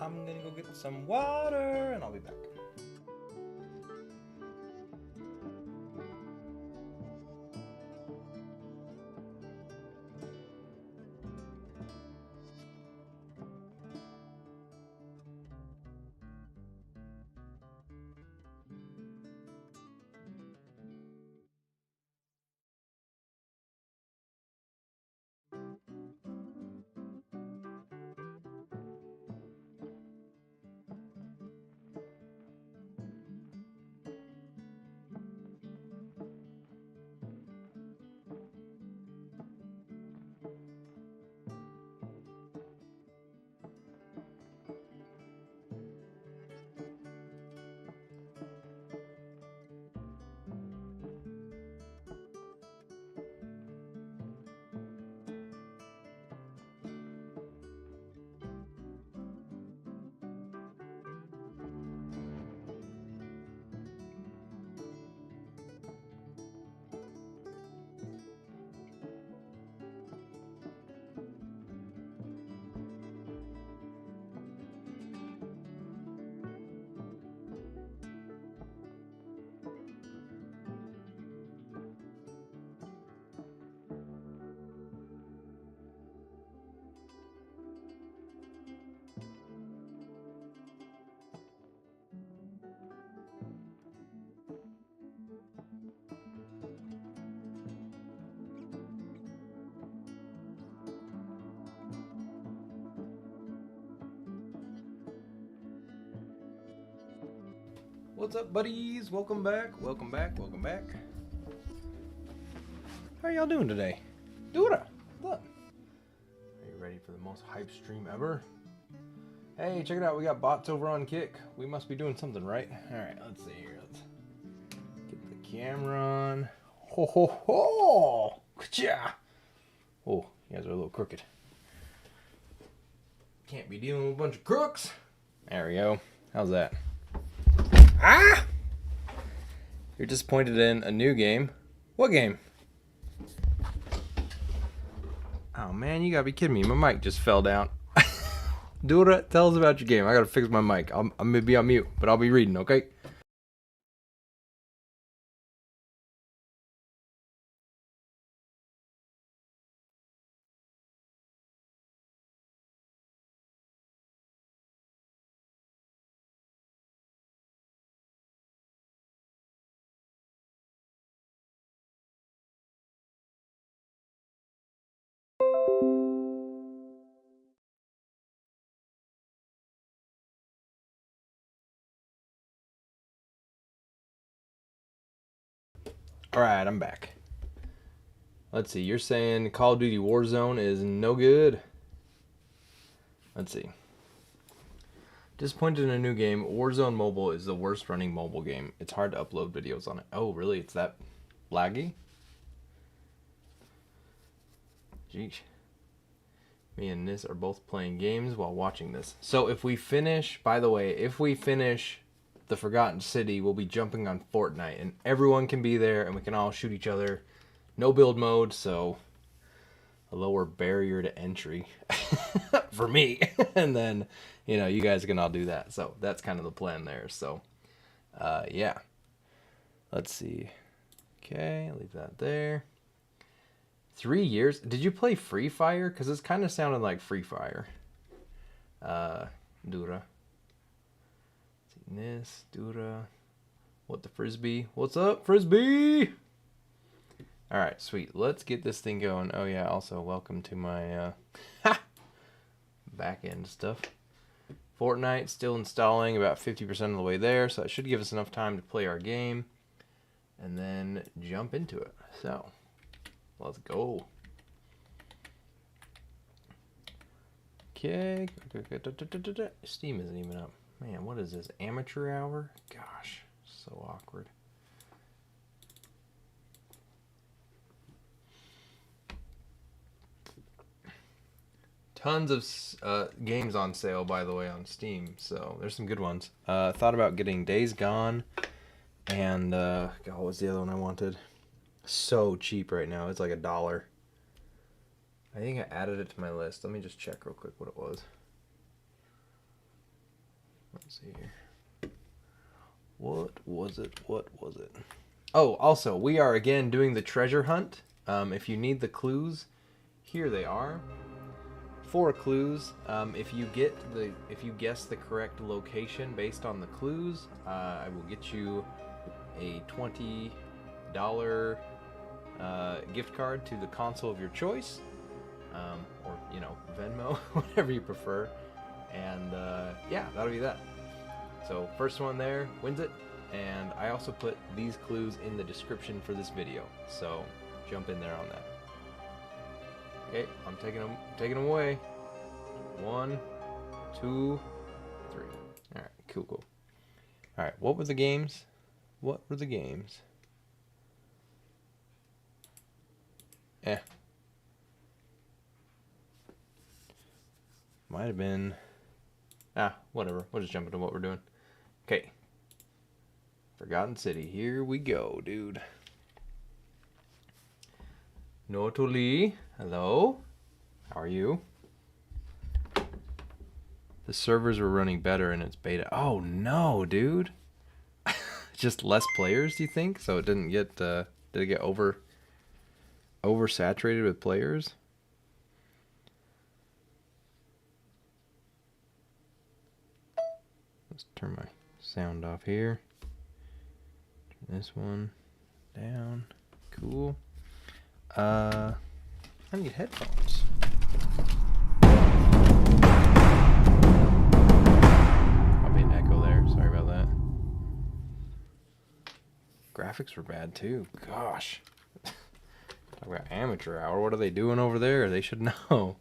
I'm gonna go get some water and I'll be back. What's up, buddies? Welcome back. Welcome back. Welcome back. How are y'all doing today? What's up? Are you ready for the most hype stream ever? Hey, check it out. We got bots over on Kick. We must be doing something right. All right, let's see here. Let's get the camera on. Ho ho ho! Ka-cha! Oh, you guys are a little crooked. Can't be dealing with a bunch of crooks. There we go. How's that? Ah! You're disappointed in a new game. What game? Oh man, you gotta be kidding me. My mic just fell down. Dura, tell us about your game. I gotta fix my mic. I'm gonna be on mute, but I'll be reading, okay? Alright, I'm back. Let's see, you're saying Call of Duty Warzone is no good? Let's see. Disappointed in a new game. Warzone Mobile is the worst running mobile game. It's hard to upload videos on it. Oh, really? It's that laggy? Jeez. Me and Nis are both playing games while watching this. So if we finish, by the way, if we finish the Forgotten City, we'll be jumping on Fortnite. And everyone can be there and we can all shoot each other. No build mode, so a lower barrier to entry for me. And then, you know, you guys can all do that. So that's kind of the plan there. So, yeah. Let's see. Okay, leave that there. 3 years? Did you play Free Fire? Because it's kind of sounded like Free Fire. Dura. This, Dura. What the Frisbee? What's up, Frisbee? Alright, sweet. Let's get this thing going. Oh, yeah, also, welcome to my back-end stuff. Fortnite, still installing, about 50% of the way there, so that should give us enough time to play our game. And then jump into it. So, let's go. Okay. Steam isn't even up. Man, what is this? Amateur hour? Gosh, so awkward. Tons of games on sale, by the way, on Steam. So there's some good ones. Thought about getting Days Gone. And, God, what was the other one I wanted? So cheap right now. It's like $1. I think I added it to my list. Let me just check real quick what it was. Let's see here. What was it? What was it? Oh, also, we are again doing the treasure hunt. If you need the clues, here they are. 4 clues. If you guess the correct location based on the clues, I will get you a $20 gift card to the console of your choice, or Venmo, whatever you prefer. And yeah, that'll be that. So first one there wins it. And I also put these clues in the description for this video, so jump in there on that. Okay, I'm taking them away. 1, 2, 3. All right, cool. All right, what were the games? Might have been. Whatever. We'll just jump into what we're doing. Okay. Forgotten City. Here we go, dude. Notoli. Hello. How are you? The servers were running better in its beta. Oh no, dude. Just less players, do you think? So it didn't get did it get oversaturated with players? Let's turn my sound off here. This one down. Cool. I need headphones. Probably an echo there. Sorry about that. Graphics were bad too. Gosh. Talk about amateur hour. What are they doing over there? They should know.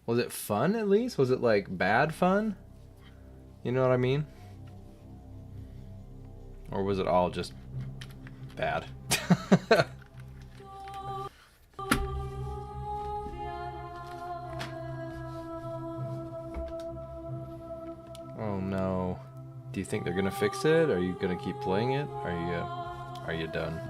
Was it fun at least? Was it like bad fun? You know what I mean? Or was it all just bad? Oh no. Do you think they're gonna fix it? Are you gonna keep playing it? Are you done?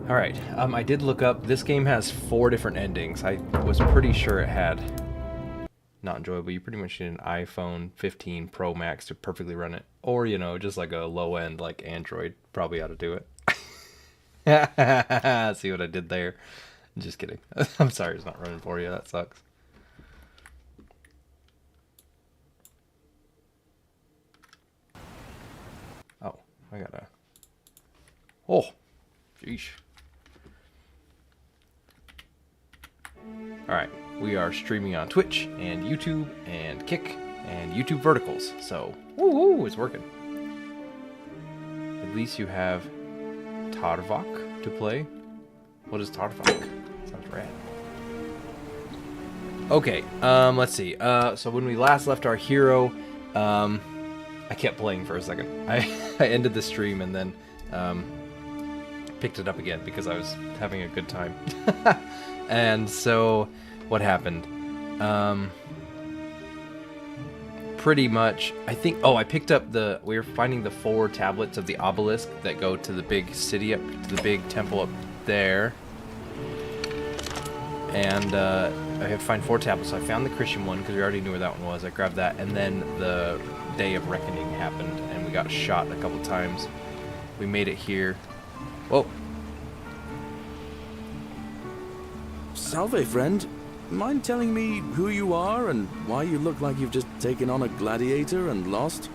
Alright, I did look up, this game has 4 different endings. I was pretty sure it had. Not enjoyable, you pretty much need an iPhone 15 Pro Max to perfectly run it. Or, just like a low end, like Android, probably ought to do it. See what I did there? Just kidding. I'm sorry it's not running for you, that sucks. Oh, I gotta... Oh, sheesh. Alright, we are streaming on Twitch and YouTube and Kick and YouTube Verticals, so woo, it's working. At least you have Tarvok to play. What is Tarvok? Sounds rad. Okay, let's see. So when we last left our hero, I kept playing for a second. I ended the stream and then picked it up again because I was having a good time. And so what happened? Pretty much, I think, I picked up we were finding the 4 tablets of the obelisk that go to the big city up, to the big temple up there. And I had to find 4 tablets, so I found the Christian one because we already knew where that one was. I grabbed that, and then the Day of Reckoning happened, and we got shot a couple times. We made it here. Whoa. Salve, friend. Mind telling me who you are and why you look like you've just taken on a gladiator and lost?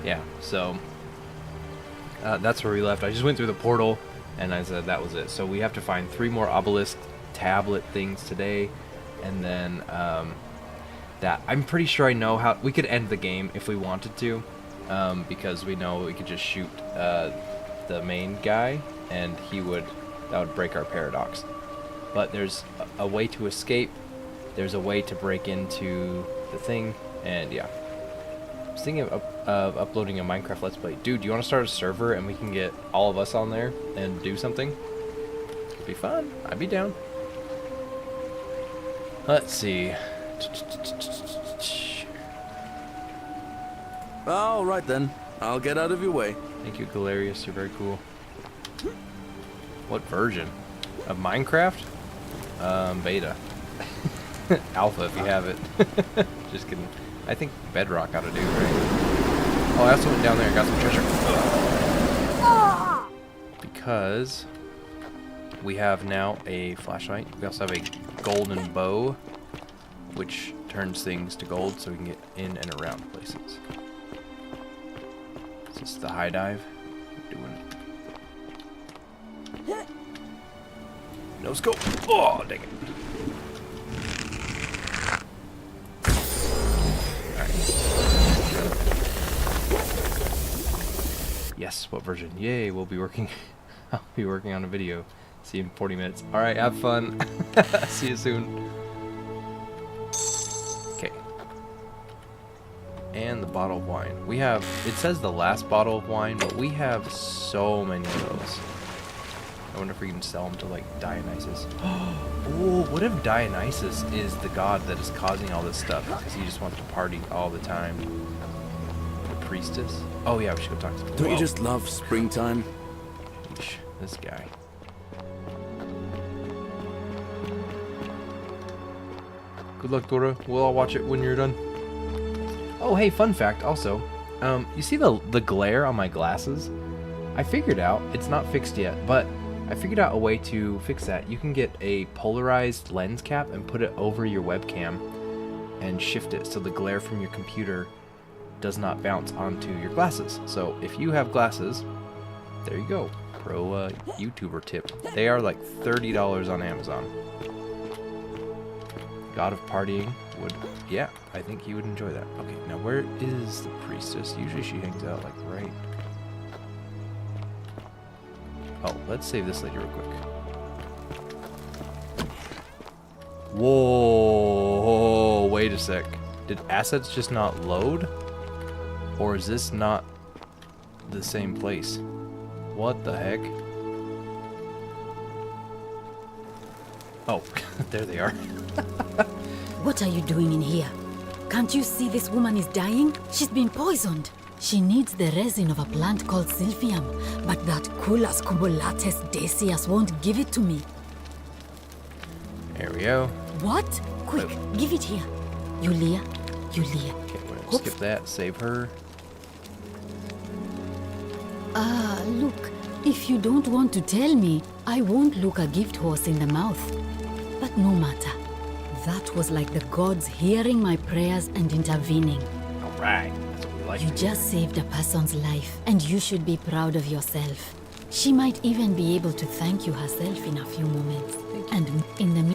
Yeah, so that's where we left. I just went through the portal, and I said that was it. So we have to find 3 more obelisk tablet things today, and then that I'm pretty sure I know how we could end the game if we wanted to, because we know we could just shoot the main guy, and that would break our paradox. But there's a way to escape. There's a way to break into the thing, and yeah. I was thinking of uploading a Minecraft Let's Play. Dude, do you want to start a server and we can get all of us on there and do something? It'd be fun. I'd be down. Let's see. All right then. I'll get out of your way. Thank you, Galerius. You're very cool. What version of Minecraft? Beta. Alpha, if you have it. Just kidding. I think Bedrock ought to do, right? Oh, I also went down there and got some treasure. Because we have now a flashlight. We also have a golden bow, which turns things to gold so we can get in and around places. Is this the high dive? We're doing it. No scope. Oh, dang it. Alright. Yes, what version? Yay, we'll be working. I'll be working on a video. See you in 40 minutes. Alright, have fun. See you soon. Okay. And the bottle of wine. We have, it says the last bottle of wine, but we have so many of those. I wonder if we can sell them to, like, Dionysus. Oh, what if Dionysus is the god that is causing all this stuff? Because he just wants to party all the time. The priestess? Oh, yeah, we should go talk to him. Don't you just love springtime? Eesh, this guy. Good luck, Dora. We'll all watch it when you're done. Oh, hey, fun fact also. You see the glare on my glasses? I figured out, it's not fixed yet, but I figured out a way to fix that. You can get a polarized lens cap and put it over your webcam and shift it so the glare from your computer does not bounce onto your glasses. So if you have glasses, there you go. Pro YouTuber tip. They are like $30 on Amazon. God of Partying would, yeah, I think he would enjoy that. Okay, now where is the priestess? Usually she hangs out like right. Oh, let's save this lady real quick. Whoa, wait a sec. Did assets just not load? Or is this not the same place? What the heck? Oh, there they are. What are you doing in here? Can't you see this woman is dying? She's been poisoned. She needs the resin of a plant called silphium, but that Culus cubulatus decius won't give it to me. There we go. What? Quick, give it here. Yulia. Okay, we'll skip that. Save her. Look, if you don't want to tell me, I won't look a gift horse in the mouth. But no matter. That was like the gods hearing my prayers and intervening. All right. That's what we like. You just saved a person's life, and you should be proud of yourself. She might even be able to thank you herself in a few moments. And in the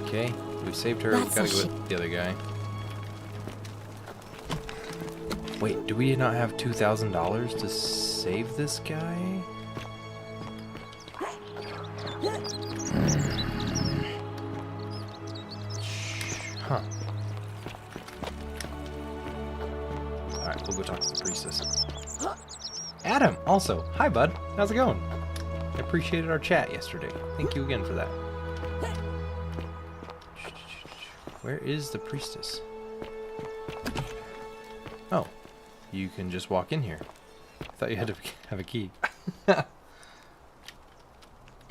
Okay, we saved her. We gotta go with the other guy. Wait, do we not have $2,000 to save this guy? Huh. Alright, we'll go talk to the priestess. Adam, also. Hi, bud. How's it going? I appreciated our chat yesterday. Thank you again for that. Where is the priestess? Oh. You can just walk in here. I thought you had to have a key. A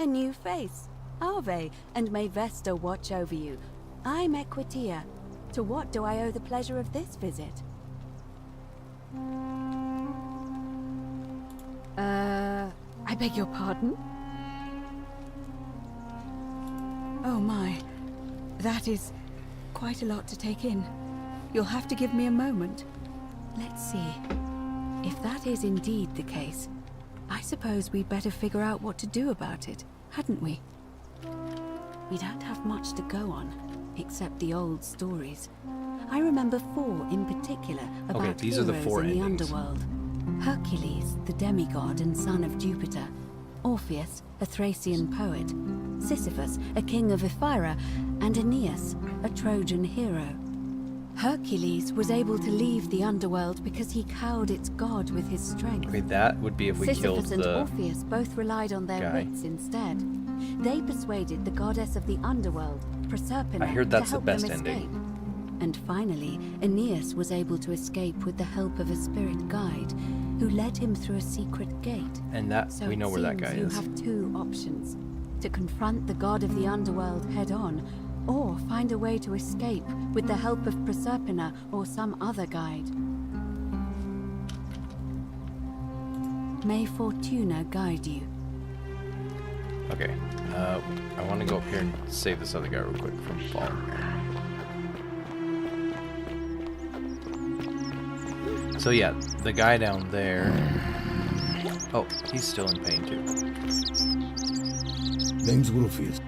new face. Ave, and may Vesta watch over you. I'm Equitia. To what do I owe the pleasure of this visit? I beg your pardon? Oh my. That is quite a lot to take in. You'll have to give me a moment. Let's see. If that is indeed the case, I suppose we'd better figure out what to do about it, hadn't we? We don't have much to go on, except the old stories. I remember 4 in particular about these are the heroes 4 in the endings. underworld. Hercules, the demigod and son of Jupiter. Orpheus, a Thracian poet. Sisyphus, a king of Ephyra. And Aeneas, a Trojan hero. Hercules was able to leave the underworld because he cowed its god with his strength. Okay, that would be if we killed Sisyphus and the Orpheus both relied on their guy. wits instead. They persuaded the goddess of the underworld, Proserpina, I heard that's to the help them best ending. escape. And finally, Aeneas was able to escape with the help of a spirit guide, who led him through a secret gate. And that So we know it where that seems guy you is. have two options: to confront the god of the underworld head-on, or find a way to escape with the help of Proserpina or some other guide. May Fortuna guide you. Okay. I want to go up here and save this other guy real quick from falling. So yeah, the guy down there. Oh, he's still in pain too. Name's Wolfius.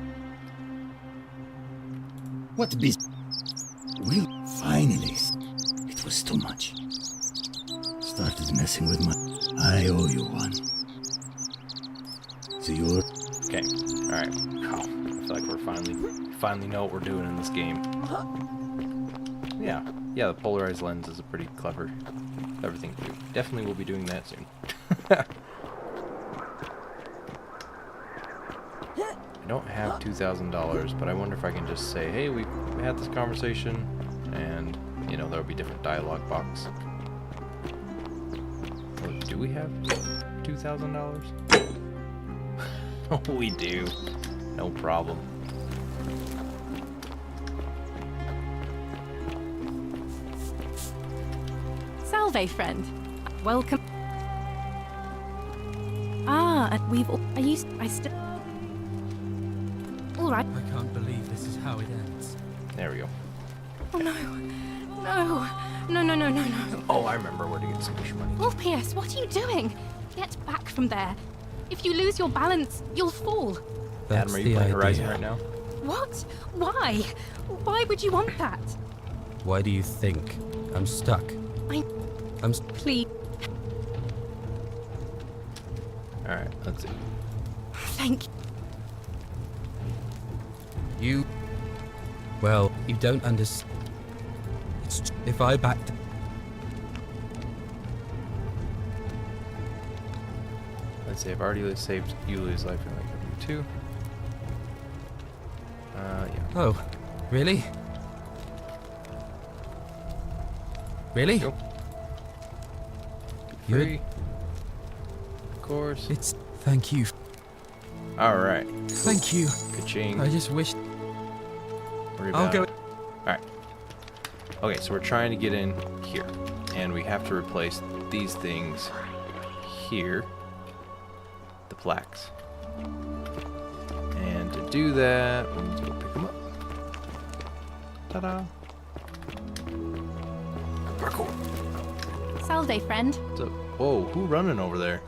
What beast? Will finally. It was too much. Started messing with my. I owe you one. So you're. Okay. All right. Wow. I feel like we're finally know what we're doing in this game. Yeah. Yeah. The polarized lens is a pretty clever thing to do. Definitely will be doing that soon. I don't have $2,000, but I wonder if I can just say, hey, we had this conversation, and, you know, there'll be different dialogue box. Or do we have $2,000? Oh, we do. No problem. Salve, friend. Welcome. I still. All right. I can't believe this is how it ends. There we go. Oh no, no. Oh, I remember where to get some fish money. Wolfius, what are you doing? Get back from there. If you lose your balance, you'll fall. That's Adam, are the you playing idea. Horizon right now? What? Why? Why would you want that? Why do you think I'm stuck? Please. Alright, let's see. Thank you. You. Well, you don't understand. If I backed. Let's see, I've already saved Yuli's life in like W2. Yeah. Oh, really? Really? Go. You're- Free. Of course. It's. Thank you. Alright. Thank you. Ka-ching. I just wish. Worry I'll about go. it. Alright. Okay, so we're trying to get in here. And we have to replace these things here. The plaques. And to do that, we need to go pick them up. Ta-da! Parkour! Salve, friend. So, whoa, who running over there?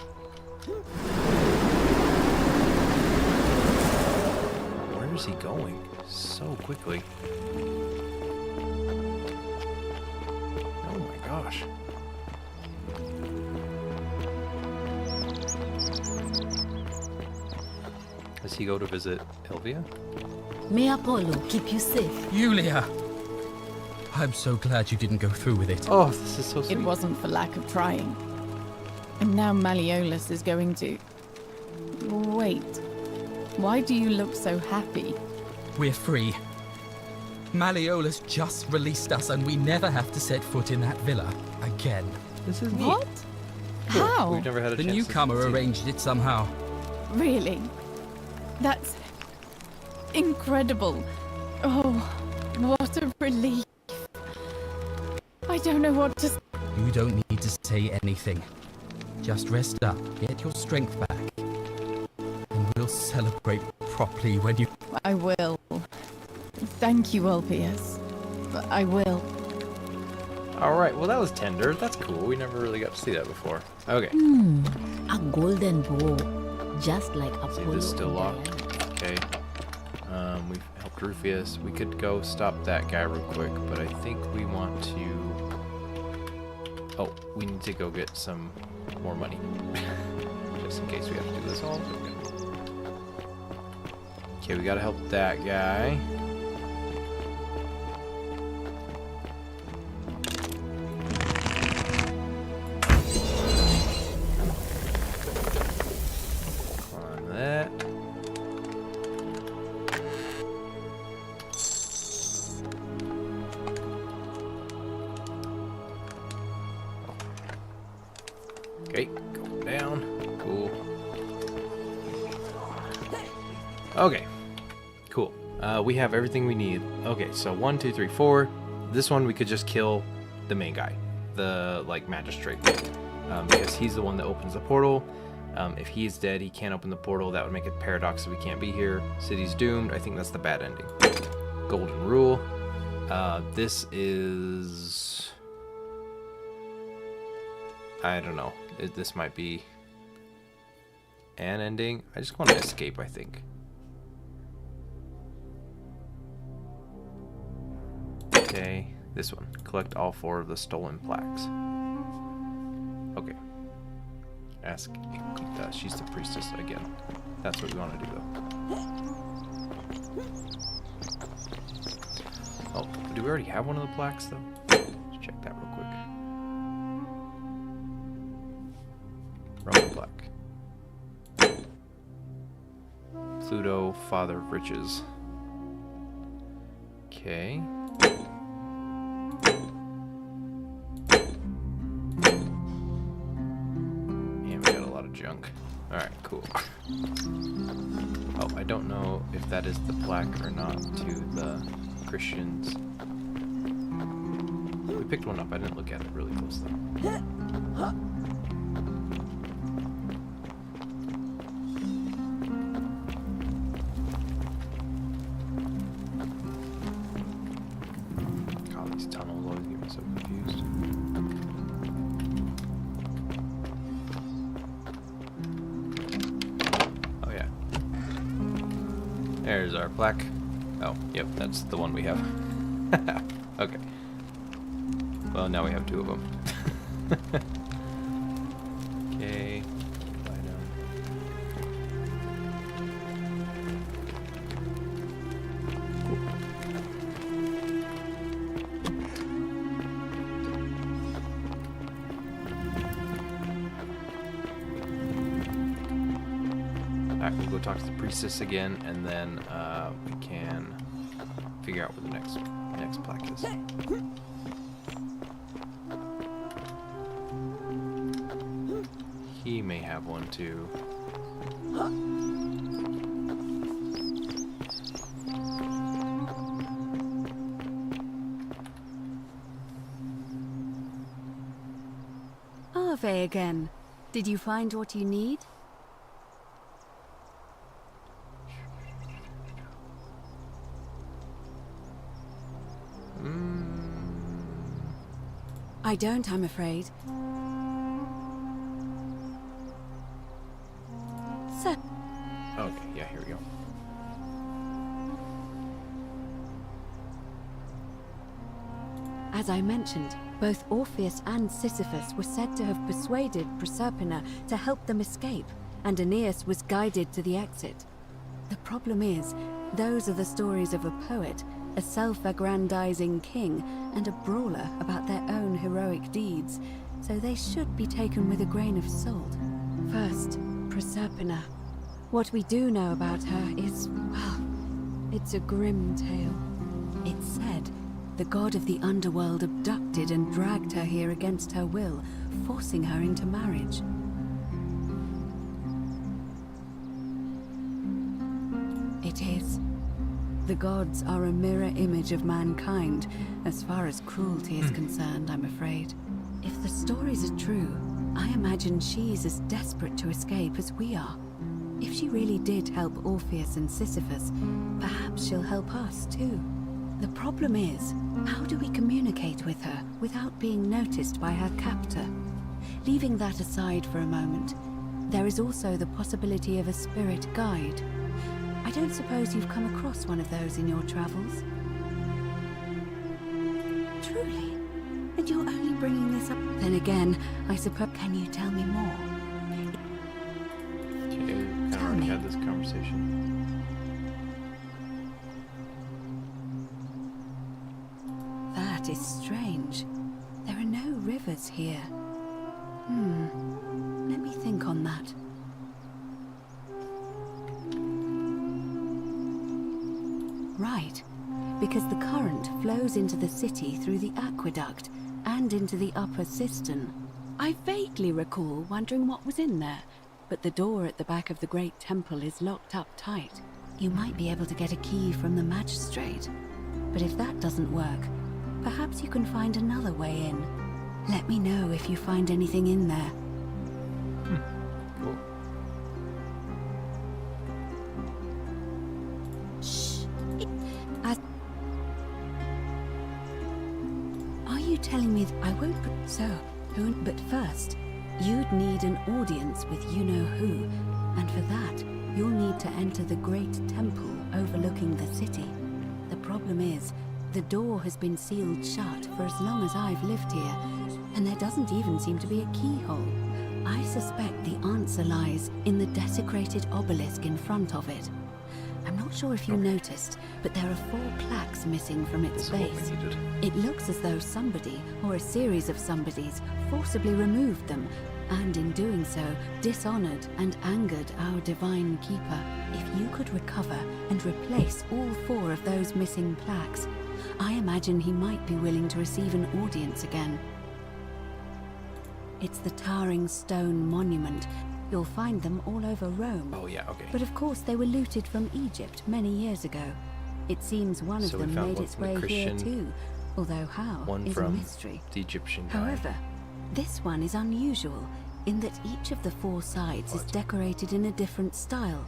Where is he going? So quickly. Oh my gosh. Does he go to visit Elvia? May Apollo keep you safe. Yulia! I'm so glad you didn't go through with it. Oh, this is so sweet. It wasn't for lack of trying. And now Malleolus is going to... Wait. Why do you look so happy? We're free. Malleolus just released us and we never have to set foot in that villa again. This is neat. What? How? We've never had a The chance newcomer to see. arranged it somehow. Really? That's... incredible. Oh, what a relief. I don't know what to... You don't need to say anything. Just rest up, get your strength back. And we'll celebrate properly when you... I will. Thank you, Ulpius. But I will. Alright, well that was tender. That's cool. We never really got to see that before. Okay. A golden bow, just like See, Apollo. this is still and locked. Diana. Okay. We've helped Rufus. We could go stop that guy real quick, but I think we want to... Oh, we need to go get some more money. Just in case we have to do this all over again. Okay, we gotta help that guy. Climb that. Okay, cool. We have everything we need. Okay, so 1, 2, 3, 4. This one we could just kill the main guy, the like magistrate, because he's the one that opens the portal. If he's dead, he can't open the portal. That would make it paradox that we can't be here. City's doomed. I think that's the bad ending. Golden rule. This is... I don't know. This might be an ending. I just want to escape, I think. Okay, this one. Collect all 4 of the stolen plaques. Okay. Ask. She's the priestess again. That's what we want to do, though. Oh, do we already have one of the plaques, though? Let's check that real quick. Roman plaque. Pluto, father of riches. Okay. Junk. Alright, cool. Oh, I don't know if that is the plaque or not to the Christians. We picked one up. I didn't look at it really closely. God, these tunnels always get me so confused. There's our plaque. Oh, yep, that's the one we have. Okay. Well, now we have 2 of them. Okay. Lie down. Alright, we'll go talk to the priestess again, and then we can figure out where the next plaque is. He may have one too. Ave again. Did you find what you need? I don't, I'm afraid. So. Okay, yeah, here we go. As I mentioned, both Orpheus and Sisyphus were said to have persuaded Proserpina to help them escape, and Aeneas was guided to the exit. The problem is, those are the stories of a poet, a self-aggrandizing king, and a brawler about their own heroic deeds, so they should be taken with a grain of salt. First, Proserpina. What we do know about her is, well, it's a grim tale. It's said the god of the underworld abducted and dragged her here against her will, forcing her into marriage. It is. The gods are a mirror image of mankind, as far as cruelty is concerned, I'm afraid. If the stories are true, I imagine she's as desperate to escape as we are. If she really did help Orpheus and Sisyphus, perhaps she'll help us too. The problem is, how do we communicate with her without being noticed by her captor? Leaving that aside for a moment, there is also the possibility of a spirit guide. I don't suppose you've come across one of those in your travels? Truly? And you're only bringing this up? Then again, I suppose... Can you tell me more? Okay, we kind of already had this conversation. That is strange. There are no rivers here. Let me think on that. Right, because the current flows into the city through the aqueduct and into the upper cistern. I vaguely recall wondering what was in there, but the door at the back of the great temple is locked up tight. You might be able to get a key from the magistrate. But if that doesn't work, perhaps you can find another way in. Let me know if you find anything in there. Cool. Shh. Are you telling me I won't put... So, but first, you'd need an audience with you-know-who, and for that, you'll need to enter the great temple overlooking the city. The problem is, the door has been sealed shut for as long as I've lived here, and there doesn't even seem to be a keyhole. I suspect the answer lies in the desecrated obelisk in front of it. I'm not sure if you noticed, but there are 4 plaques missing from its base. It looks as though somebody, or a series of somebodies, forcibly removed them, and in doing so, dishonored and angered our divine keeper. If you could recover and replace all 4 of those missing plaques, I imagine he might be willing to receive an audience again. It's the towering stone monument. You'll find them all over Rome. Oh yeah, okay. But of course they were looted from Egypt many years ago. It seems one of So we them found made one its from the way here Christian, too, although how one is a from mystery. the Egyptian guy. However, this one is unusual in that each of the 4 sides is decorated in a different style.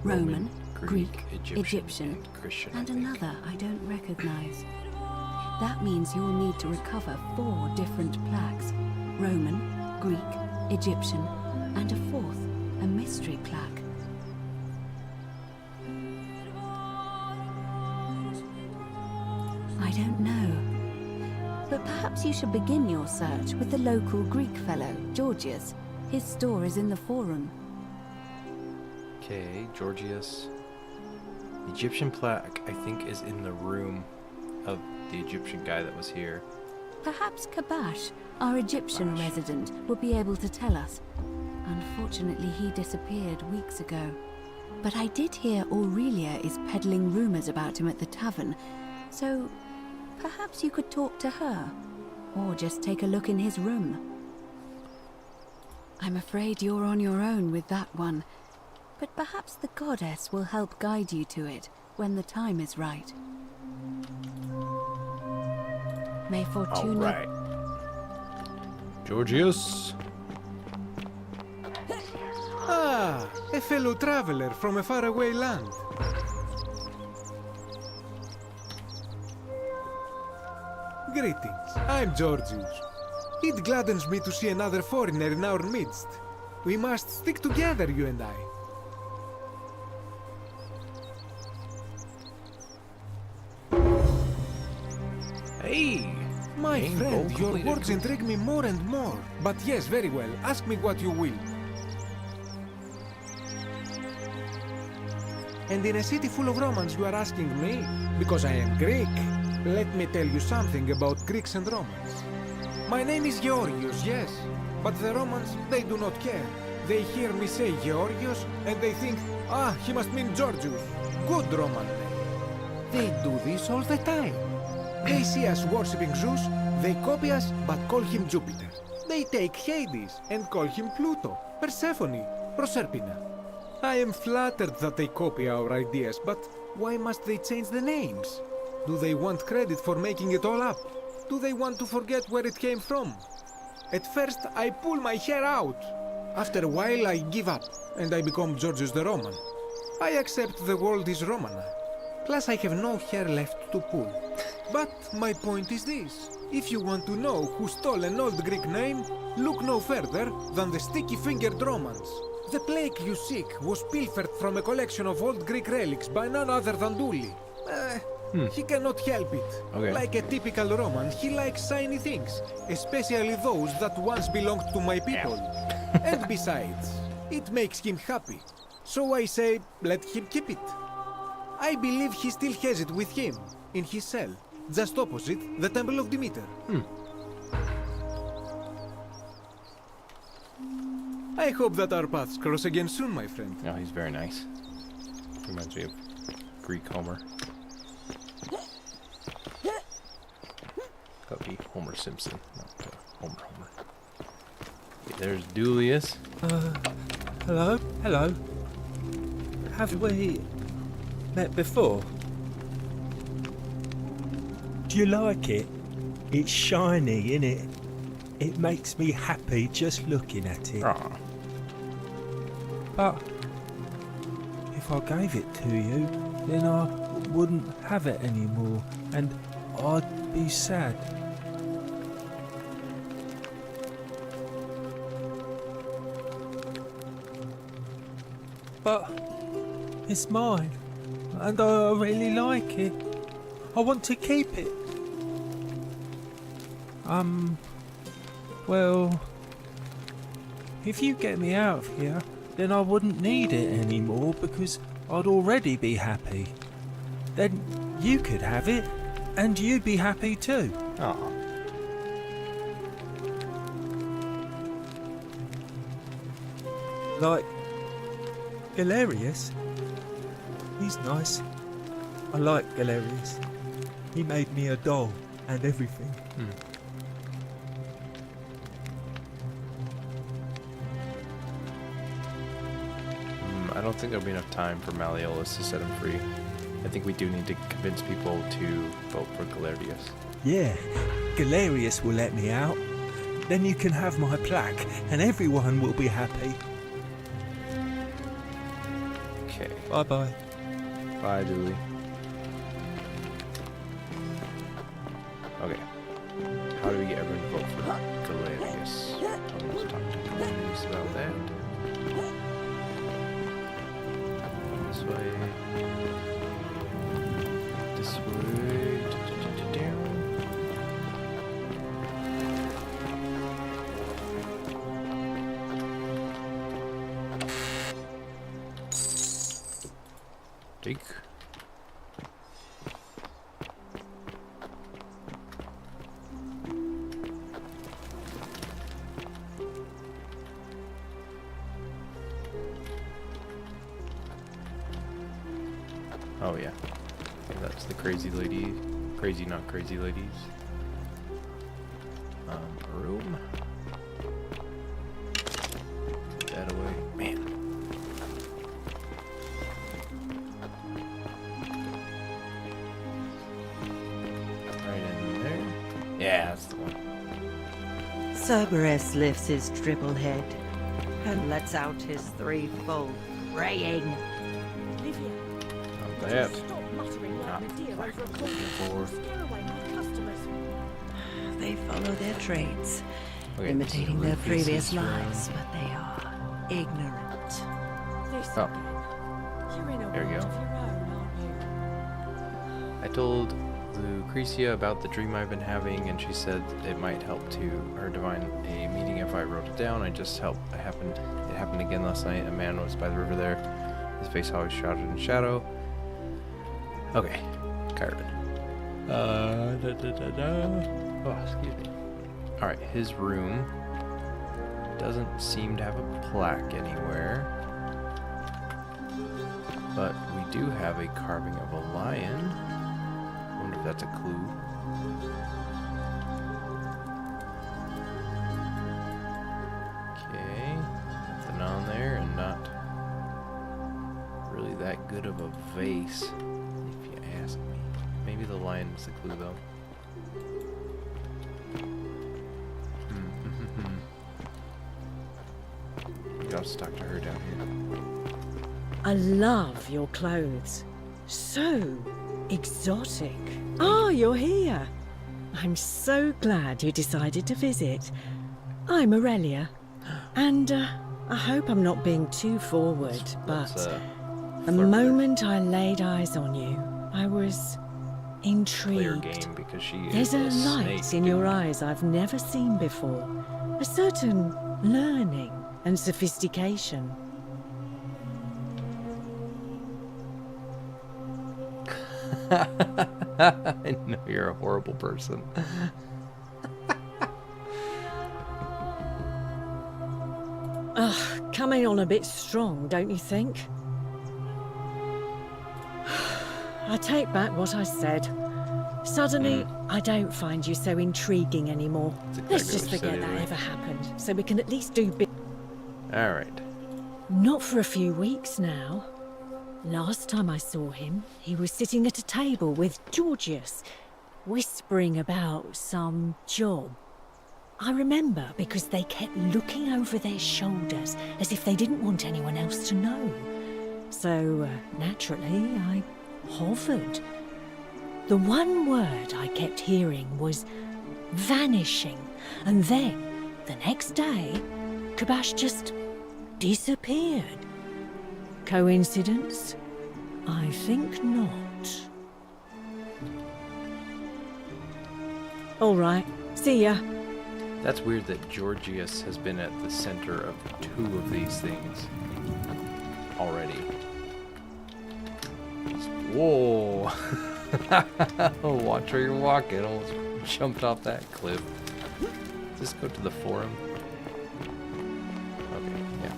Roman, Greek, Egyptian, and Christian, and I think. another I don't recognize. That means you'll need to recover 4 different plaques. Roman, Greek, Egyptian, and a 4th, a mystery plaque. I don't know. But perhaps you should begin your search with the local Greek fellow, Georgius. His store is in the forum. Okay, Georgius. The Egyptian plaque, I think, is in the room of the Egyptian guy that was here. Perhaps Kabash, our Egyptian resident, will be able to tell us. Unfortunately, he disappeared weeks ago. But I did hear Aurelia is peddling rumors about him at the tavern, so perhaps you could talk to her, or just take a look in his room. I'm afraid you're on your own with that one, but perhaps the goddess will help guide you to it when the time is right. May Fortuna... All right. Georgius. Ah, a fellow traveler from a faraway land. Greetings, I'm Georgius. It gladdens me to see another foreigner in our midst. We must stick together, you and I. Hey! My Main friend, goal your completed. words intrigue me more and more. But yes, very well. Ask me what you will. And in a city full of Romans, you are asking me? Because I am Greek. Let me tell you something about Greeks and Romans. My name is Georgios, yes. But the Romans, they do not care. They hear me say Georgios, and they think, ah, he must mean Georgius. Good Roman name. They do this all the time. They see us worshipping Zeus, they copy us, but call him Jupiter. They take Hades and call him Pluto, Persephone, Proserpina. I am flattered that they copy our ideas, but why must they change the names? Do they want credit for making it all up? Do they want to forget where it came from? At first, I pull my hair out. After a while, I give up, and I become Georgius the Roman. I accept the world is Roman. Plus, I have no hair left to pull. But my point is this. If you want to know who stole an old Greek name, look no further than the sticky-fingered Romans. The plague you seek was pilfered from a collection of old Greek relics by none other than Dully. He cannot help it. Okay. Like a typical Roman, he likes shiny things, especially those that once belonged to my people. And besides, it makes him happy. So I say, let him keep it. I believe he still has it with him, in his cell, just opposite the Temple of Demeter. I hope that our paths cross again soon, my friend. Oh, he's very nice. Reminds me of Greek Homer. That would be Homer Simpson, not Homer. Okay, there's Julius. Hello? Hello? Have we... met before? Do you like it? It's shiny, innit? It makes me happy just looking at it. Aw. But if I gave it to you, then I wouldn't have it anymore, and I'd be sad. But it's mine, and I really like it. I want to keep it. Well, if you get me out of here, then I wouldn't need it anymore because I'd already be happy. Then you could have it, and you'd be happy too. Aw. Like Galerius. He's nice. I like Galerius. He made me a doll and everything. I don't think there'll be enough time for Malleolus to set him free. I think we do need to convince people to vote for Galerius. Yeah, Galerius will let me out. Then you can have my plaque and everyone will be happy. Okay. Bye-bye. Bye, Dooley. Okay. How do we get everyone to vote for Galerius? Let's talk to Galerius about that. This way. This way. Down. Take. Oh yeah. Okay, that's the crazy lady. Crazy, not crazy ladies. Room. Put that away. Man. Right in there. Yeah, that's the one. Cerberus lifts his triple head and lets out his threefold braying. Not bad. They follow their traits, Okay, imitating so their this previous is lives, but they are ignorant. Oh. There we go. I told Lucretia about the dream I've been having, and she said it might help to her divine a meaning if I wrote it down. It happened again last night. A man was by the river there. His face always shrouded in shadow. Okay, Kyron. Oh, excuse me. Alright, his room doesn't seem to have a plaque anywhere. But we do have a carving of a lion. I wonder if that's a clue. Okay, nothing on there, and not really that good of a vase, if you ask me. Maybe the lion is the clue, though. Maybe I'll just talk to her down here. I love your clothes. So exotic. Ah, you're here. I'm so glad you decided to visit. I'm Aurelia. And I hope I'm not being too forward, but the moment I laid eyes on you, I was intrigued. Clear game because she is There's a light snake. in your eyes I've never seen before. A certain learning and sophistication. I know you're a horrible person. Ugh, coming on a bit strong, don't you think? I take back what I said. Suddenly, I don't find you so intriguing anymore. Let's just forget that ever happened, so we can at least do Alright. Not for a few weeks now. Last time I saw him, he was sitting at a table with Georgius, whispering about some job. I remember because they kept looking over their shoulders as if they didn't want anyone else to know. So, naturally, I hovered. The one word I kept hearing was vanishing, and then, the next day, Kabash just disappeared. Coincidence? I think not. All right, see ya. That's weird that Georgius has been at the center of 2 of these things already. Whoa! Watch where you're walking. Almost jumped off that cliff. Let's just go to the forum. Okay, yeah.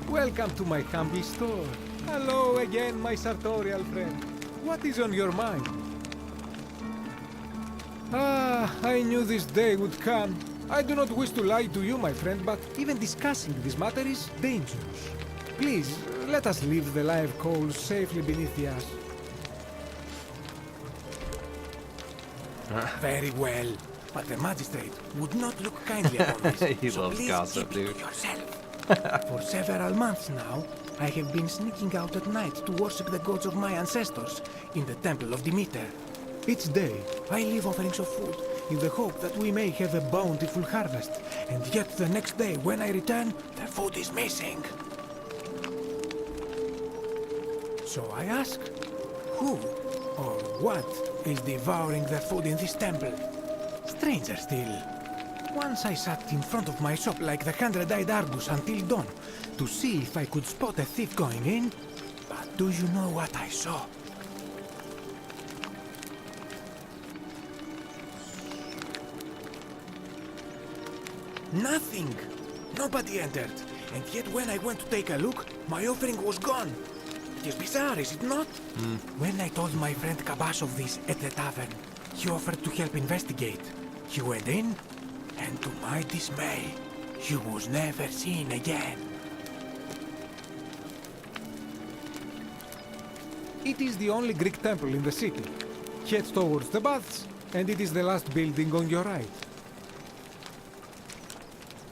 Welcome to my Camby store. Hello again, my sartorial friend. What is on your mind? Ah, I knew this day would come. I do not wish to lie to you, my friend, but even discussing this matter is dangerous. Please, let us leave the live coals safely beneath the ash. Very well, but the magistrate would not look kindly upon this. He so loves please gossip, keep it dude. to yourself. For several months now, I have been sneaking out at night to worship the gods of my ancestors in the temple of Demeter. Each day, I leave offerings of food in the hope that we may have a bountiful harvest, and yet the next day when I return, the food is missing. So I ask, who or what is devouring the food in this temple? Stranger still. Once I sat in front of my shop like the 100-eyed Argus until dawn to see if I could spot a thief going in. But do you know what I saw? Nothing! Nobody entered. And yet when I went to take a look, my offering was gone. It is bizarre, is it not? When I told my friend Kabash of this at the tavern, he offered to help investigate. He went in, and to my dismay, he was never seen again. It is the only Greek temple in the city. Head towards the baths, and it is the last building on your right.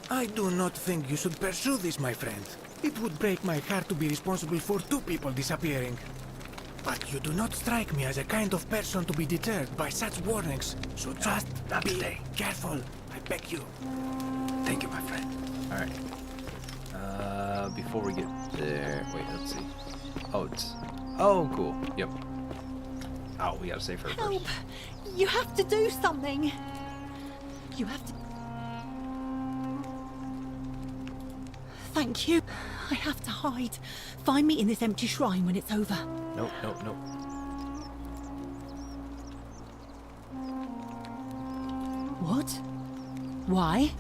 I do not think you should pursue this, my friend. It would break my heart to be responsible for 2 people disappearing. But you do not strike me as a kind of person to be deterred by such warnings, so just be careful, I beg you. Thank you, my friend. Alright. Before we get there... Wait, let's see. Oh, it's... Oh, cool. Yep. Oh, we gotta save her Help! first. You have to do something! You have to... Thank you. I have to hide. Find me in this empty shrine when it's over. Nope, nope, nope. What? Why?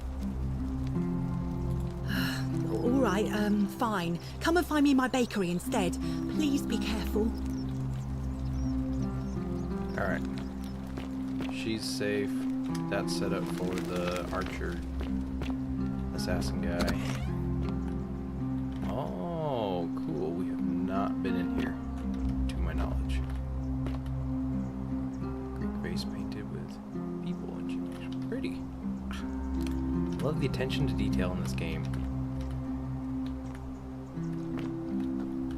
All right, fine. Come and find me in my bakery instead. Please be careful. Alright. She's safe. That's set up for the archer assassin guy. Oh, cool. We have not been in here, to my knowledge. Greek vase painted with people and Jewish. Pretty. Love the attention to detail in this game.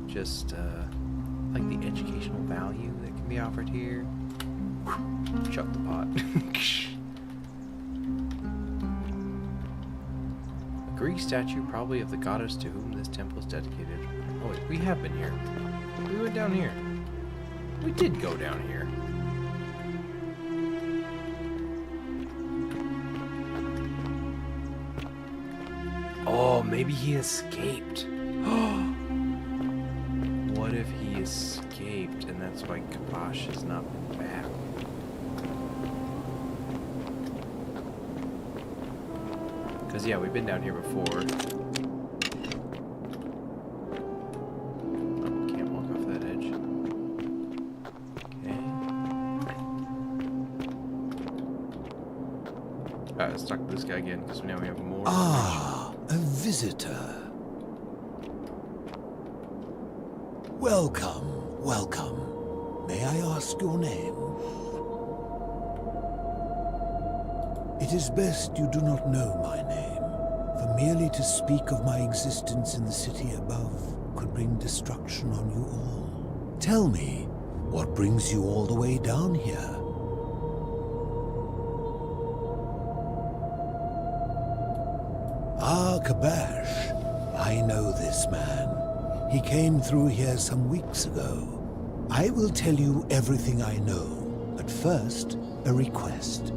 Just, like the educational value that can be offered here. Chuck the pot. A Greek statue, probably of the goddess to whom this temple is dedicated. Oh wait, we have been here. We went down here. We did go down here. Oh, maybe he escaped. What if he escaped and that's why Kabash has not been back? Because, yeah, we've been down here before. Oh, can't walk off that edge. Alright, let's talk to this guy again, because now we have more Ah, a visitor. Welcome, welcome. May I ask your name? It is best you do not know my name, for merely to speak of my existence in the city above could bring destruction on you all. Tell me, what brings you all the way down here? Ah, Kabash. I know this man. He came through here some weeks ago. I will tell you everything I know, but first, a request.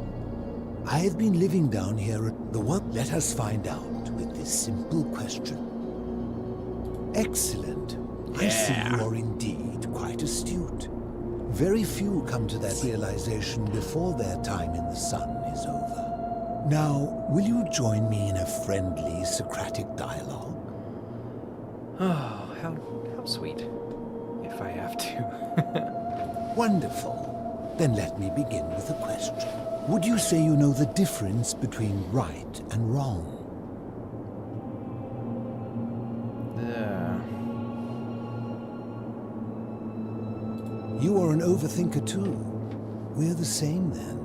I've been living down here at the what? Let us find out with this simple question. Excellent. I see you are indeed quite astute. Very few come to that realization before their time in the sun is over. Now, will you join me in a friendly Socratic dialogue? Oh, how sweet. If I have to. Wonderful. Then let me begin with a question. Would you say you know the difference between right and wrong? You are an overthinker too. We're the same then.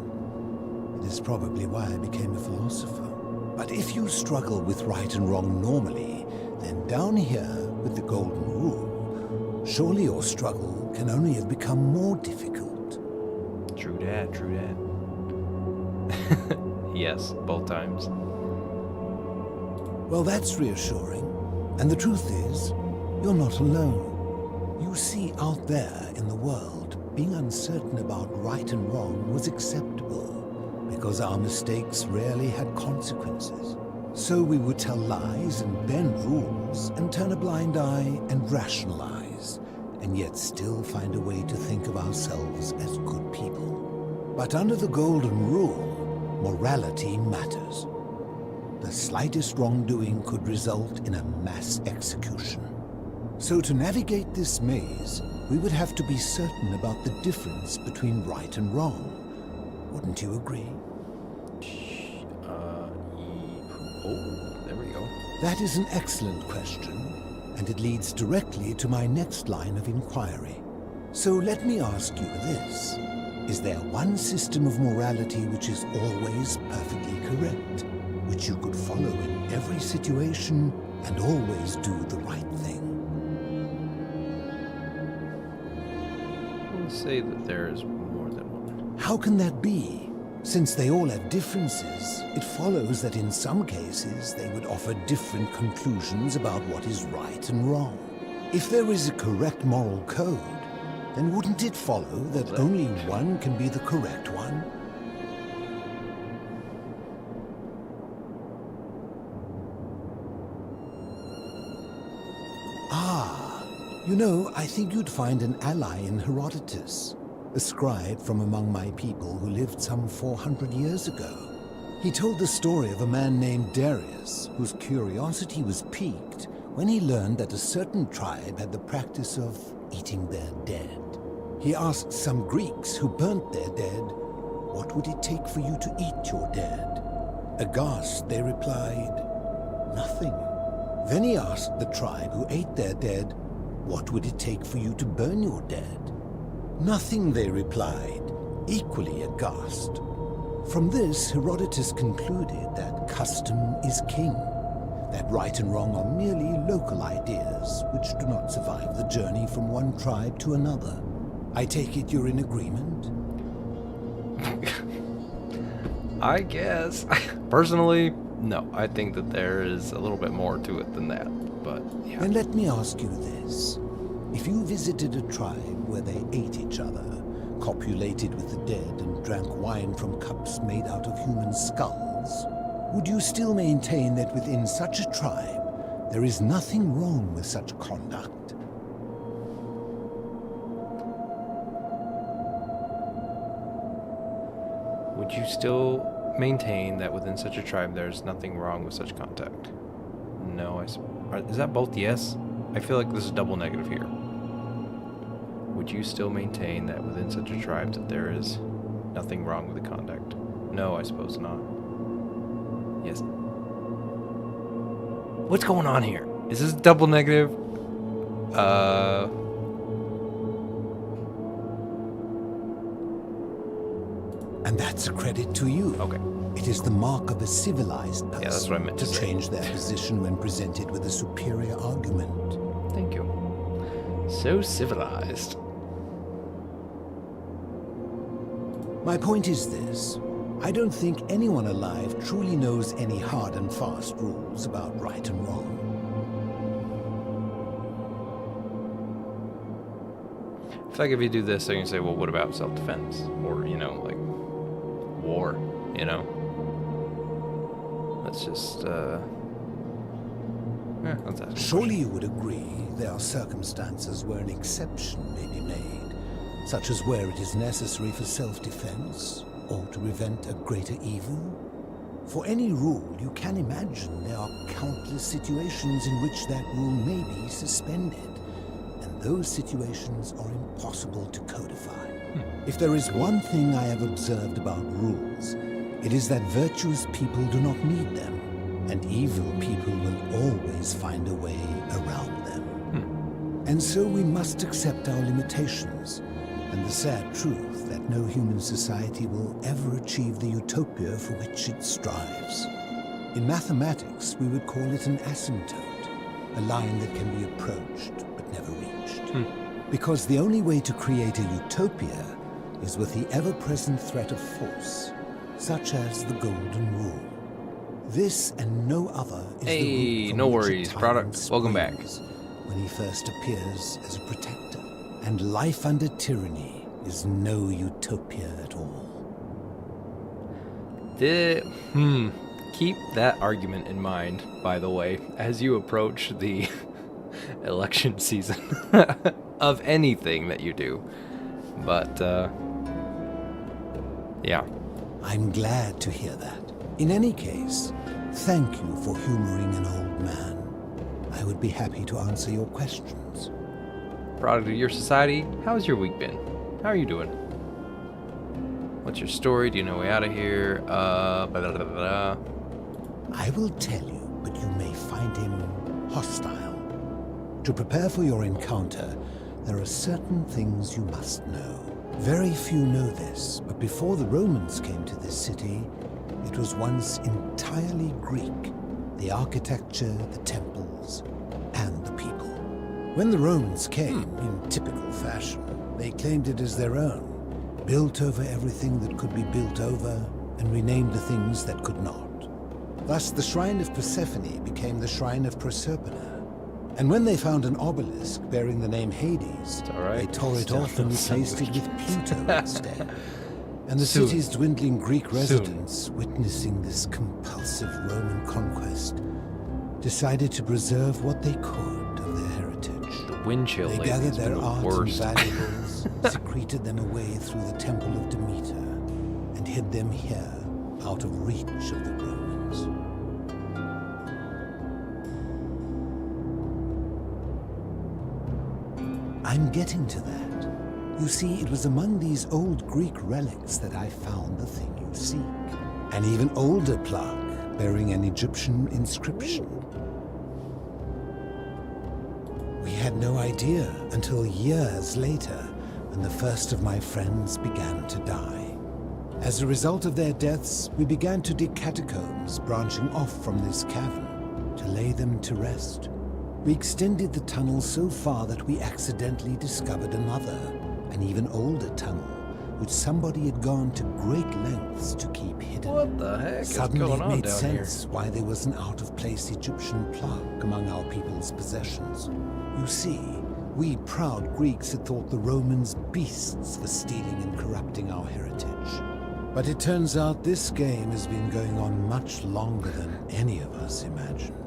It is probably why I became a philosopher. But if you struggle with right and wrong normally, then down here with the golden rule, surely your struggle can only have become more difficult. True that, true that. Yes, both times. Well, that's reassuring. And the truth is, you're not alone. You see, out there in the world, being uncertain about right and wrong was acceptable because our mistakes rarely had consequences. So we would tell lies and bend rules and turn a blind eye and rationalize, and yet still find a way to think of ourselves as good people. But under the golden rule, morality matters. The slightest wrongdoing could result in a mass execution. So to navigate this maze, we would have to be certain about the difference between right and wrong. Wouldn't you agree? Oh, there we go. That is an excellent question, and it leads directly to my next line of inquiry. So let me ask you this. Is there one system of morality which is always perfectly correct, which you could follow in every situation and always do the right thing? Let's say that there is more than one. How can that be? Since they all have differences, it follows that in some cases they would offer different conclusions about what is right and wrong. If there is a correct moral code, then wouldn't it follow that only one can be the correct one? You know, I think you'd find an ally in Herodotus, a scribe from among my people who lived some 400 years ago. He told the story of a man named Darius, whose curiosity was piqued when he learned that a certain tribe had the practice of eating their dead. He asked some Greeks who burnt their dead, "What would it take for you to eat your dead?" Aghast, they replied, "Nothing." Then he asked the tribe who ate their dead, "What would it take for you to burn your dead?" "Nothing," they replied, equally aghast. From this, Herodotus concluded that custom is king, that right and wrong are merely local ideas which do not survive the journey from one tribe to another. I take it you're in agreement? I guess. Personally, no. I think that there is a little bit more to it than that. But yeah. Then let me ask you this. If you visited a tribe where they ate each other, copulated with the dead, and drank wine from cups made out of human skulls, would you still maintain that within such a tribe there is nothing wrong with such conduct? Would you still maintain that within such a tribe there's nothing wrong with such conduct? No, is that both yes? I feel like this is double negative here. Would you still maintain that within such a tribe that there is nothing wrong with the conduct? No, I suppose not. Yes. What's going on here? Is this double negative? And that's a credit to you. Okay. It is the mark of a civilized person That's what I meant to say. change their position when presented with a superior argument. Thank you. So civilized. My point is this. I don't think anyone alive truly knows any hard and fast rules about right and wrong. I feel like if you do this, they're gonna say, well, what about self-defense? Or, you know, like, war, you know? Let's just, let's ask. Surely you would agree there are circumstances where an exception may be made, such as where it is necessary for self-defense or to prevent a greater evil. For any rule, you can imagine there are countless situations in which that rule may be suspended, and those situations are impossible to codify. If there is one thing I have observed about rules, it is that virtuous people do not need them, and evil people will always find a way around them. And so we must accept our limitations, and the sad truth that no human society will ever achieve the utopia for which it strives. In mathematics, we would call it an asymptote, a line that can be approached but never reached. Because the only way to create a utopia is with the ever-present threat of force, such as the Golden Rule. This and no other is the root from no which a worries, tyrant product. Welcome back. springs when he first appears as a protector. And life under tyranny is no utopia at all. Keep that argument in mind, by the way, as you approach the election season of anything that you do. But, yeah. I'm glad to hear that. In any case, thank you for humoring an old man. I would be happy to answer your questions. Product of your society, how's your week been? How are you doing? What's your story? Do you know a way out of here? Blah, blah, blah, blah. I will tell you, but you may find him hostile. To prepare for your encounter, there are certain things you must know. Very few know this, but before the Romans came to this city, it was once entirely Greek. The architecture, the temples, and the people. When the Romans came, in typical fashion, they claimed it as their own, built over everything that could be built over, and renamed the things that could not. Thus, the Shrine of Persephone became the Shrine of Proserpina. And when they found an obelisk bearing the name Hades, they tore it off and replaced it with Pluto instead. And the city's dwindling Greek residents, witnessing this compulsive Roman conquest, decided to preserve what they could of their heritage. The wind chill They lately gathered has been their the art worst. and valuables, secreted them away through the Temple of Demeter, and hid them here, out of reach of the Romans. I'm getting to that. You see, it was among these old Greek relics that I found the thing you seek. An even older plaque bearing an Egyptian inscription. We had no idea until years later, when the first of my friends began to die. As a result of their deaths, we began to dig catacombs branching off from this cavern to lay them to rest. We extended the tunnel so far that we accidentally discovered another, an even older tunnel, which somebody had gone to great lengths to keep hidden. What the heck Suddenly is going it on made down sense why there was an out-of-place Egyptian plaque among our people's possessions. You see, we proud Greeks had thought the Romans beasts for stealing and corrupting our heritage. But it turns out this game has been going on much longer than any of us imagined.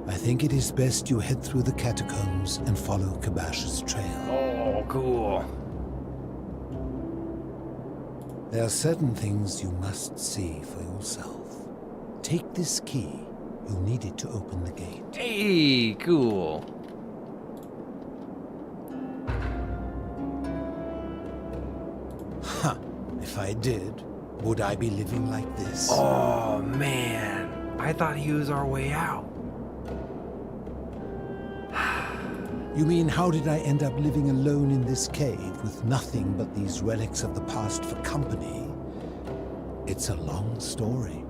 I think it is best you head through the catacombs and follow Kabash's trail. Oh, cool. There are certain things you must see for yourself. Take this key. You'll need it to open the gate. Hey, cool. Ha! If I did, would I be living like this? Oh, man. I thought he was our way out. You mean, how did I end up living alone in this cave with nothing but these relics of the past for company? It's a long story.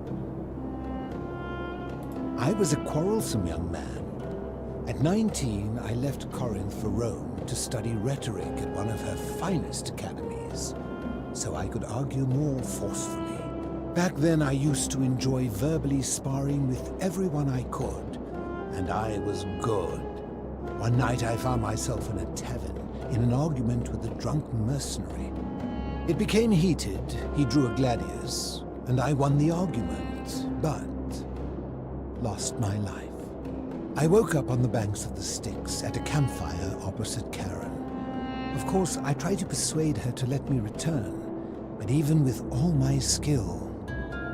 I was a quarrelsome young man. At 19, I left Corinth for Rome to study rhetoric at one of her finest academies, so I could argue more forcefully. Back then, I used to enjoy verbally sparring with everyone I could, and I was good. One night I found myself in a tavern, in an argument with a drunken mercenary. It became heated, he drew a gladius, and I won the argument, but lost my life. I woke up on the banks of the Styx at a campfire opposite Karen. Of course, I tried to persuade her to let me return, but even with all my skill,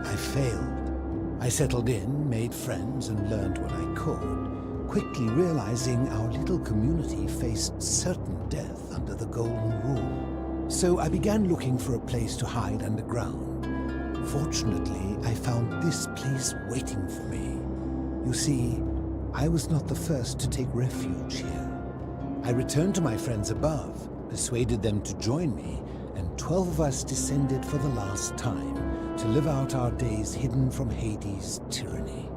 I failed. I settled in, made friends, and learned what I could, quickly realizing our little community faced certain death under the Golden Rule. So I began looking for a place to hide underground. Fortunately, I found this place waiting for me. You see, I was not the first to take refuge here. I returned to my friends above, persuaded them to join me, and 12 of us descended for the last time to live out our days hidden from Hades' tyranny.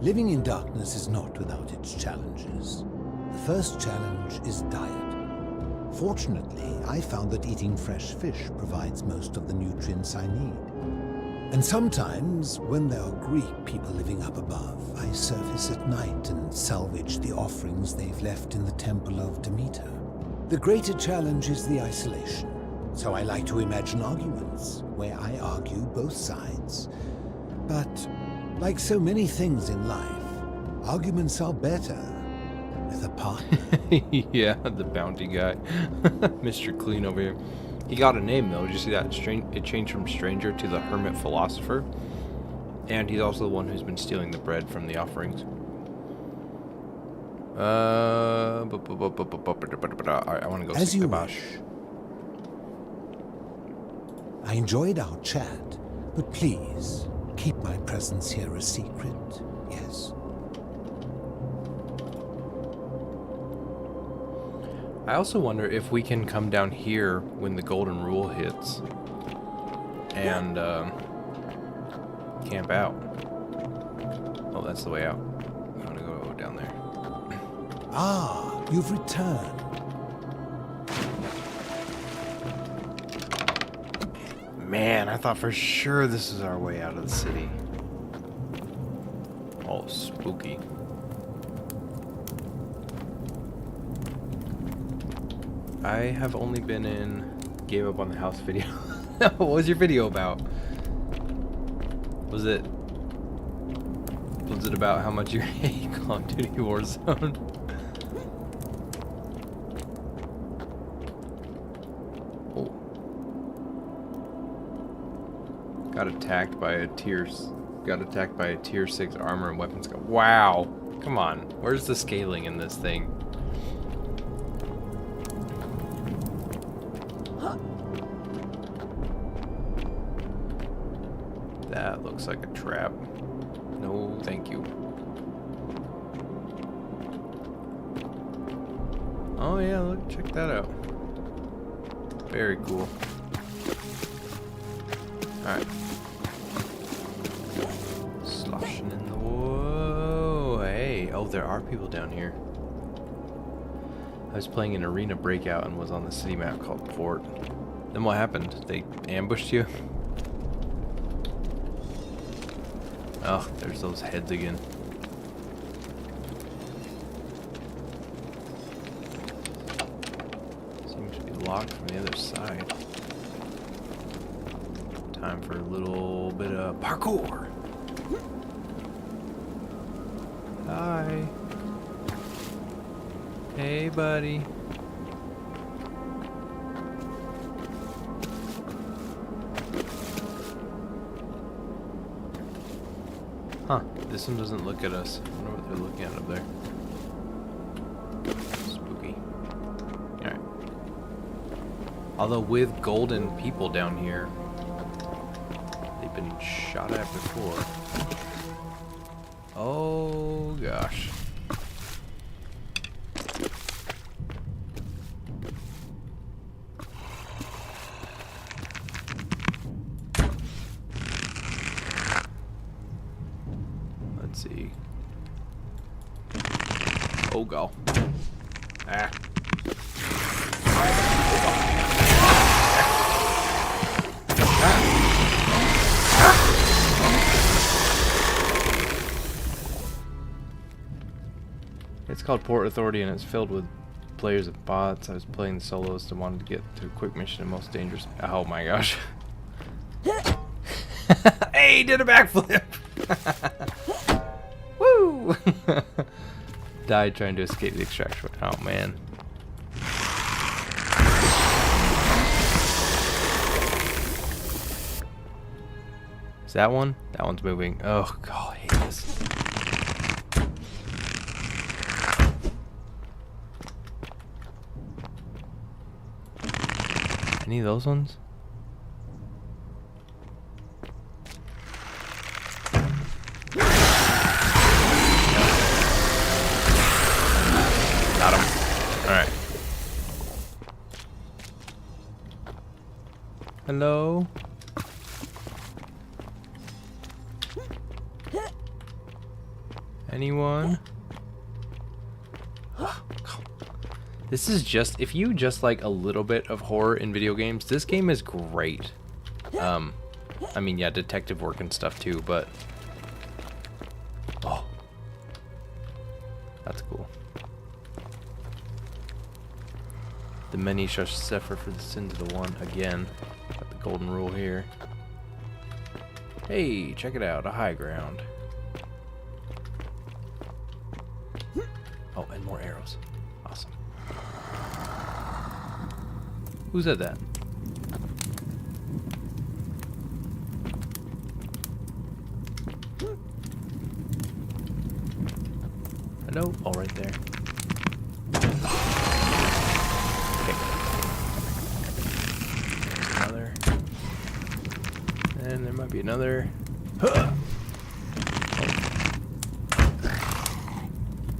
Living in darkness is not without its challenges. The first challenge is diet. Fortunately, I found that eating fresh fish provides most of the nutrients I need. And sometimes, when there are Greek people living up above, I surface at night and salvage the offerings they've left in the temple of Demeter. The greater challenge is the isolation. So I like to imagine arguments, where I argue both sides. But like so many things in life, arguments are better with a partner. Yeah, the bounty guy. Mr. Clean over here. He got a name though. Did you see that? It changed from stranger to the hermit philosopher. And he's also the one who's been stealing the bread from the offerings. Alright, I want to go As see you Kabash. wish. I enjoyed our chat, but please, keep my presence here a secret, yes? I also wonder if we can come down here when the golden rule hits and camp out. Oh, that's the way out. I'm gonna go down there. Ah, you've returned. Man, I thought for sure this is our way out of the city. Oh, spooky. I have only been in Gave Up on the House video. What was your video about? Was it about how much you hate Call of Duty Warzone? Oh. Got attacked by a tier 6 armor and weapons. Wow. Come on. Where's the scaling in this thing? That looks like a trap. No, thank you. Oh yeah, look, check that out. Very cool. Alright. Sloshing in the whoa. Hey, oh, there are people down here. I was playing an arena breakout and was on the city map called Fort. Then what happened? They ambushed you? Oh, there's those heads again. Seems to be locked from the other side. Time for a little bit of parkour. Hi. Hey, buddy. Huh, this one doesn't look at us. I wonder what they're looking at up there. Spooky. Alright. Although with golden people down here, they've been shot at before. Oh gosh. Let's see. Oh go. Ah. It's called Port Authority and it's filled with players and bots. I was playing the solos and wanted to get to a quick mission and most dangerous. Oh my gosh. Hey, he did a backflip! Woo! Died trying to escape the extraction. Oh man. Is that one? That one's moving. Oh god, I hate this. Any of those ones? Got him. Alright. Hello? Anyone? This is just, if you just like a little bit of horror in video games, this game is great. I mean, yeah, detective work and stuff too, but... Oh. That's cool. The many shall suffer for the sins of the one. Again, got the golden rule here. Hey, check it out, a high ground. Oh, and more arrows. Awesome. Who said that? Hello? Oh, right there. Okay. There's another. And there might be another. Huh.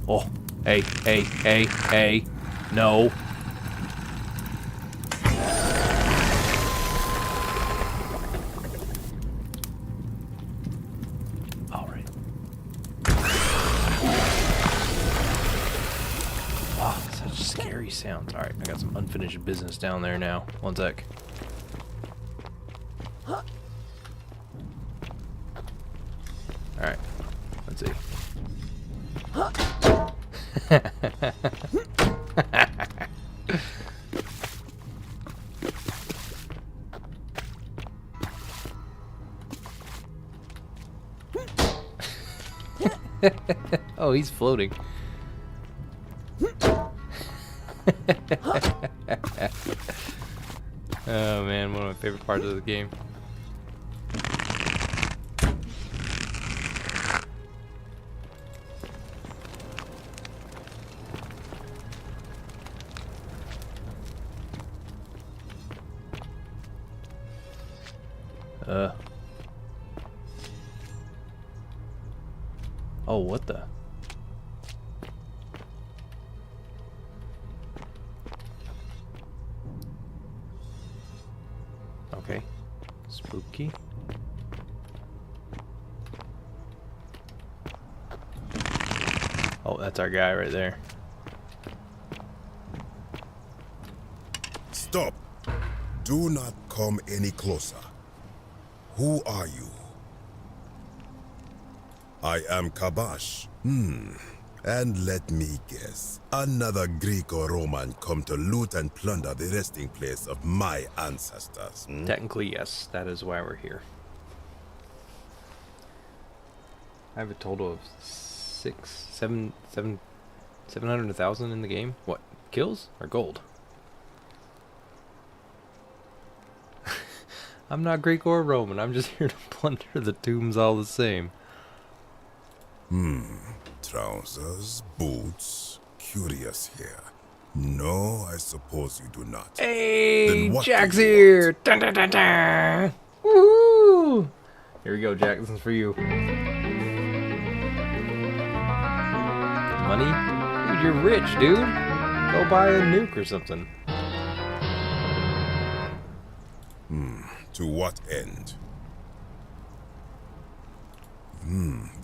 Oh. Hey, hey, hey, hey. No. Alright. Oh, such scary sounds. Alright, I got some unfinished business down there now. One sec. Alright. Let's see. Oh, he's floating. Oh man, one of my favorite parts of the game. Oh, what the? Okay. Spooky. Oh, that's our guy right there. Stop. Do not come any closer. Who are you? I am Kabash. And let me guess. Another Greek or Roman come to loot and plunder the resting place of my ancestors. Technically, yes. That is why we're here. I have a total of 700,000 in the game. What? Kills or gold? I'm not Greek or Roman. I'm just here to plunder the tombs all the same. Trousers, boots, curious here. No, I suppose you do not. Hey, Then what Jack's do you here! Dun, dun, dun, dun. Woohoo! Here we go, Jack. This is for you. Money? Dude, you're rich, dude. Go buy a nuke or something. To what end?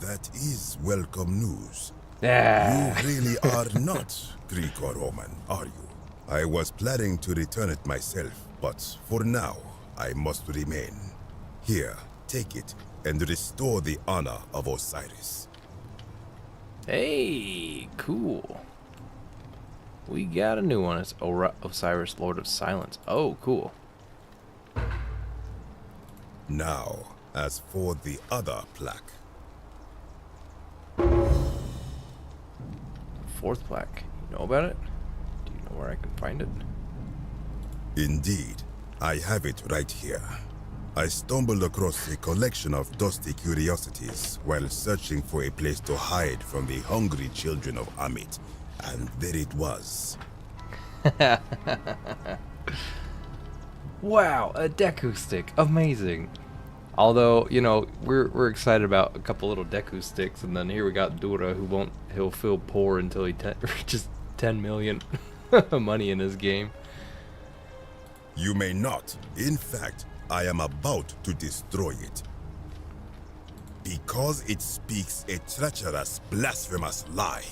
That is welcome news. Yeah. You really are not Greek or Roman, are you? I was planning to return it myself, but for now, I must remain. Here, take it, and restore the honor of Osiris. Hey, cool. We got a new one. It's Osiris, Lord of Silence. Oh, cool. Now, as for the other plaque. Fourth plaque. You know about it? Do you know where I can find it? Indeed, I have it right here. I stumbled across a collection of dusty curiosities while searching for a place to hide from the hungry children of Amit, and there it was. Wow, a Deku stick. Amazing. Although, you know, we're excited about a couple little Deku sticks, and then here we got Dura, he'll feel poor until he reaches 10 million money in his game. You may not. In fact, I am about to destroy it. Because it speaks a treacherous, blasphemous lie.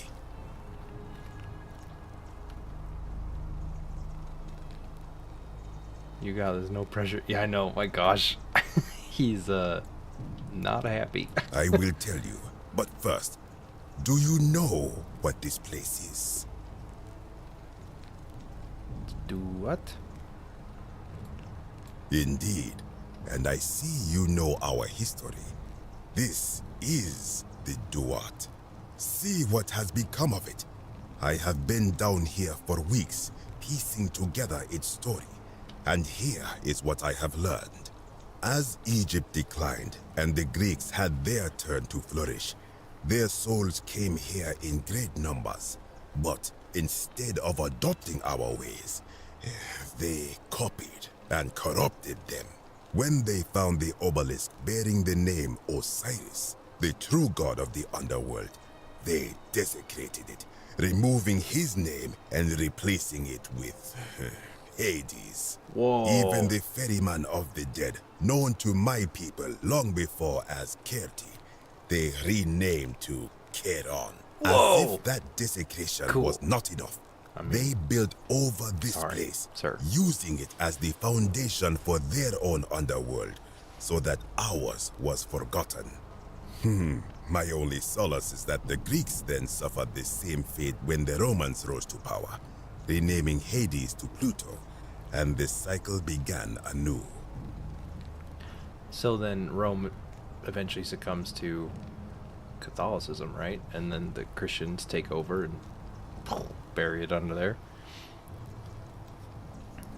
You got there's no pressure. Yeah, I know. My gosh. He's not happy. I will tell you. But first, do you know what this place is? Do what? Indeed. And I see you know our history. This is the Duat. See what has become of it. I have been down here for weeks, piecing together its story. And here is what I have learned. As Egypt declined and the Greeks had their turn to flourish, their souls came here in great numbers. But instead of adopting our ways, they copied and corrupted them. When they found the obelisk bearing the name Osiris, the true god of the underworld, they desecrated it, removing his name and replacing it with Hades. Whoa. Even the ferryman of the dead, known to my people long before as Kerti, they renamed to Keron. Whoa. As if that desecration was not enough. They built over this place, using it as the foundation for their own underworld, so that ours was forgotten. My only solace is that the Greeks then suffered the same fate when the Romans rose to power, renaming Hades to Pluto, and the cycle began anew. So then Rome eventually succumbs to Catholicism, right? And then the Christians take over and bury it under there.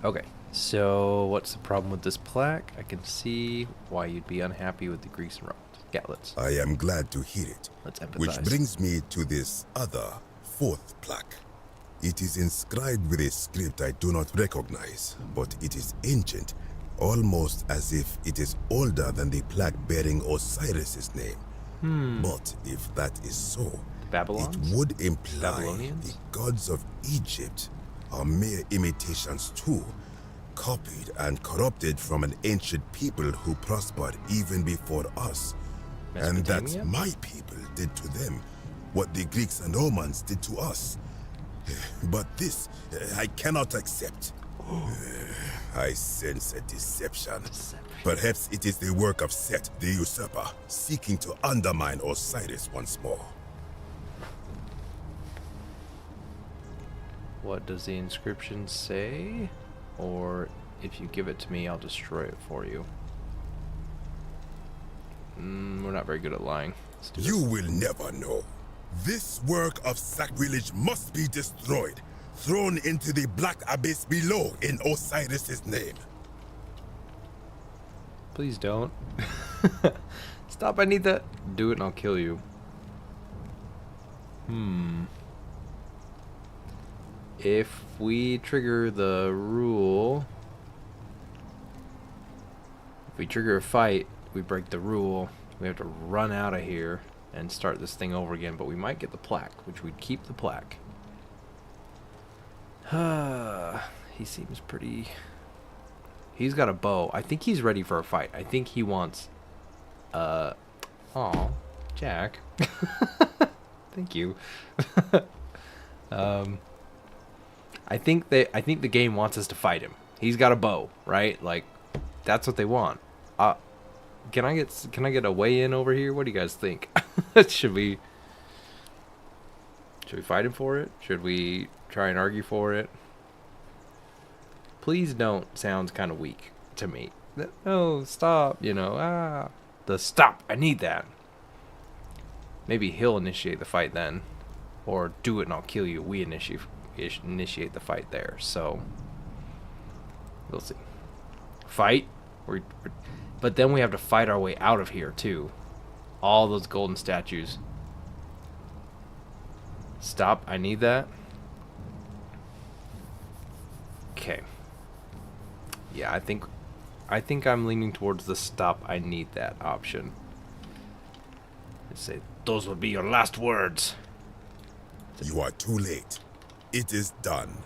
Okay, so what's the problem with this plaque? I can see why you'd be unhappy with the Greeks and Romans. Gatlets. I am glad to hear it. Let's empathize. Which brings me to this other, fourth plaque. It is inscribed with a script I do not recognize, but it is ancient, almost as if it is older than the plaque bearing Osiris's name. But if that is so, it would imply the gods of Egypt are mere imitations too, copied and corrupted from an ancient people who prospered even before us. And that my people did to them what the Greeks and Romans did to us. But this, I cannot accept. I sense a deception. Perhaps it is the work of Set, the usurper, seeking to undermine Osiris once more. What does the inscription say? Or if you give it to me, I'll destroy it for you. We're not very good at lying. Let's do You will never know. This work of sacrilege must be destroyed, thrown into the black abyss below in Osiris's name. Please don't. Stop, I need that. Do it and I'll kill you. if we trigger the rule, if we trigger a fight, we break the rule. We have to run out of here and start this thing over again, but we might get the plaque, which we'd keep the plaque. He seems pretty... He's got a bow. I think he's ready for a fight. I think he wants... Aw, Jack. Thank you. I think the game wants us to fight him. He's got a bow, right? Like, that's what they want. Can I get a weigh in over here? What do you guys think? Should we fight him for it? Should we try and argue for it? Please don't sounds kind of weak to me. No, stop, you know. The stop. I need that. Maybe he'll initiate the fight then. Or do it and I'll kill you. We initiate the fight there. So, we'll see. Fight. But then we have to fight our way out of here, too. All those golden statues. Stop. I need that. Okay. Yeah, I think I'm leaning towards the stop. I need that option. Let's say those will be your last words. You are too late. It is done.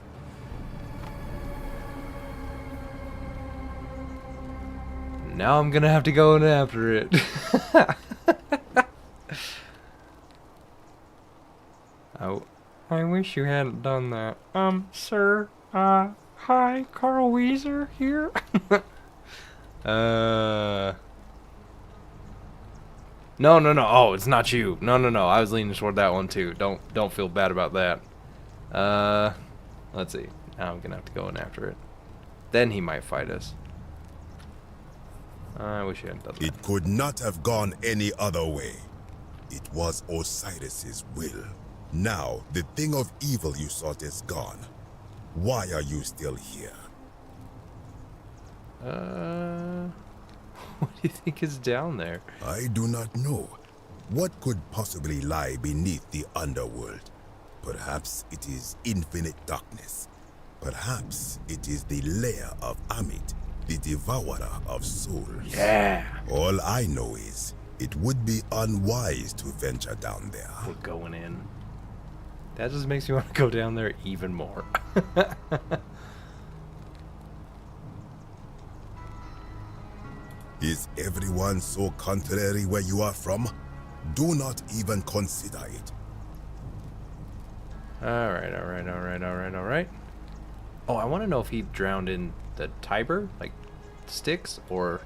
Now I'm gonna have to go in after it. Oh, I wish you hadn't done that. Sir, hi, Carl Weezer here. No. Oh, it's not you. No. I was leaning toward that one too. Don't feel bad about that. Let's see. Now I'm gonna have to go in after it. Then he might fight us. I wish you hadn't done that. It could not have gone any other way. It was Osiris's will. Now, the thing of evil you sought is gone. Why are you still here? What do you think is down there? I do not know. What could possibly lie beneath the underworld? Perhaps it is infinite darkness. Perhaps it is the lair of Amit, the devourer of souls. Yeah. All I know is it would be unwise to venture down there. We're going in. That just makes me want to go down there even more. Is everyone so contrary where you are from? Do not even consider it. Alright. Oh, I want to know if he drowned in the Tiber, like Styx, or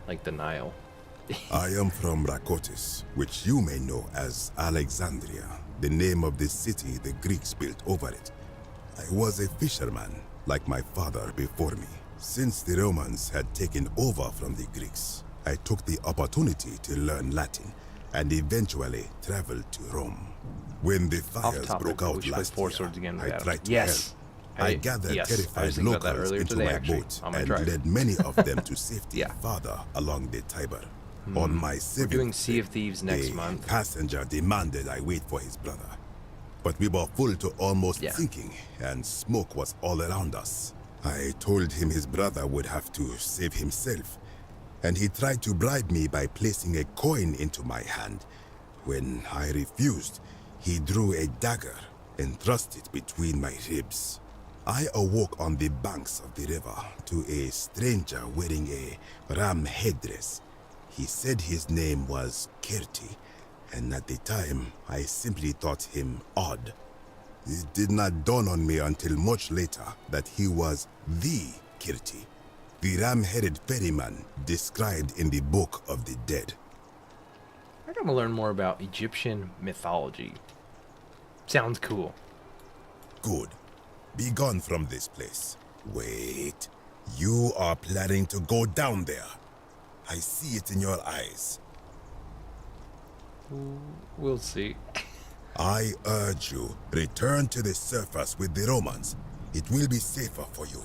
like the Nile. I am from Rakotis, which you may know as Alexandria, the name of the city the Greeks built over it. I was a fisherman, like my father before me. Since the Romans had taken over from the Greeks, I took the opportunity to learn Latin and eventually traveled to Rome. When the fires broke out last year, I tried to help. I gathered terrified locals into my boat and led many of them to safety farther along the Tiber. On my We're doing seventh Sea of Thieves next month. passenger demanded I wait for his brother. But we were full to almost sinking, and smoke was all around us. I told him his brother would have to save himself, and he tried to bribe me by placing a coin into my hand. When I refused, he drew a dagger and thrust it between my ribs. I awoke on the banks of the river to a stranger wearing a ram headdress. He said his name was Kirti, and at the time, I simply thought him odd. It did not dawn on me until much later that he was the Kirti, the ram-headed ferryman described in the Book of the Dead. I gotta learn more about Egyptian mythology. Sounds cool. Good. Be gone from this place. Wait. You are planning to go down there. I see it in your eyes. We'll see. I urge you, return to the surface with the Romans. It will be safer for you.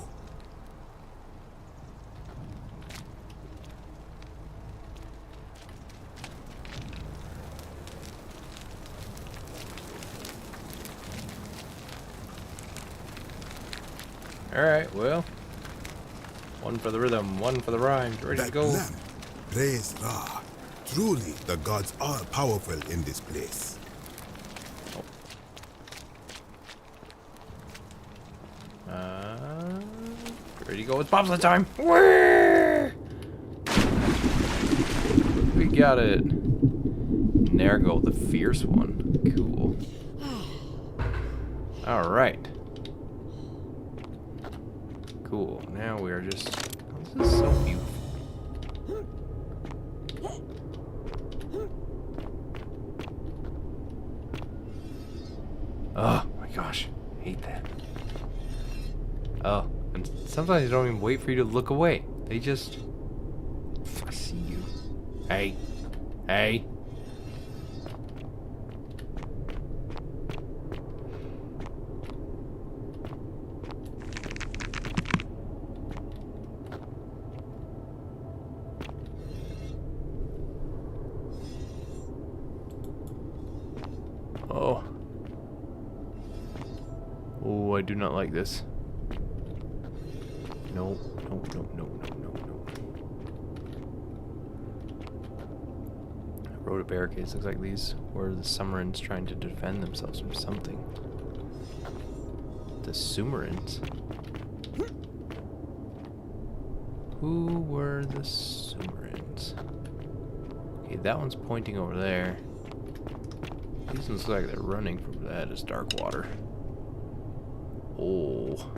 Alright, well. One for the rhythm, one for the rhyme. Ready to That go. lamp, praise Ra. Truly, the gods are powerful in this place. Ready to go. It's bobsled time. Whee! We got it. Nergal, the fierce one. Cool. Alright. Cool. Now we are just... Oh, this is so beautiful. Oh my gosh. Hate that. Oh, and sometimes they don't even wait for you to look away. They just... I see you. Hey. Hey. Oh. Oh, I do not like this. No, no, no, no, no, no, no. Road of barricades. Looks like these were the Sumerians trying to defend themselves from something. The Sumerians? Who were the Sumerians? Okay, that one's pointing over there. These ones look like they're running from that. Is dark water. Oh.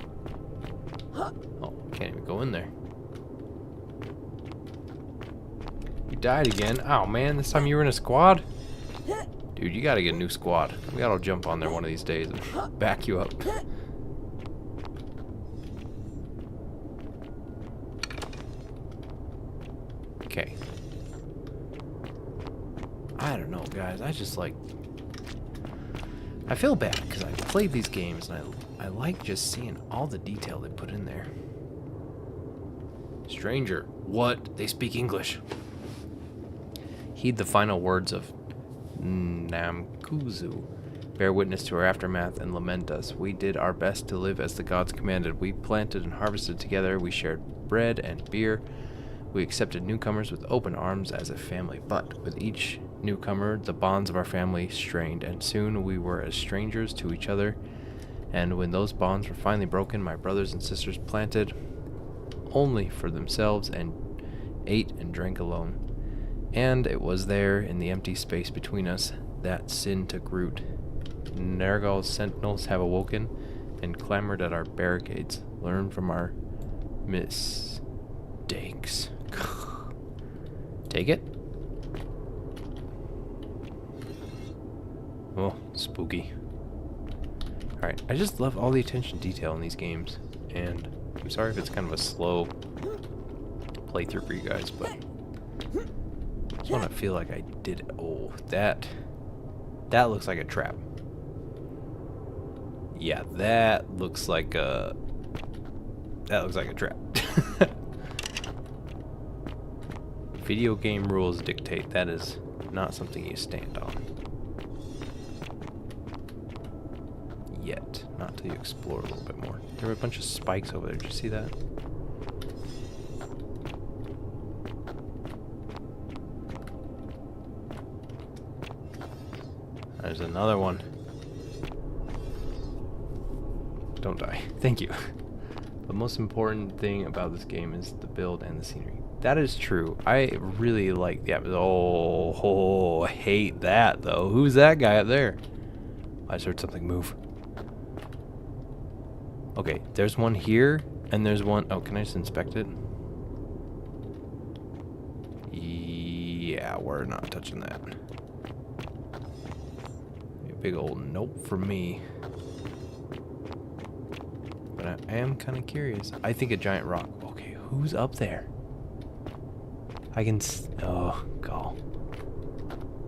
Oh, can't even go in there. You died again. Oh man, this time you were in a squad? Dude, you gotta get a new squad. We gotta jump on there one of these days and back you up. Okay. I don't know, guys. I just like... I feel bad because I played these games and I like just seeing all the detail they put in there. Stranger. What? They speak English. Heed the final words of Namkuzu. Bear witness to our aftermath and lament us. We did our best to live as the gods commanded. We planted and harvested together. We shared bread and beer. We accepted newcomers with open arms as a family. But with each newcomer, the bonds of our family strained, and soon we were as strangers to each other. And when those bonds were finally broken, my brothers and sisters planted only for themselves and ate and drank alone. And it was there, in the empty space between us, that sin took root. Nergal's sentinels have awoken and clamored at our barricades. Learn from our mistakes. Take it? Oh, spooky. Alright, I just love all the attention to detail in these games. And I'm sorry if it's kind of a slow playthrough for you guys, but I just want to feel like I did it. Oh, that looks like a trap. Yeah, that looks like a trap. Video game rules dictate that is not something you stand on. Yet. Not till you explore a little bit more. There were a bunch of spikes over there. Did you see that? There's another one. Don't die. Thank you. The most important thing about this game is the build and the scenery. That is true. I really like the atmosphere. Oh, I hate that though. Who's that guy up there? I just heard something move. Okay, there's one here, and there's one... Oh, can I just inspect it? Yeah, we're not touching that. A big old nope from me. But I am kind of curious. I think a giant rock. Okay, who's up there? I can... Oh, God.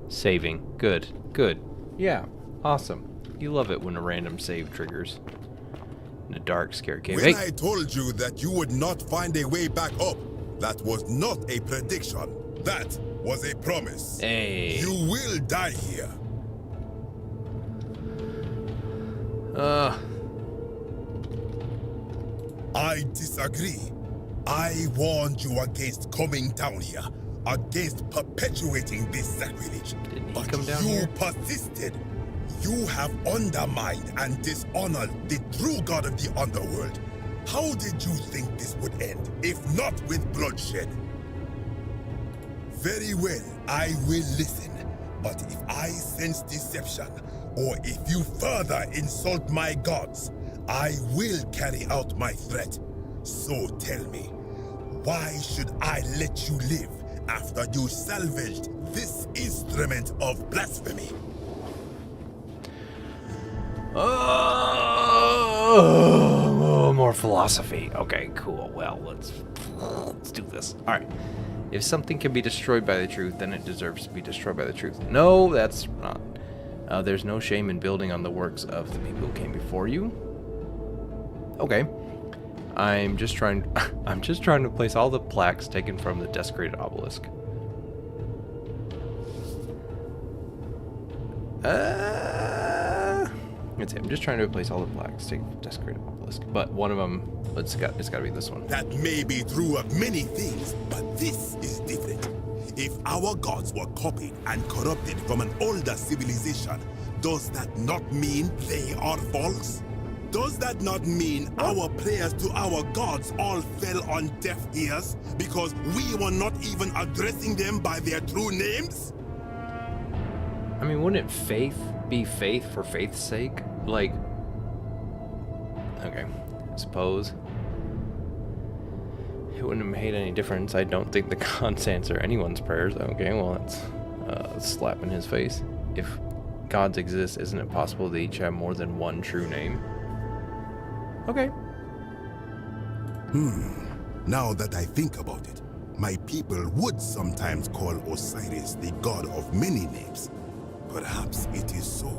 Saving. Good. Good. Yeah, awesome. You love it when a random save triggers. In a dark, scary cave. When I told you that you would not find a way back up, that was not a prediction. That was a promise. Hey. You will die here. I disagree. I warned you against coming down here, against perpetuating this sacrilege. Didn't he But come down you here? persisted. You have undermined and dishonored the true god of the underworld. How did you think this would end, if not with bloodshed? Very well, I will listen. But if I sense deception, or if you further insult my gods, I will carry out my threat. So tell me, why should I let you live after you salvaged this instrument of blasphemy? Oh, more philosophy. Okay, cool. Well, let's do this. All right. If something can be destroyed by the truth, then it deserves to be destroyed by the truth. No, that's not. There's no shame in building on the works of the people who came before you. Okay. I'm just trying to place all the plaques taken from the desecrated obelisk. Let's see, I'm just trying to replace all the plaques taken from the desecrated obelisk. But one of them, it's got to be this one. That may be true of many things, but this is different. If our gods were copied and corrupted from an older civilization, does that not mean they are false? Does that not mean our prayers to our gods all fell on deaf ears because we were not even addressing them by their true names? I mean, wouldn't faith be faith for faith's sake? Like, okay, I suppose. It wouldn't have made any difference. I don't think the gods answer anyone's prayers. Okay, well, that's a slap in his face. If gods exist, isn't it possible they each have more than one true name? Okay. Now that I think about it, my people would sometimes call Osiris the god of many names. Perhaps it is so.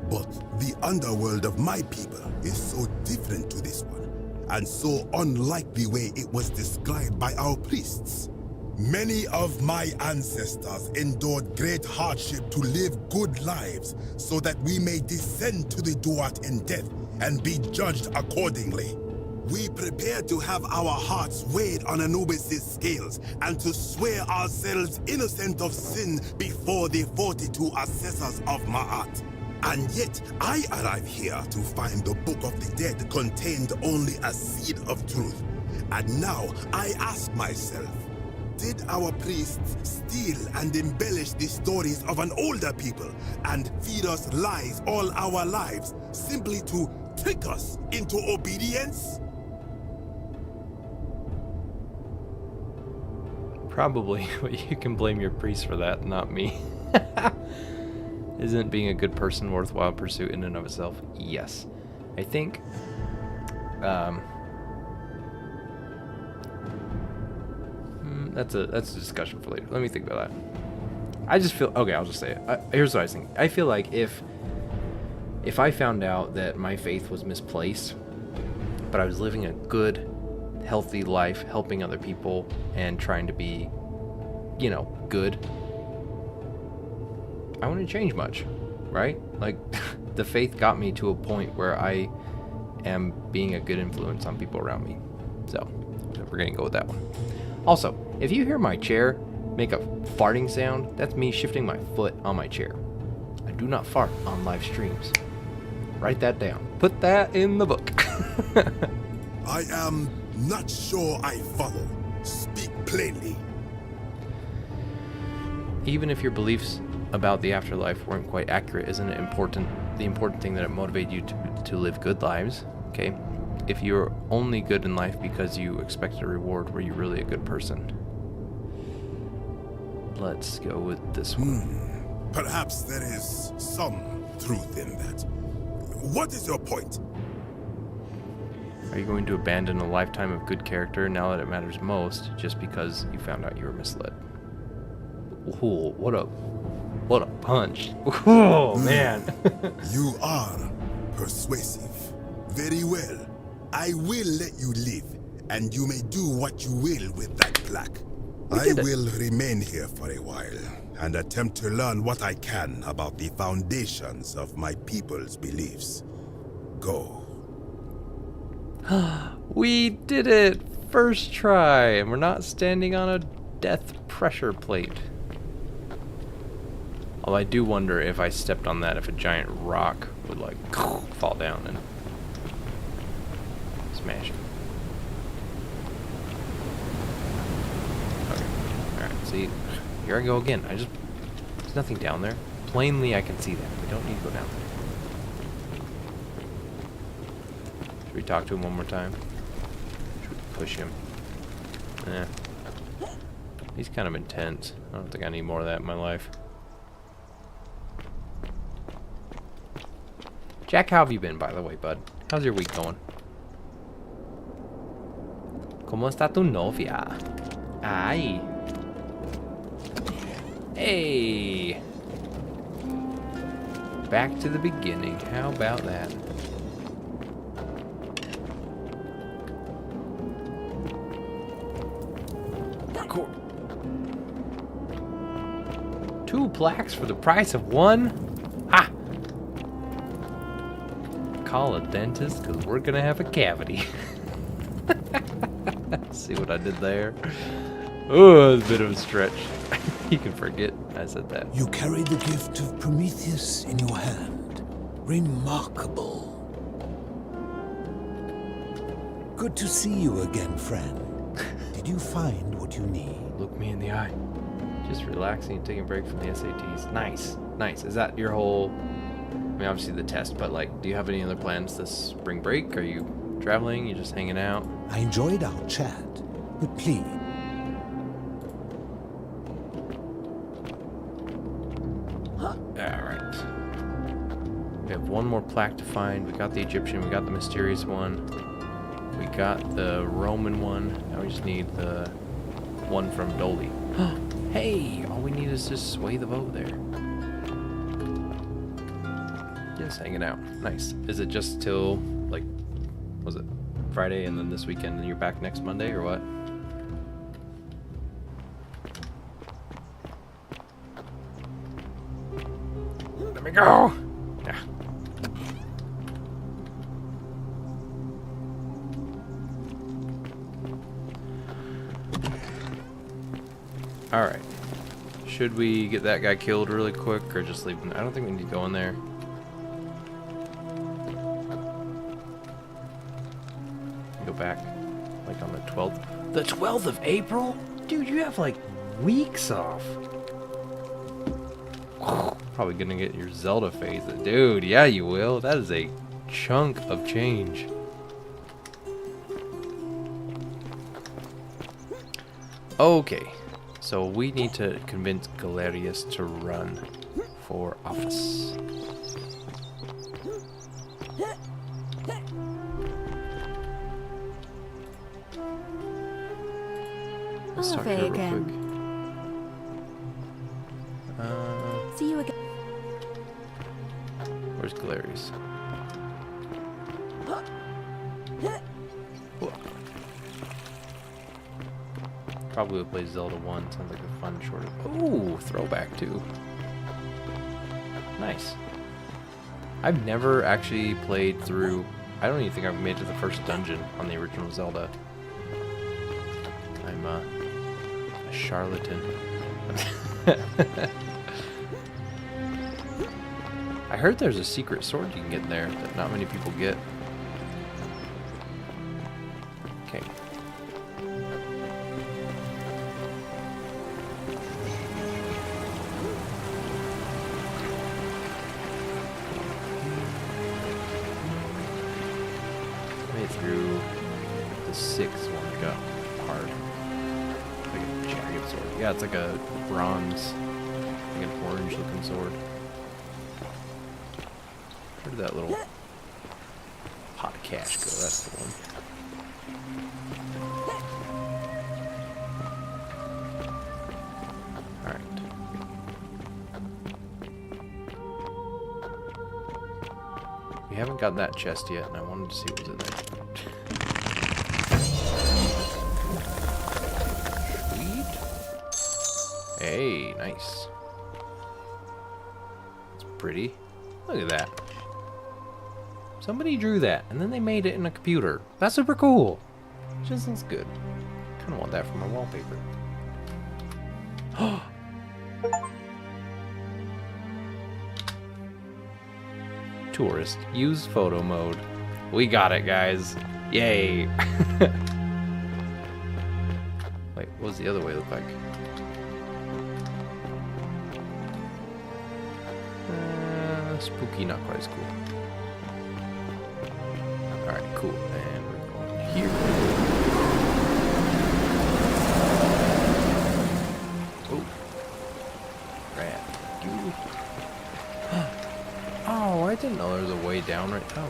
But the underworld of my people is so different to this one, and so unlike the way it was described by our priests. Many of my ancestors endured great hardship to live good lives so that we may descend to the Duat in death and be judged accordingly. We prepare to have our hearts weighed on Anubis' scales and to swear ourselves innocent of sin before the 42 assessors of Ma'at. And yet, I arrive here to find the Book of the Dead contained only a seed of truth. And now, I ask myself, did our priests steal and embellish the stories of an older people and feed us lies all our lives simply to trick us into obedience? Probably, but you can blame your priest for that, not me. Isn't being a good person worthwhile pursuit in and of itself? Yes. I think that's a discussion for later. Let me think about that. I just feel, okay, I'll just say it. Here's what I was thinking. I feel like if I found out that my faith was misplaced, but I was living a good, healthy life, helping other people and trying to be, you know, good, I wouldn't change much, right? Like, the faith got me to a point where I am being a good influence on people around me. So, we're gonna go with that one. Also, if you hear my chair make a farting sound, that's me shifting my foot on my chair. I do not fart on live streams. Write that down. Put that in the book. I am not sure I follow. Speak plainly. Even if your beliefs about the afterlife weren't quite accurate, isn't it important? The important thing that it motivated you to live good lives, okay? If you're only good in life because you expected a reward, were you really a good person? Let's go with this one. Perhaps there is some truth in that. What is your point? Are you going to abandon a lifetime of good character now that it matters most just because you found out you were misled? Ooh, what a punch. Oh, man. You are persuasive. Very well. I will let you live, and you may do what you will with that plaque. I will remain here for a while and attempt to learn what I can about the foundations of my people's beliefs. Go. We did it! First try, and we're not standing on a death pressure plate. Although I do wonder if I stepped on that, if a giant rock would like fall down and smash it. Okay, alright, see, here I go again. There's nothing down there. Plainly I can see that. We don't need to go down there. Should we talk to him one more time? Should we push him? Eh. He's kind of intense. I don't think I need more of that in my life. Jack, how have you been, by the way, bud? How's your week going? ¿Cómo está tu novia? Ay. Hey. Back to the beginning. How about that? Parkour. 2 plaques for the price of 1? Ha! Call a dentist because we're gonna have a cavity. See what I did there? Oh, it's a bit of a stretch. You can forget I said that. You carry the gift of Prometheus in your hand. Remarkable. Good to see you again, friend. Did you find what you need? Look me in the eye. Just relaxing and taking a break from the SATs. Nice. Nice. Is that your whole... I mean, obviously the test, but like, do you have any other plans this spring break? Are you traveling? You just hanging out? I enjoyed our chat, but please... Alright. We have one more plaque to find. We got the Egyptian, we got the mysterious one. We got the Roman one. Now we just need the one from Dolly. Hey! All we need is just sway the boat there. Just hanging out. Nice. Is it just till, like, was it Friday and then this weekend and you're back next Monday or what? Let me go! Yeah. Alright. Should we get that guy killed really quick or just leave him? I don't think we need to go in there. Go back. Like on the 12th. The 12th of April? Dude, you have like weeks off. Probably gonna get your Zelda phase. Dude, yeah you will. That is a chunk of change. Okay. So we need to convince Galerius to run for office. Let's talk to her real quick. See you again. Where's Galerius? Probably will play Zelda 1. Sounds like a fun short. Ooh, throwback too. Nice. I've never actually played through. I don't even think I've made it to the first dungeon on the original Zelda. I'm a charlatan. I heard there's a secret sword you can get there that not many people get. Okay. Made through the 6th one, got hard. Like a jagged sword. Yeah, it's like a bronze, like an orange looking sword. Where did that little pot of cash go? That's the one. Alright. We haven't got that chest yet, and I wanted to see what was in there. Sweet. Hey, nice. It's pretty. Look at that. Somebody drew that, and then they made it in a computer. That's super cool. It just looks good. Kind of want that for my wallpaper. Tourist. Use photo mode. We got it, guys. Yay. Wait, what does the other way look like? Spooky, not quite as cool. Alright, cool. And we're going here. Oh. Rad. Oh, I didn't know there was a way down right. Okay.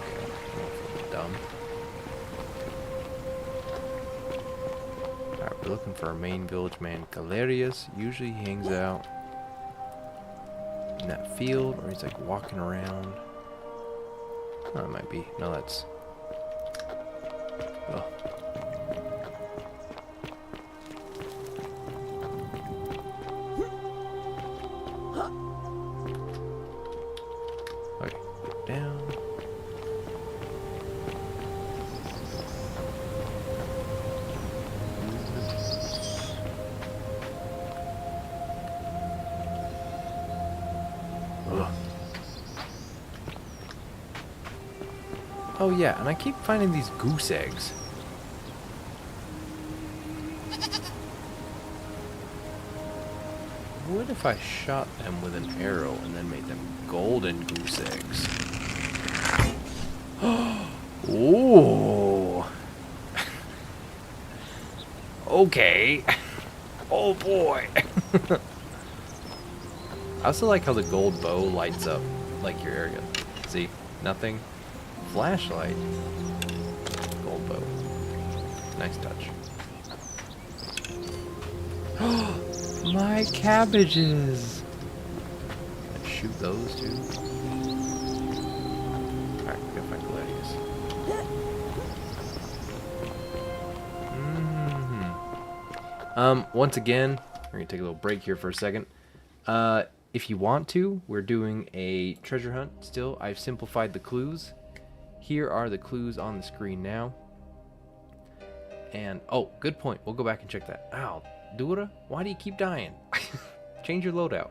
I'm dumb. Alright, we're looking for our main village man, Galerius. Usually he hangs out in that field, or he's like walking around. Oh, it might be. No, that's. Oh. Okay, down. Oh yeah, and I keep finding these goose eggs. What if I shot them with an arrow and then made them golden goose eggs? Ooh. Okay. Oh boy. I also like how the gold bow lights up like your area. See? Nothing. Flashlight. Gold bow. Nice touch. My cabbages! Can I shoot those too? Alright, we gotta find Gladius. Once again, we're gonna take a little break here for a second. If you want to, we're doing a treasure hunt still. I've simplified the clues. Here are the clues on the screen now. And, oh, good point. We'll go back and check that. Ow, Dura, why do you keep dying? Change your loadout.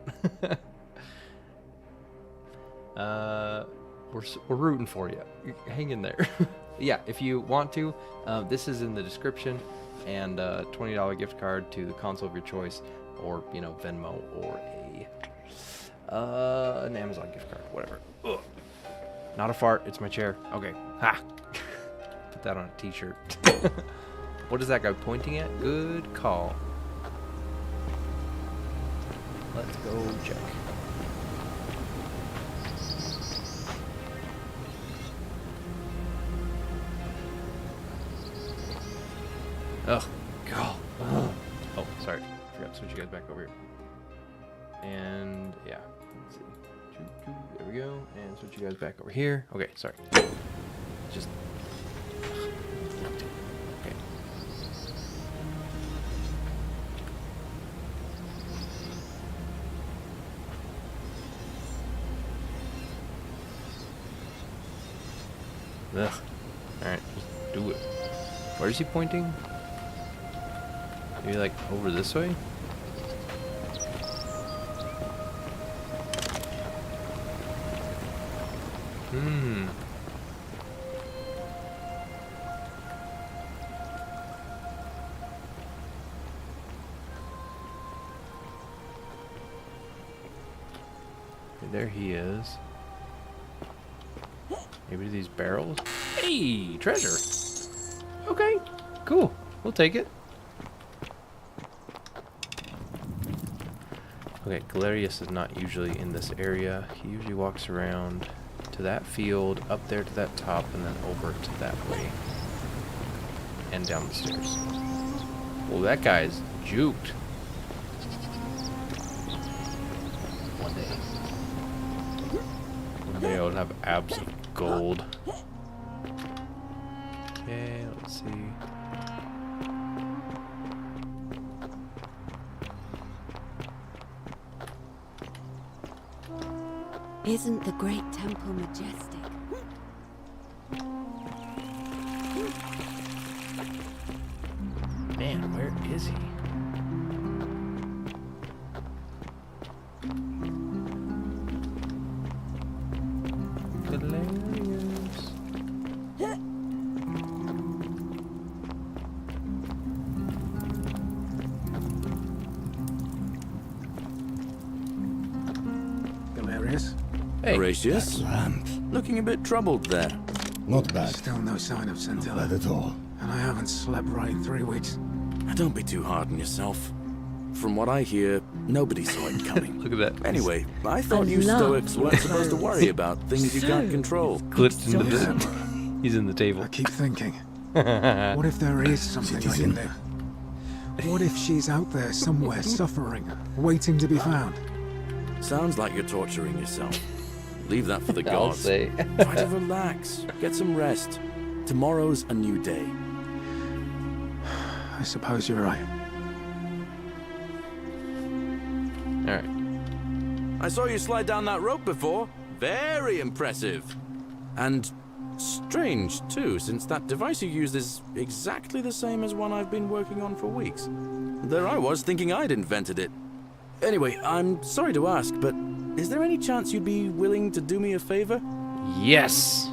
We're rooting for you. Hang in there. Yeah, if you want to, this is in the description. And $20 gift card to the console of your choice. Or, you know, Venmo or an Amazon gift card. Whatever. Ugh. Not a fart, it's my chair. Okay. Ha! Put that on a t-shirt. What is that guy pointing at? Good call. Let's go check. Ugh. God. Ugh. Oh, sorry. Forgot to switch you guys back over here. And, yeah. Let's see. There we go. And switch you guys back over here. Okay, sorry. Just. Okay. Ugh. Alright, just do it. Where is he pointing? Maybe like over this way? There he is. Maybe these barrels? Hey, treasure! Okay, cool. We'll take it. Okay, Galerius is not usually in this area. He usually walks around to that field, up there to that top, and then over to that way. And down the stairs. Well, that guy's juked. One day I'll have abs of gold. Okay, let's see. Isn't the great temple majestic? Man, where is he? Hilarious. Galerius? Hey. Horatius? Looking a bit troubled there. Not bad. Still no sign of Scintilla. Not bad at all. And I haven't slept right in 3 weeks. Don't be too hard on yourself. From what I hear, nobody saw it coming. Look at that. Anyway, I thought you Stoics weren't supposed to worry about things you can't control. Clipped into the... He's in the table. I keep thinking, what if there is something I can do? What if she's out there somewhere suffering, waiting to be found? Sounds like you're torturing yourself. Leave that for the I'll gods. say. Try to relax. Get some rest. Tomorrow's a new day. I suppose you're right. Alright. I saw you slide down that rope before. Very impressive. And strange, too, since that device you used is exactly the same as one I've been working on for weeks. There I was, thinking I'd invented it. Anyway, I'm sorry to ask, but is there any chance you'd be willing to do me a favor? Yes!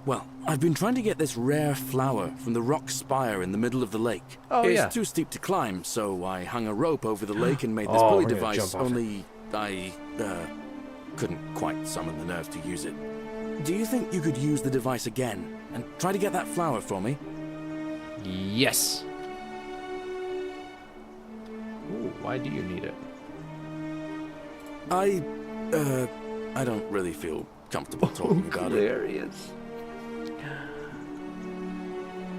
Well, I've been trying to get this rare flower from the rock spire in the middle of the lake. Oh, it's yeah. too steep to climb, so I hung a rope over the lake and made this Oh, pulley we're gonna device, jump off only I couldn't quite summon the nerve to use it. Do you think you could use the device again and try to get that flower for me? Yes! Ooh, why do you need it? I don't really feel comfortable talking about it. Hilarious.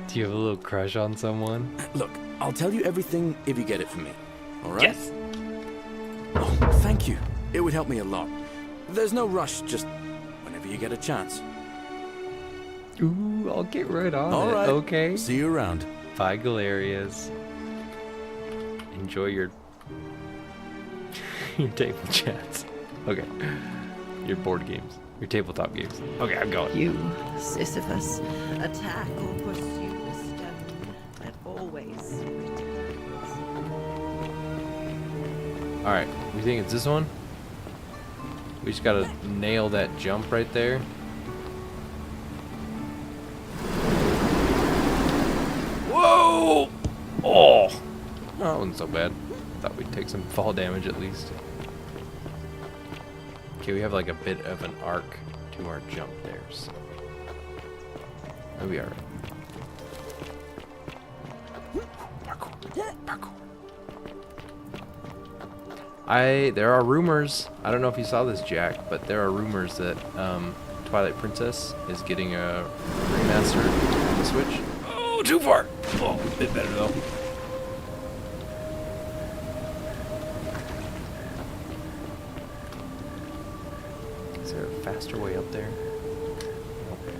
Do you have a little crush on someone? Look, I'll tell you everything if you get it for me. All right? Yes! Oh, thank you. It would help me a lot. There's no rush, just whenever you get a chance. Ooh, I'll get right on All it. right. Okay. See you around. Bye, Galerias. Enjoy your table chats. Okay. Your board games. Your tabletop games. Okay, I'm going. You, Sisyphus, attack or pursue the stone that always returns. Alright, we think it's this one? We just gotta nail that jump right there. Whoa! Oh! That wasn't so bad. Thought we'd take some fall damage at least. Okay, we have like a bit of an arc to our jump there, so that'll be alright. Parkour. Parkour. There are rumors, I don't know if you saw this, Jack, but there are rumors that Twilight Princess is getting a remaster on the Switch. Oh, too far! Oh, a bit better though. Is there a faster way up there? Okay.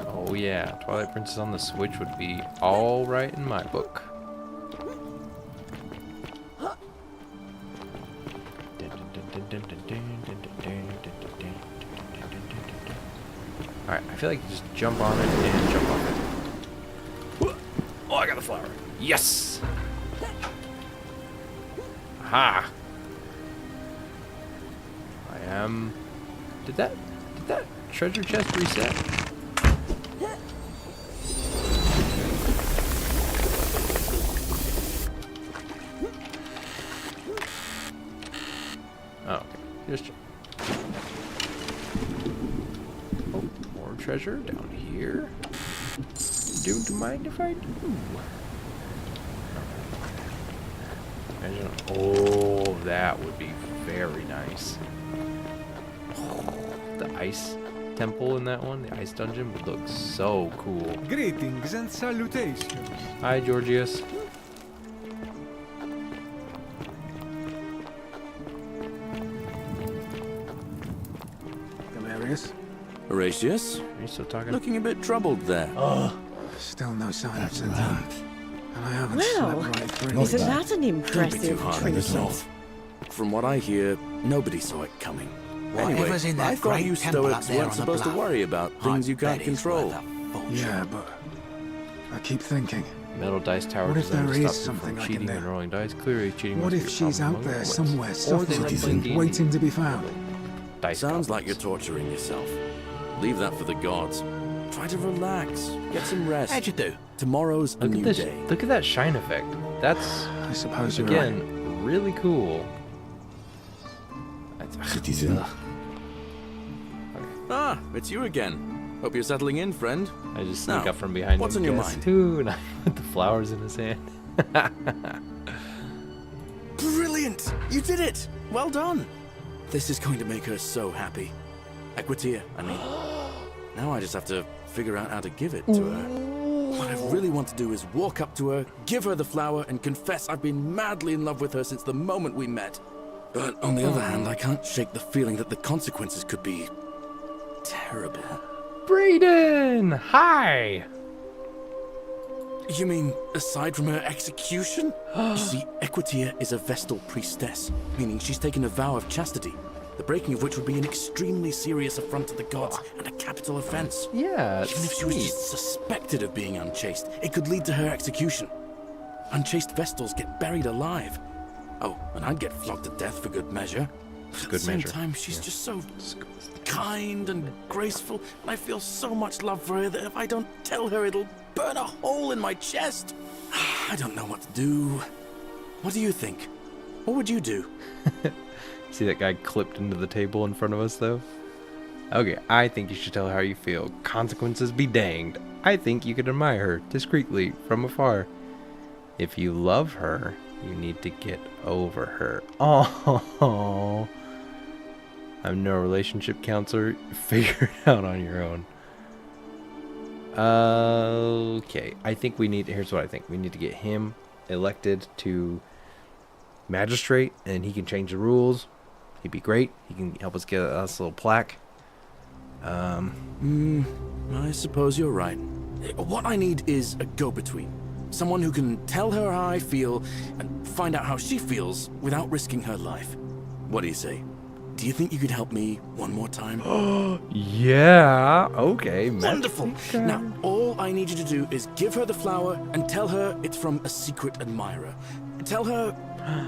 Oh yeah, Twilight Princess on the Switch would be all right in my book. Alright, I feel like you just jump on it and jump off it. Oh, I got the flower. Yes! Aha! I am... Did that treasure chest reset? Oh, okay. Just jump. Oh, more treasure down here. Don't mind if I do. Imagine, oh, that would be very nice. Oh, the ice temple in that one, the ice dungeon, would look so cool. Greetings and salutations. Hi, Georgius. Galerius? Horatius? Are you still talking? Looking a bit troubled there. Still no sign of Scintilla. And I haven't Well, slept right through. isn't bad. that an Don't be too impressive hard on trinket? yourself. But from what I hear, nobody saw it coming. Whatever's Anyway, in that I thought great you temple up Stoics there weren't on the supposed to bluff, worry about things you can't bet it's control. worth a fortune. Yeah, but I keep thinking, Metal dice tower what if designed there to is stop you something from I cheating can and do? rolling dice. Clearly, cheating What must if be a she's problem out among there humans. somewhere Or they suffering, like playing D&D. waiting to be found? Dice Sounds goblins. like you're torturing yourself. Leave that for the gods. Try to relax. Get some rest. How'd you do? Tomorrow's a Look new at this. day. Look at that shine effect. That's I suppose you're again right. really cool. Citizen. Ah, it's you again. Hope you're settling in, friend. I just sneak Now, up from behind what's him. on your guess mind? Too, and I put the flowers in his hand. Brilliant! You did it! Well done! This is going to make her so happy. Equitia, I mean. Now I just have to figure out how to give it to her. What I really want to do is walk up to her, give her the flower, and confess I've been madly in love with her since the moment we met. But on the other hand, I can't shake the feeling that the consequences could be terrible. Brayden! Hi! You mean, aside from her execution? You see, Equitia is a Vestal priestess, meaning she's taken a vow of chastity, the breaking of which would be an extremely serious affront to the gods and a capital offense. Yeah, Even if she was sweet. just suspected of being unchaste, it could lead to her execution. Unchaste Vestals get buried alive. Oh, and I'd get flogged to death for good measure. But at Good the same measure. time, she's just so kind and graceful, and I feel so much love for her that if I don't tell her, it'll burn a hole in my chest. I don't know what to do. What do you think? What would you do? See that guy clipped into the table in front of us, though? Okay, I think you should tell her how you feel. Consequences be danged. I think you could admire her discreetly from afar. If you love her, you need to get over her. Oh, I'm no relationship counselor. Figure it out on your own. Okay, I think we need. Here's what I think. We need to get him elected to magistrate, and he can change the rules. He'd be great. He can help us get us a little plaque. I suppose you're right. What I need is a go-between. Someone who can tell her how I feel and find out how she feels without risking her life. What do you say? Do you think you could help me one more time? Yeah. Okay. Wonderful. Now, all I need you to do is give her the flower and tell her it's from a secret admirer. Tell her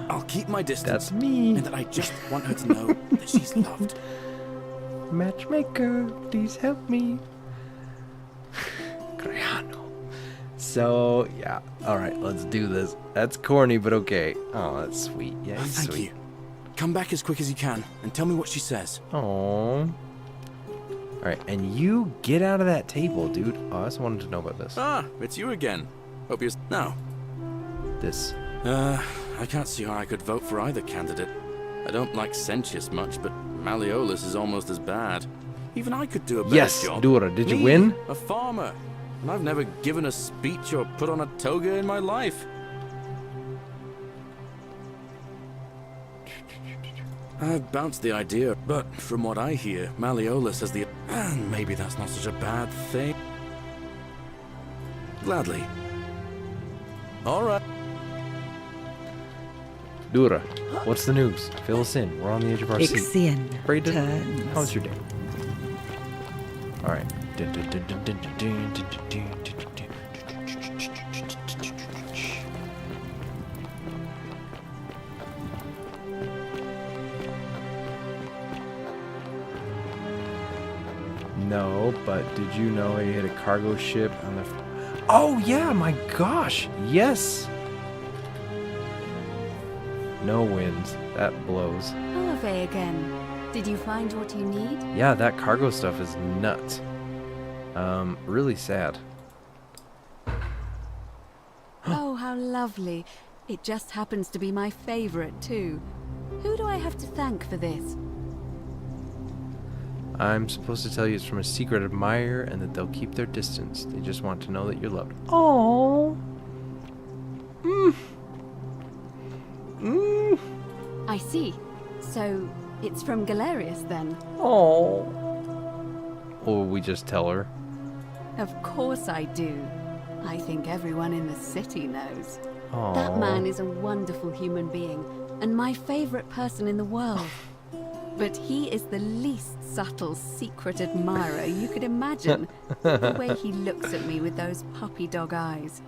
I'll keep my distance. That's me. And that I just want her to know that she's loved. Matchmaker, please help me. Creano. So, yeah. Alright, let's do this. That's corny, but okay. Oh, that's sweet. Yeah, he's Thank sweet. you. Come back as quick as you can and tell me what she says. Aww. Alright, and you get out of that table, dude. Oh, I just wanted to know about this. Ah, it's you again. Hope you're... Now. This. I can't see how I could vote for either candidate. I don't like Sentius much, but Malleolus is almost as bad. Even I could do a better Yes, job. Dura, did you Me, win? A farmer. And I've never given a speech or put on a toga in my life. I've bounced the idea, but from what I hear, Malleolus has the... And maybe that's not such a bad thing. Gladly. All right. Dura, what's the news? Fill us in. We're on the edge of our seat. Ixion Brayden, turns. how's your day? Alright. No, but did you know he hit a cargo ship on the... Oh, yeah, my gosh. Yes. No winds. That blows. Ave again. Did you find what you need? Yeah, that cargo stuff is nuts. Really sad. Oh, how lovely. It just happens to be my favorite, too. Who do I have to thank for this? I'm supposed to tell you it's from a secret admirer and that they'll keep their distance. They just want to know that you're loved. Oh. I see. So, it's from Galerius, then? Oh. Or we just tell her. Of course I do. I think everyone in the city knows. Aw. That man is a wonderful human being, and my favorite person in the world. But he is the least subtle secret admirer you could imagine. The way he looks at me with those puppy dog eyes.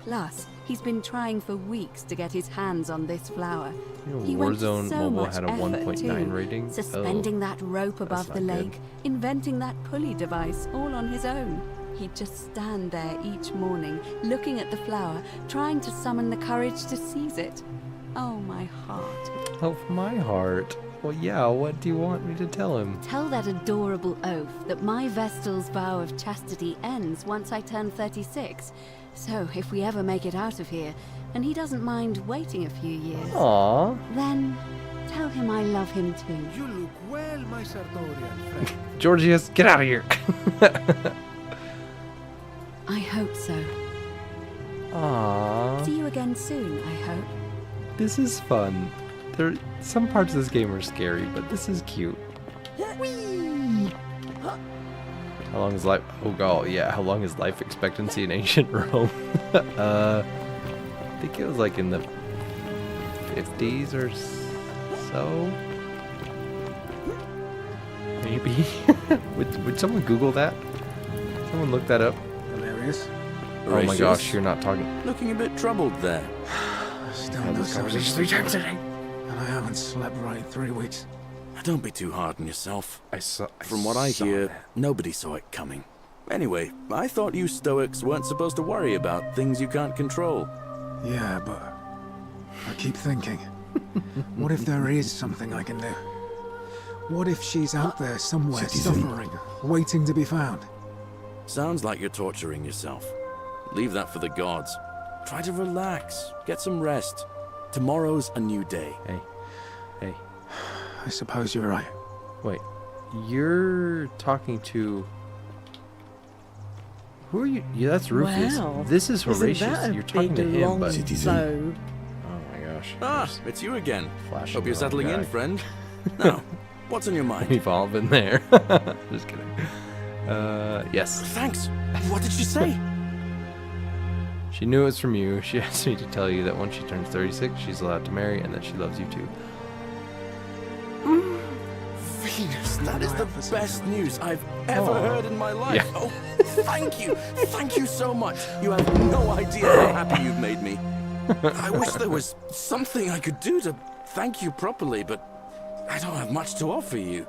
Plus, he's been trying for weeks to get his hands on this flower. You know, He went to Warzone so Mobile much had a effort 1.9 too, rating. suspending that rope above not the good. lake, inventing that pulley device all on his own. He'd just stand there each morning, looking at the flower, trying to summon the courage to seize it. Oh, my heart. Oh, my heart. Well, yeah, what do you want me to tell him? Tell that adorable oaf that my Vestal's vow of chastity ends once I turn 36. So, if we ever make it out of here, and he doesn't mind waiting a few years, Aww. then tell him I love him too. You look well, my Sartorian friend. Georgius, get out of here. I hope so. Aww. See you again soon, I hope. This is fun. Some parts of this game are scary, but this is cute. How long is life? Oh god, yeah. How long is life expectancy in ancient Rome? I think it was like in the 50s or so. Maybe. would someone Google that? Someone look that up. Hilarious. Oh my Gracious. gosh, you're not talking. Looking a bit troubled there. Still Had no this conversation 3 times today. And I haven't slept right in 3 weeks. Don't be too hard on yourself. From what I saw hear, that. nobody saw it coming. Anyway, I thought you Stoics weren't supposed to worry about things you can't control. Yeah, but I keep thinking, what if there is something I can do? What if she's out there somewhere suffering, waiting to be found? Sounds like you're torturing yourself. Leave that for the gods. Try to relax, get some rest. Tomorrow's a new day. Hey. I suppose you're right. Wait, you're talking to... Who are you? Yeah, that's Rufus. Wow. This is Isn't Horatius. that a You're talking to big, him, long but... bow? Oh my gosh. Ah, it's you again. Flashing Hope you're the wrong settling in, guy. friend. Now, what's on your mind? We've all been there. Just kidding. Yes. Thanks. What did she say? She knew it was from you. She asked me to tell you that once she turns 36, she's allowed to marry and that she loves you too. Venus, that is the best news I've ever heard in my life. Yeah. Oh, thank you. Thank you so much. You have no idea how happy you've made me. I wish there was something I could do to thank you properly, but I don't have much to offer you.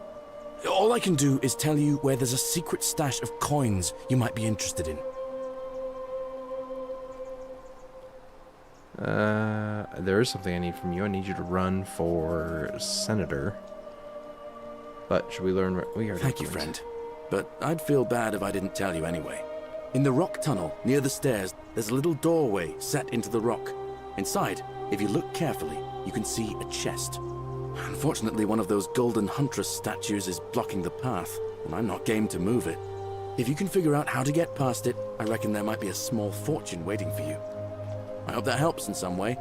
All I can do is tell you where there's a secret stash of coins you might be interested in. There is something I need from you. I need you to run for senator. But should we learn? We already Thank you, learned. friend. But I'd feel bad if I didn't tell you anyway. In the rock tunnel near the stairs, there's a little doorway set into the rock. Inside, if you look carefully, you can see a chest. Unfortunately, one of those golden huntress statues is blocking the path, and I'm not game to move it. If you can figure out how to get past it, I reckon there might be a small fortune waiting for you. I hope that helps in some way.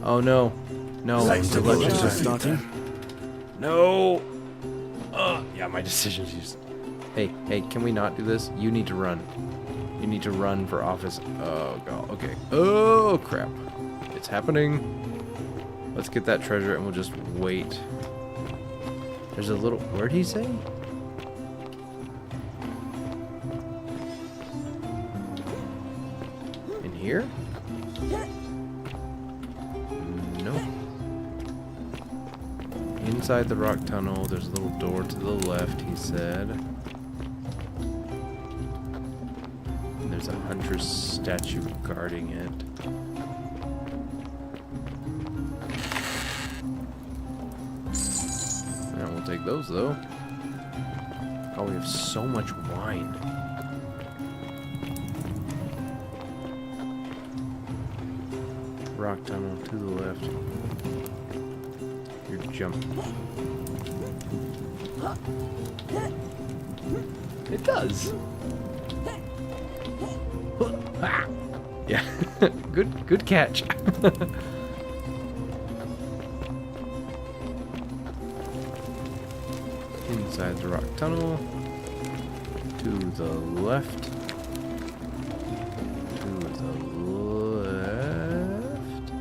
Oh no. No. The legends are starting. No. Yeah, my decisions used. Hey, can we not do this? You need to run. You need to run for office. Oh god. Okay. Oh crap. It's happening. Let's get that treasure and we'll just wait. There's a little... Where'd he say? In here? No. Inside the rock tunnel, there's a little door to the left, he said. And there's a huntress statue guarding it. And we'll take those, though. Oh, we have so much wine. Rock tunnel to the left. You're jumping. It does. Yeah. Good catch. Inside the rock tunnel. To the left. To the left.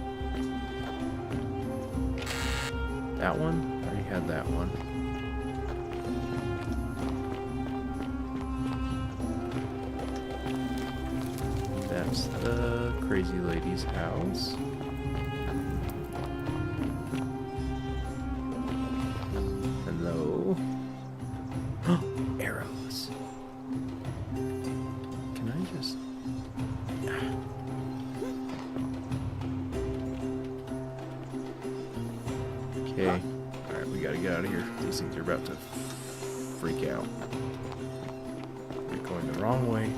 That one? I already had that one. That's the crazy lady's house. Hello. Arrows. Can I just... Okay. Alright, we gotta get out of here. These things are about to freak out. We're going the wrong way.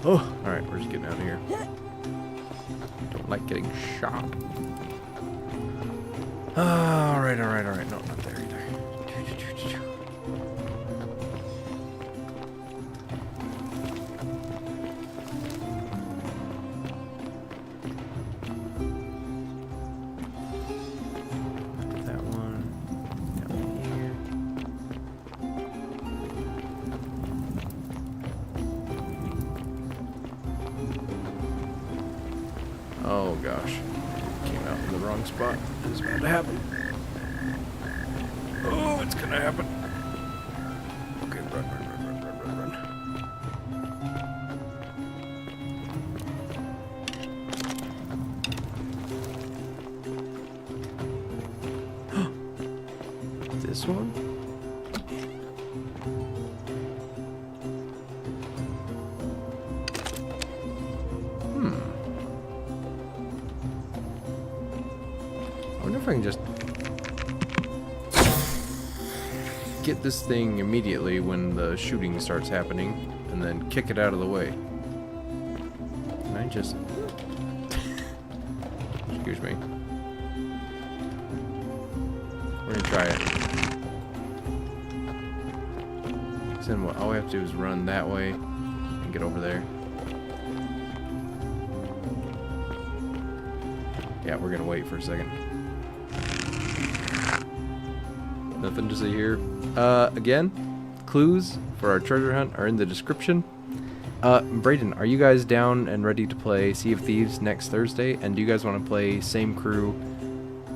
Oh! Alright, we're just getting out of here. Don't like getting shot. Alright. No, not there either. That one here. Oh gosh. Came out in the wrong spot. It's about to happen. Oh, it's gonna happen. Okay, run. This one? I wonder if I can just get this thing immediately when the shooting starts happening and then kick it out of the way. Can I just... Excuse me. We're gonna try it. Then what? All we have to do is run that way and get over there. Yeah, we're gonna wait for a second. Nothing to see here. Again, clues for our treasure hunt are in the description. Brayden, are you guys down and ready to play Sea of Thieves next Thursday? And do you guys want to play same crew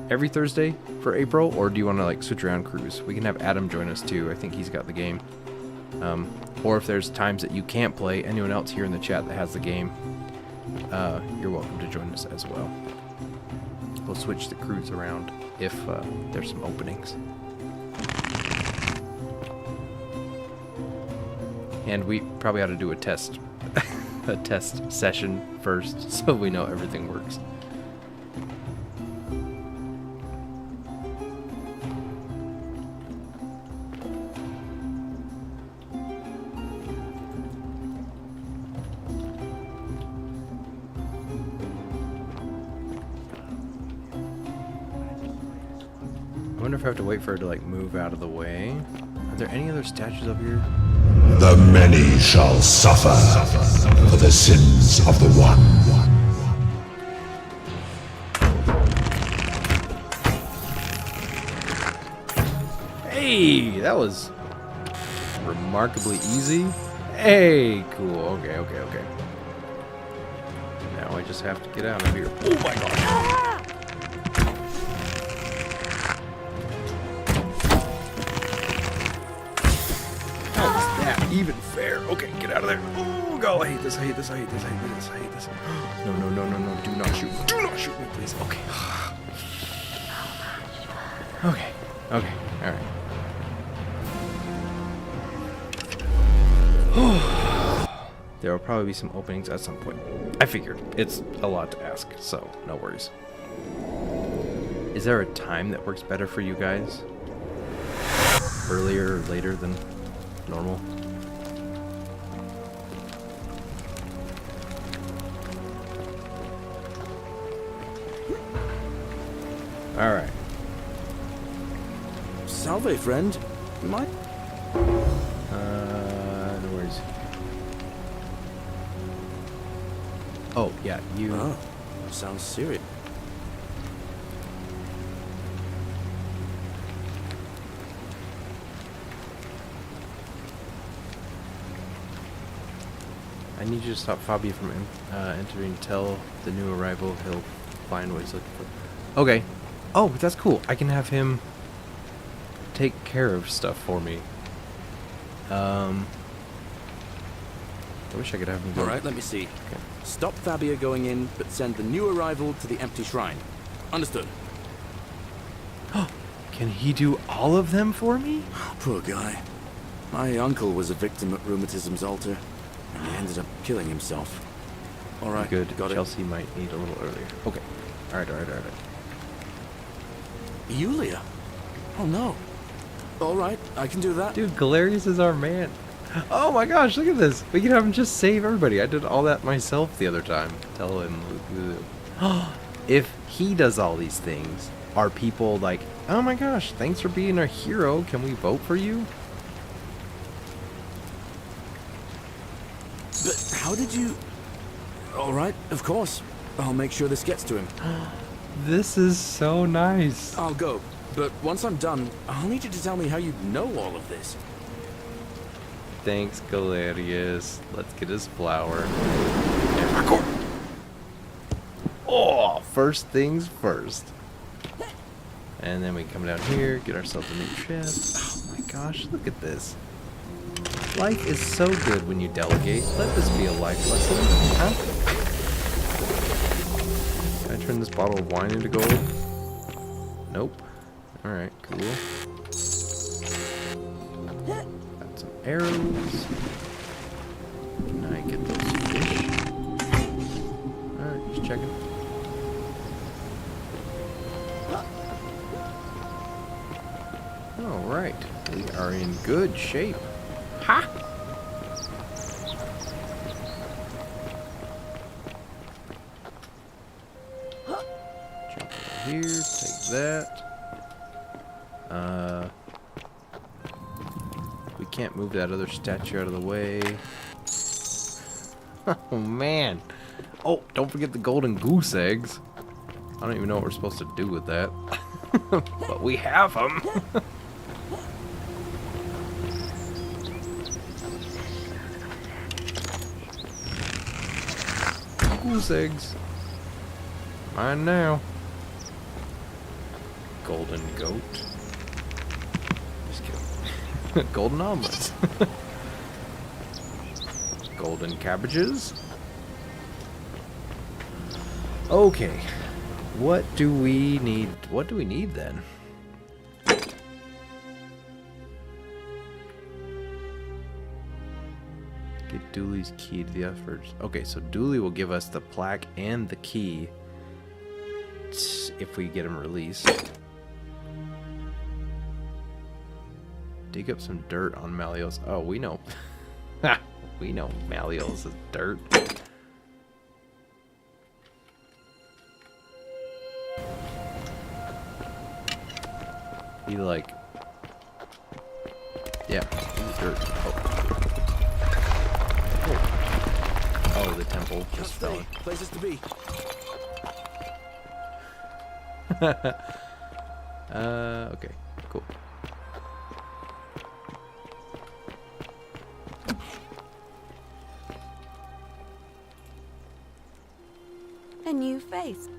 every Thursday for April, or do you want to like switch around crews? We can have Adam join us too. I think he's got the game. Or if there's times that you can't play, anyone else here in the chat that has the game, you're welcome to join us as well. We'll switch the crews around if there's some openings. And we probably ought to do a test session first so we know everything works. I wonder if I have to wait for her to like move out of the way. Are there any other statues up here? The many shall suffer for the sins of the one. Hey, that was remarkably easy. Hey, cool. Okay. Now I just have to get out of here. Oh my god. Even fair. Okay, get out of there. Oh god, I hate this. No, do not shoot. Do not shoot me, please. Okay. Okay, alright. There will probably be some openings at some point. I figured. It's a lot to ask, so no worries. Is there a time that works better for you guys? Earlier or later than normal? Alright. Salve, friend. My... No worries. Oh, yeah, you... Oh, sounds serious. I need you to stop Fabio from entering. Tell the new arrival he'll find what he's looking for. Okay. Oh, that's cool. I can have him take care of stuff for me. I wish I could have him go. Alright, let me see. Okay. Stop Fabia going in, but send the new arrival to the empty shrine. Understood. Can he do all of them for me? Poor guy. My uncle was a victim at rheumatism's altar, and he ended up killing himself. Alright, Good. got Chelsea might need a little earlier. Okay. Alright. it. Yulia? Oh no. Alright, I can do that. Dude, Galerius is our man. Oh my gosh, look at this. We can have him just save everybody. I did all that myself the other time. Tell him. If he does all these things, are people like, oh my gosh, thanks for being a hero. Can we vote for you? But how did you... Alright, of course. I'll make sure this gets to him. This is so nice. I'll go, but once I'm done, I'll need you to tell me how you know all of this. Thanks, Galerius. Let's get his flower. Oh, first things first. And then we come down here, get ourselves a new chest. Oh my gosh, look at this. Life is so good when you delegate. Let this be a life lesson, huh? Can I turn this bottle of wine into gold? Nope. Alright, cool. Got some arrows. Can I get those fish? Alright, just checking. Alright, we are in good shape. Ha! Jump over here, take that. We can't move that other statue out of the way. Oh man. Oh, don't forget the golden goose eggs. I don't even know what we're supposed to do with that. But we have them. Goose eggs. Mine now. Golden goat. Just kidding. Golden omelets. Golden cabbages. Okay. What do we need? What do we need then? Get Dooley's key to the efforts. Okay, so Dooley will give us the plaque and the key if we get him released. Dig up some dirt on Malios. Oh, we know. We know Malios is dirt. He like... Yeah, he's dirt. Oh, the temple just fell. Places to be. Okay, cool. A new face.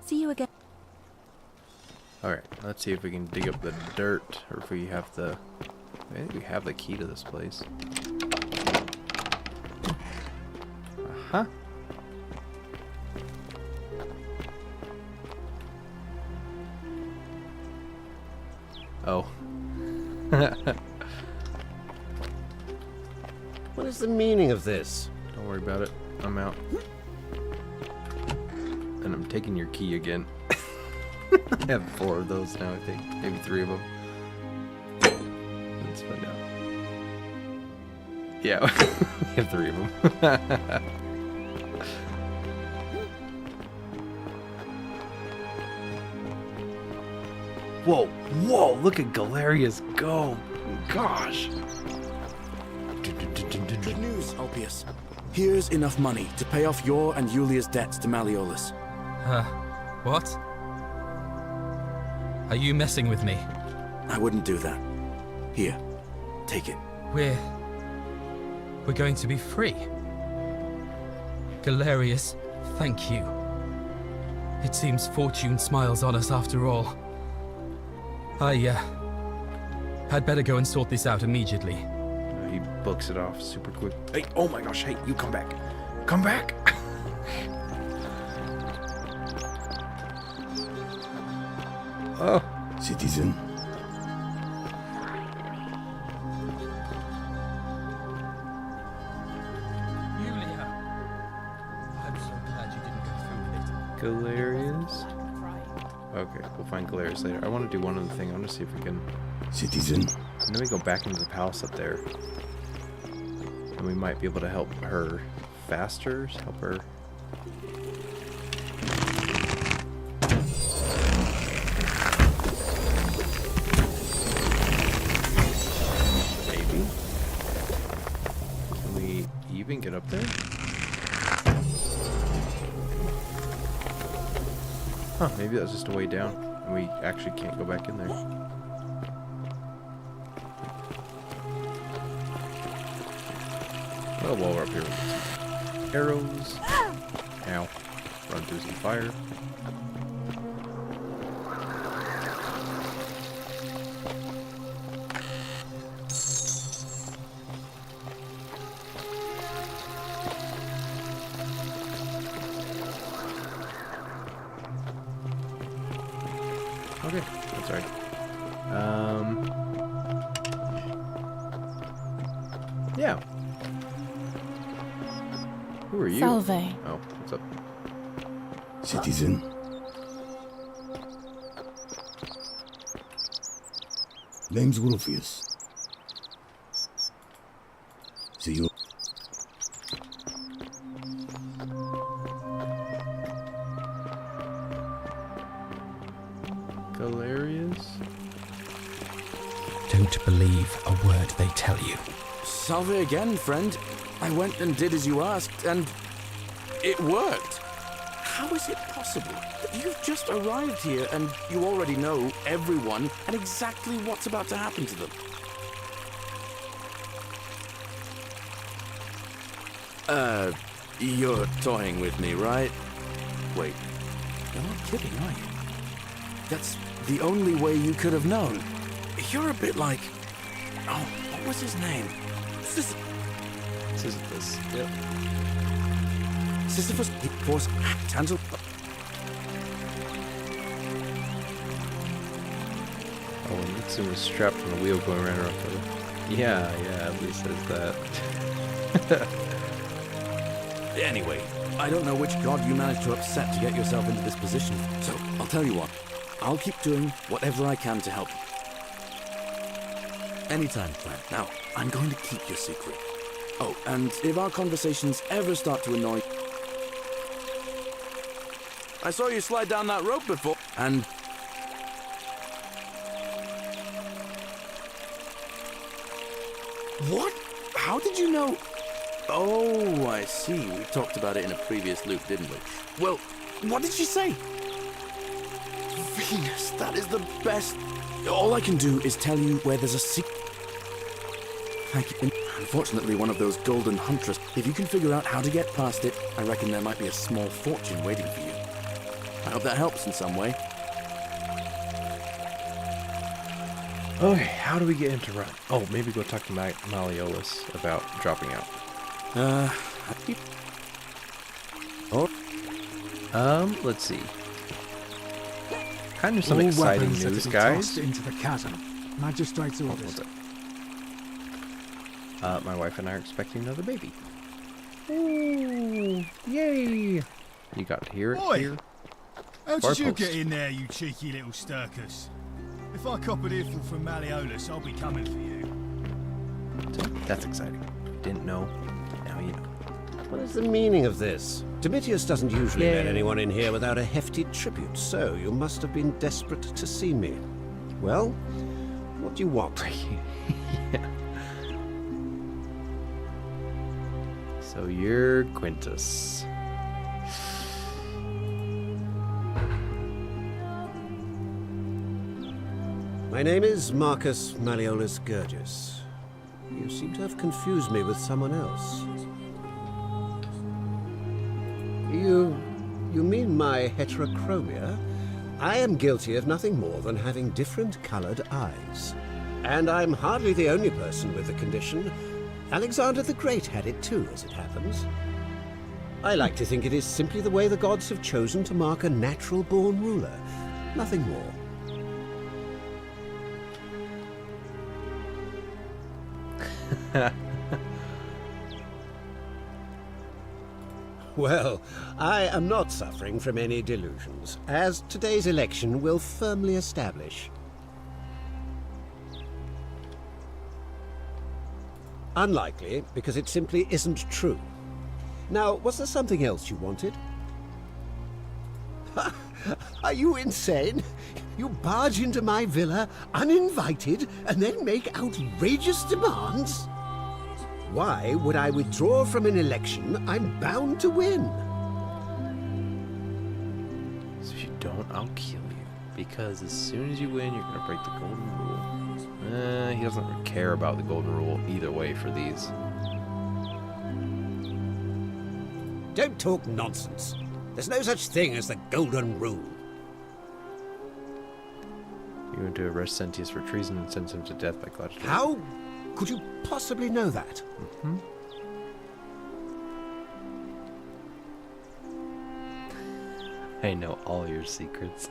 See you again. Alright, let's see if we can dig up the dirt, or if we have the... I think we have the key to this place. Uh-huh. Oh. What is the meaning of this? Don't worry about it. I'm out. And I'm taking your key again. I have 4 of those now, I think. Maybe 3 of them. Let's find out. Yeah, we have 3 of them. Whoa, whoa, look at Galerius go. Gosh. Good news, Ulpius. Here's enough money to pay off your and Yulia's debts to Malleolus. What? Are you messing with me? I wouldn't do that. Here, take it. We're going to be free. Galerius, thank you. It seems fortune smiles on us after all. I'd better go and sort this out immediately. He books it off super quick. Hey, oh my gosh, hey, you come back. Come back! Oh. Citizen. Yulia! I'm so glad you didn't go through with it. Galerius? Okay, we'll find Galerius later. I want to do one other thing. I want to see if we can... Citizen. And then we go back into the palace up there. And we might be able to help her faster. Help her... Maybe? Can we even get up there? Huh, maybe that's just a way down. And we actually can't go back in there. Well, while we're up here, we'll get some arrows. Ow. Run through some fire. Okay, that's right. Yeah. Who are you? Salve. Oh, what's up? Citizen. Name's Rufius. See you. Galerius? Don't believe a word they tell you. Salve again, friend. I went and did as you asked, and it worked. How is it possible that you've just arrived here and you already know everyone and exactly what's about to happen to them? You're toying with me, right? Wait, you're not kidding, are you? That's the only way you could have known. You're a bit like... Oh, what was his name? Sisyphus. Yep. Sisyphus, force, Tansel. Oh, and Mitsum was strapped on a wheel going around her. Yeah, at least says that. Anyway, I don't know which god you managed to upset to get yourself into this position. So, I'll tell you what. I'll keep doing whatever I can to help you. Anytime, friend. Now, I'm going to keep your secret. Oh, and if our conversations ever start to annoy... I saw you slide down that rope before, and... What? How did you know? Oh, I see. We talked about it in a previous loop, didn't we? Well, what did she say? Venus, that is the best. All I can do is tell you where there's a secret. Thank you. Unfortunately, one of those golden huntress. If you can figure out how to get past it, I reckon there might be a small fortune waiting for you. I hope that helps in some way. Okay, how do we get into run? Oh, maybe go talk to Malleolus about dropping out. Let's see. Kind of some exciting news, guys. Into the chasm. Magistrate's orders. My wife and I are expecting another baby. Ooh, yay! You got to hear it here. How did you get in there, you cheeky little stirkus? If I cop an earful from Malleolus, I'll be coming for you. That's exciting. Didn't know. Now you know. What is the meaning of this? Domitius doesn't usually let anyone in here without a hefty tribute, so you must have been desperate to see me. Well, what do you want? Yeah. So you're Quintus. My name is Marcus Malleolus Gurgis. You seem to have confused me with someone else. You You mean my heterochromia? I am guilty of nothing more than having different coloured eyes. And I'm hardly the only person with the condition. Alexander the Great had it too, as it happens. I like to think it is simply the way the gods have chosen to mark a natural-born ruler. Nothing more. Well, I am not suffering from any delusions, as today's election will firmly establish. Unlikely, because it simply isn't true. Now, was there something else you wanted? Are you insane? You barge into my villa, uninvited, and then make outrageous demands? Why would I withdraw from an election I'm bound to win? So if you don't, I'll kill you. Because as soon as you win, you're gonna break the golden rule. He doesn't care about the golden rule either way for these. Don't talk nonsense. There's no such thing as the golden rule. You want to arrest Sentius for treason and sentence him to death by Gladiator. How could you possibly know that? I know all your secrets.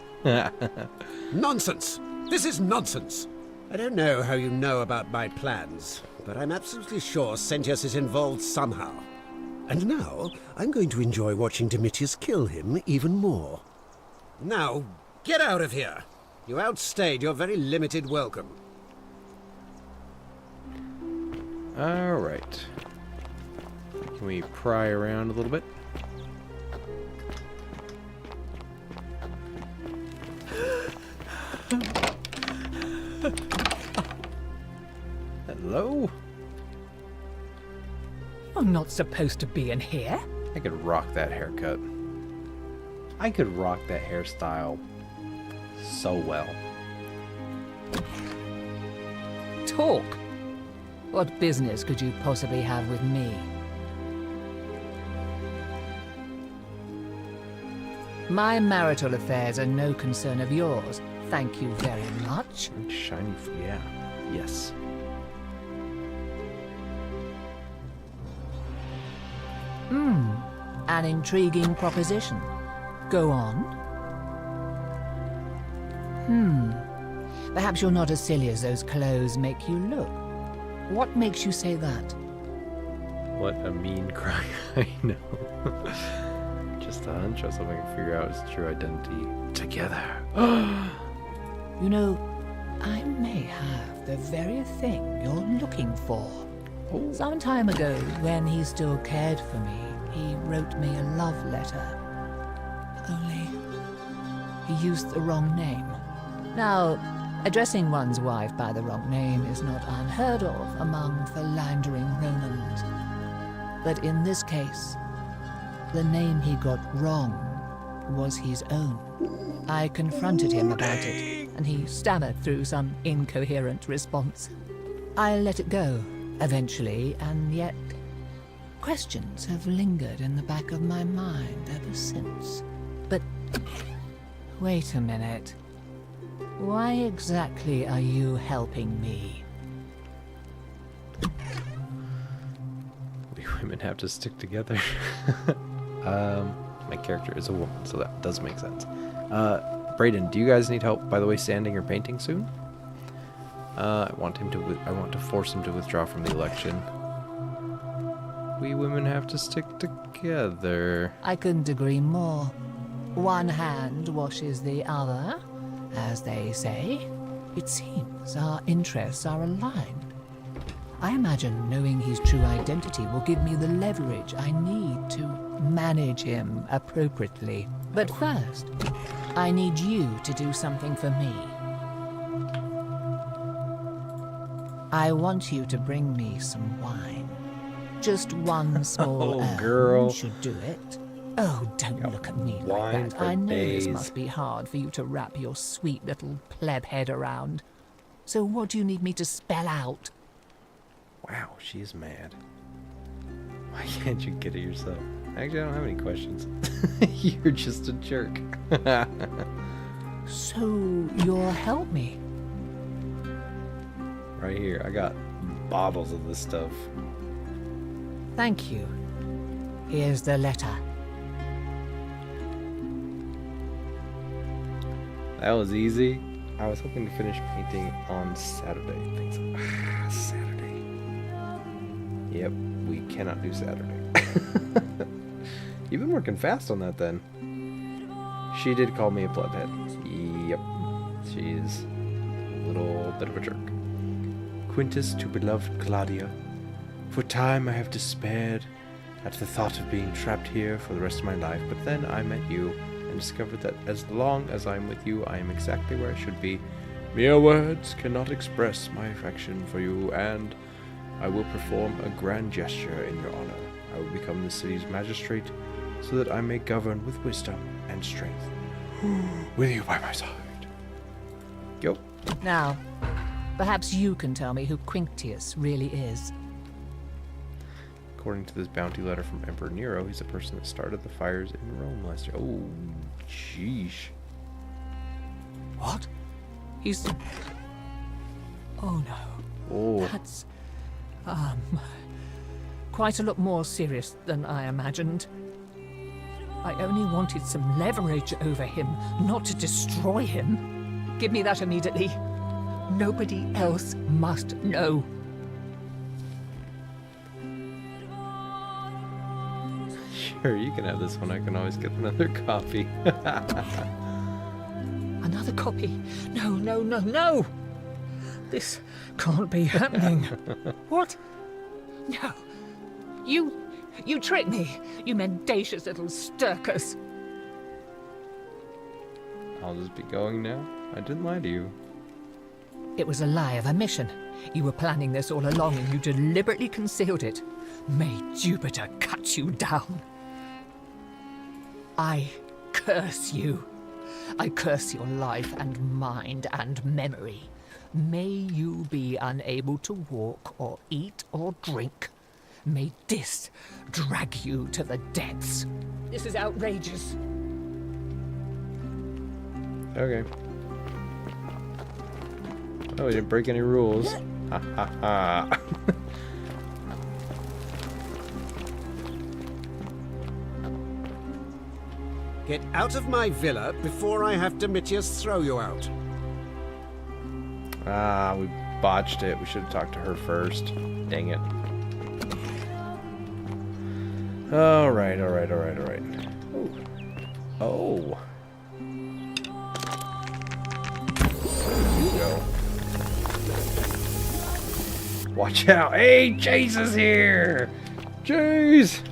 Nonsense! This is nonsense! I don't know how you know about my plans, but I'm absolutely sure Sentius is involved somehow. And now, I'm going to enjoy watching Domitius kill him even more. Now, get out of here! You outstayed your very limited welcome. Alright. Can we pry around a little bit? Hello? You're not supposed to be in here. I could rock that haircut. I could rock that hairstyle so well. Talk. What business could you possibly have with me? My marital affairs are no concern of yours. Thank you very much. Shiny, yeah. Yes. An intriguing proposition. Go on. Perhaps you're not as silly as those clothes make you look. What makes you say that? What a mean cry. I know. Just a hunch or something to figure out his true identity together. You know, I may have the very thing you're looking for. Some time ago, when he still cared for me, he wrote me a love letter. Only, he used the wrong name. Now, addressing one's wife by the wrong name is not unheard of among philandering Romans. But in this case, the name he got wrong was his own. I confronted him about it, and he stammered through some incoherent response. I let it go, eventually, and yet questions have lingered in the back of my mind ever since. But wait a minute. Why exactly are you helping me? We women have to stick together. My character is a woman, so that does make sense. Brayden, do you guys need help, by the way, sanding or painting soon? I want to force him to withdraw from the election. We women have to stick together. I couldn't agree more. One hand washes the other, as they say. It seems our interests are aligned. I imagine knowing his true identity will give me the leverage I need to manage him appropriately. But first, I need you to do something for me. I want you to bring me some wine. Just one small urn should do it. Oh, don't look at me like that. I know this must be hard for you to wrap your sweet little pleb head around. So what do you need me to spell out? Wow, she's mad. Why can't you get it yourself? Actually, I don't have any questions. You're just a jerk. So, you'll help me? Right here, I got bottles of this stuff. Thank you. Here's the letter. That was easy. I was hoping to finish painting on Saturday. Saturday. Yep, we cannot do Saturday. You've been working fast on that then. She did call me a plebhead. Yep. She is a little bit of a jerk. Quintus to beloved Claudia. For time I have despaired at the thought of being trapped here for the rest of my life, but then I met you and discovered that as long as I am with you, I am exactly where I should be. Mere words cannot express my affection for you, and I will perform a grand gesture in your honor. I will become the city's magistrate, so that I may govern with wisdom and strength. With you by my side. Go. Now, perhaps you can tell me who Quinctius really is. According to this bounty letter from Emperor Nero, he's the person that started the fires in Rome last year. Oh, sheesh. What? He's... Oh no. Oh. That's... quite a lot more serious than I imagined. I only wanted some leverage over him, not to destroy him. Give me that immediately. Nobody else must know. Sure, you can have this one. I can always get another copy. Another copy? No, no, no, no! This can't be happening. What? No. You tricked me, you mendacious little stirkers. I'll just be going now. I didn't lie to you. It was a lie of omission. You were planning this all along and you deliberately concealed it. May Jupiter cut you down. I curse you. I curse your life and mind and memory. May you be unable to walk or eat or drink. May this drag you to the depths. This is outrageous. Okay. Oh, we didn't break any rules. Ha ha ha. Get out of my villa before I have Domitius throw you out. Ah, we botched it. We should have talked to her first. Dang it. Alright, alright, alright, alright. Oh. There you go. Watch out. Hey, Chase is here! Chase!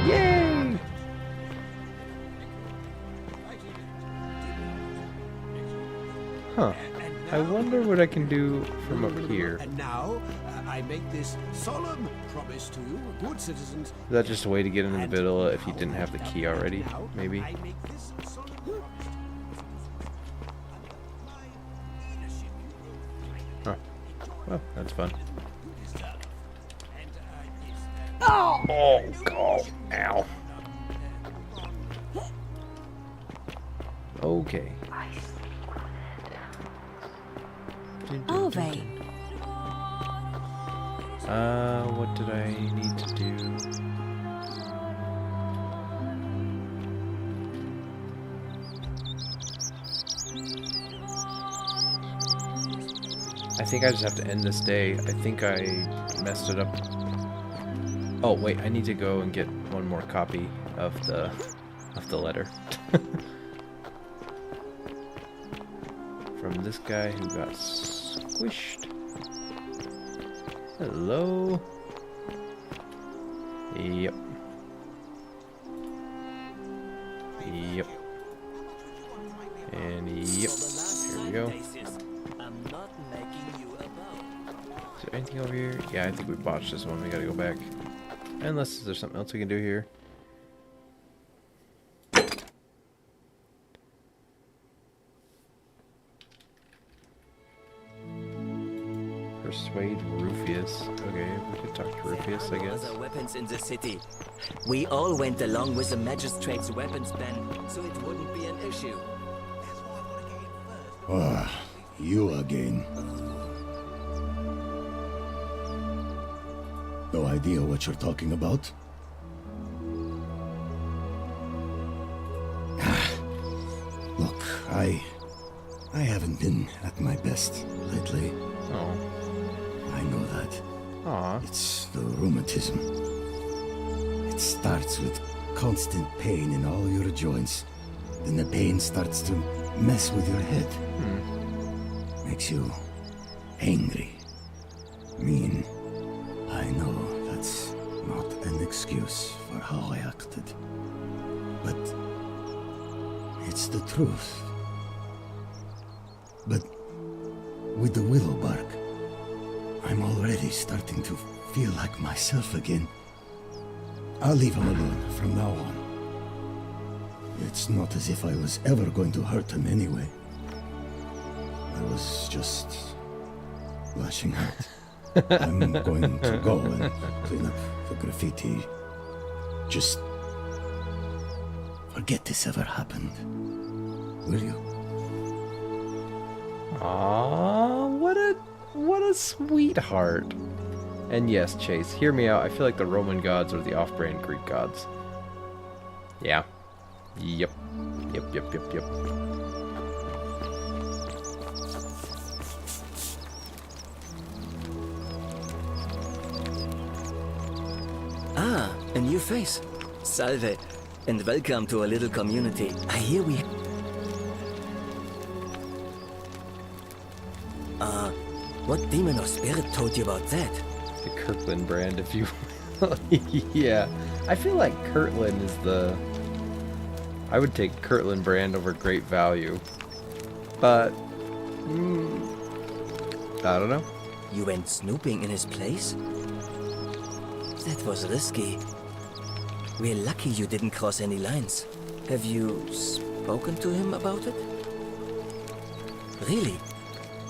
Yay! Huh. I wonder what I can do from up here. And now, I make this solemn promise to you, good citizens. Is that just a way to get into the villa if you didn't have the key already? Maybe? Huh. Well, that's fun. Oh, God. Ow. Okay. Are they? What did I need to do? I think I just have to end this day. I think I messed it up. Oh, wait, I need to go and get one more copy of the letter. From this guy who got squished. Hello. Yep. Yep. And yep. Here we go. Is there anything over here? Yeah, I think we botched this one. We gotta go back. Unless there's something else we can do here. Persuade Rufius. Okay, we could talk to Rufius, I guess. Other weapons in the city. We all went along with the magistrate's weapons ban, so it wouldn't be an issue. Ah, you again. No idea what you're talking about? Look, I haven't been at my best lately. Oh. I know that. Aw. It's the rheumatism. It starts with constant pain in all your joints. Then the pain starts to mess with your head. Makes you angry, mean. I know that's not an excuse for how I acted. But it's the truth. But with the willow bark, I'm already starting to feel like myself again. I'll leave him alone from now on. It's not as if I was ever going to hurt him anyway. I was just lashing out. I'm going to go and clean up the graffiti. Just forget this ever happened. Will you? Aww, what a sweetheart. And yes, Chase, hear me out. I feel like the Roman gods are the off-brand Greek gods. Yeah. Yep. Yep. Ah, a new face. Salve, and welcome to a little community. I hear we... what demon or spirit told you about that? The Kirkland brand, if you will. Yeah. I feel like Kirtland is the... I would take Kirtland brand over Great Value. But... I don't know. You went snooping in his place? That was risky. We're lucky you didn't cross any lines. Have you spoken to him about it? Really?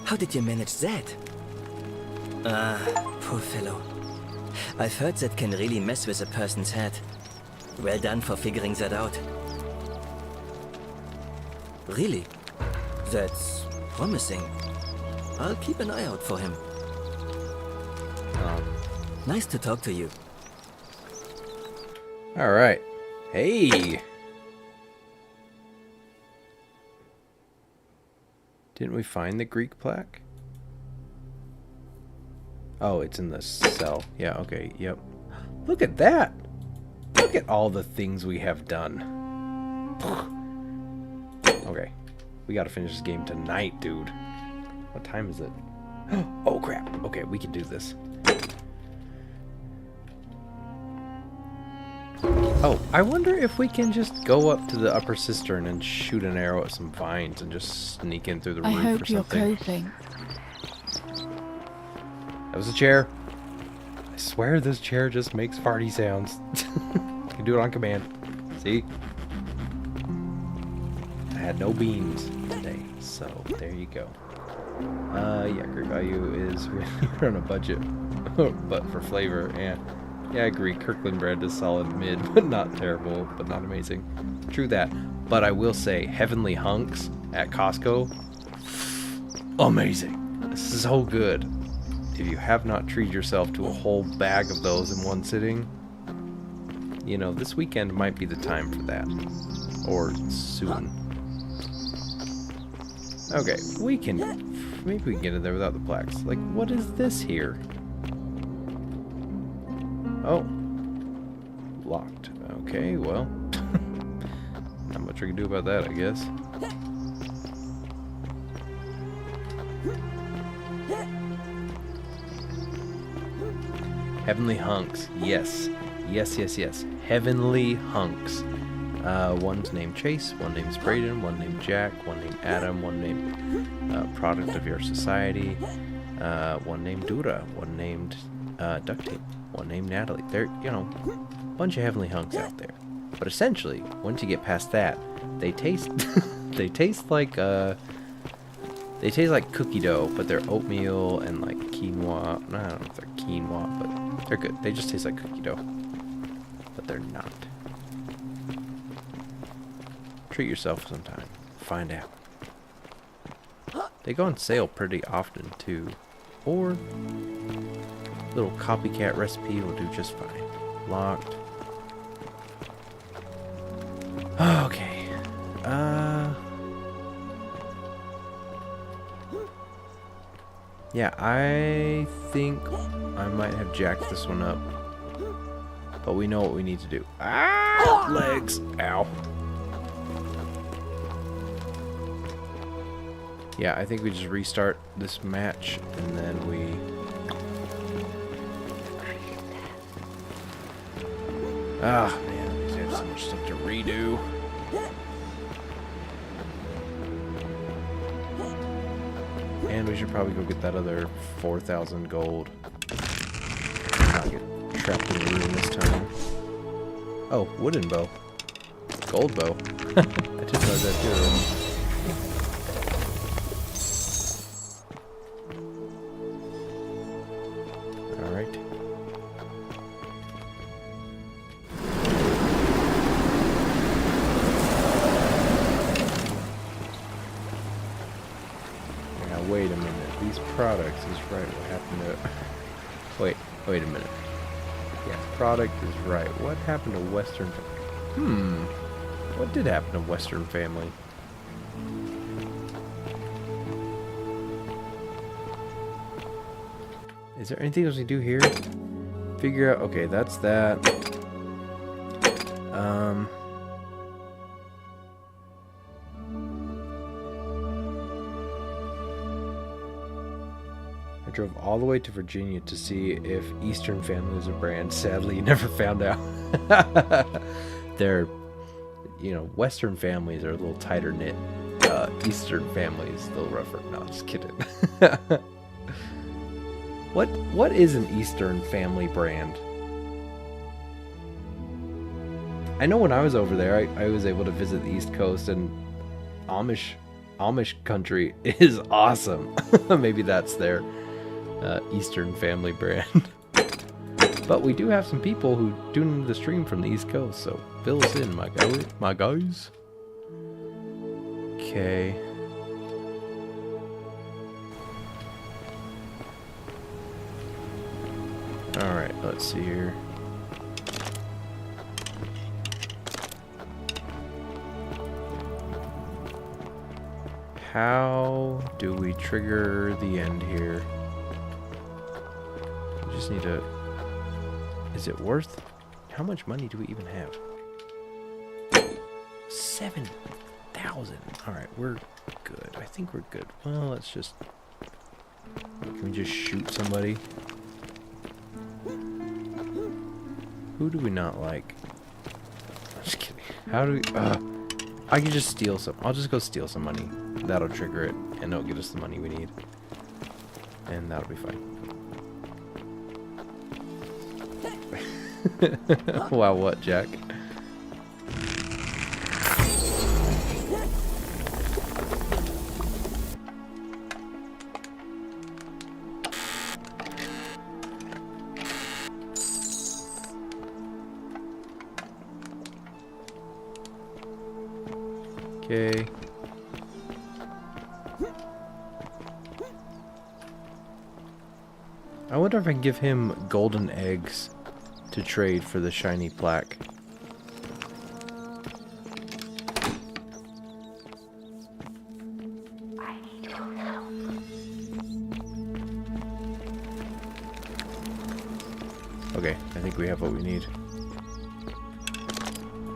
How did you manage that? Ah, poor fellow. I've heard that can really mess with a person's head. Well done for figuring that out. Really? That's promising. I'll keep an eye out for him. Nice to talk to you. Alright. Hey! Didn't we find the Greek plaque? Oh, it's in the cell. Yeah, okay, yep. Look at that! Look at all the things we have done. Okay. We gotta finish this game tonight, dude. What time is it? Oh, crap. Okay, we can do this. Oh, I wonder if we can just go up to the upper cistern and shoot an arrow at some vines and just sneak in through the roof or I hope you're something. coping. That was a chair. I swear this chair just makes farty sounds. I can do it on command. See? I had no beans today, so there you go. Yeah, Great Value is we're on a budget, but for flavor, yeah, I agree. Kirkland brand is solid mid, but not terrible, but not amazing. True that. But I will say, Heavenly Hunks at Costco, amazing. So good. If you have not treated yourself to a whole bag of those in one sitting, you know, this weekend might be the time for that. Or soon. Okay, maybe we can get in there without the plaques. Like, what is this here? Oh. Locked. Okay, well. Not much we can do about that, I guess. Heavenly Hunks. Yes. Yes. Heavenly Hunks. One's named Chase, one name's Brayden, one named Jack, one named Adam, one named Product of Your Society, one named Dura, one named Duct Tape, one named Natalie. They're, you know, a bunch of Heavenly Hunks out there. But essentially, once you get past that, they taste they taste like They taste like cookie dough, but they're oatmeal and like quinoa. I don't know if they're quinoa, but they're good. They just taste like cookie dough, but they're not. Treat yourself sometime. Find out. They go on sale pretty often too, or a little copycat recipe will do just fine. Locked. Okay. Yeah, I think I might have jacked this one up. But we know what we need to do. Ah! Legs! Ow. Yeah, I think we just restart this match and then we... Ah, man, we have so much stuff to redo. And we should probably go get that other 4,000 gold. Not get trapped in the room this time. Oh, wooden bow. Gold bow. I didn't know that too. Alright. Wait a minute. These products is right. What happened to... Wait a minute. Yes, product is right. What happened to Western... What did happen to Western family? Is there anything else we do here? Figure out... Okay, that's that. I drove all the way to Virginia to see if Eastern Family was a brand. Sadly, you never found out. They're, you know, Western families are a little tighter knit. Eastern families, a little rougher. No, just kidding. What is an Eastern family brand? I know when I was over there, I was able to visit the East Coast, and Amish country is awesome. Maybe that's their Eastern family brand. But we do have some people who tune into the stream from the East Coast, so fill us in, my guys. Okay. Alright, let's see here. How do we trigger the end here? We just need to... Is it worth... How much money do we even have? 7,000. Alright, we're good. I think we're good. Well, let's just... Can we just shoot somebody? Who do we not like? I'm just kidding. How do we... I can just steal some... I'll just go steal some money. That'll trigger it, and it'll get us the money we need. And that'll be fine. Wow, what, Jack? Okay. I wonder if I can give him golden eggs to trade for the shiny plaque. Okay, I think we have what we need.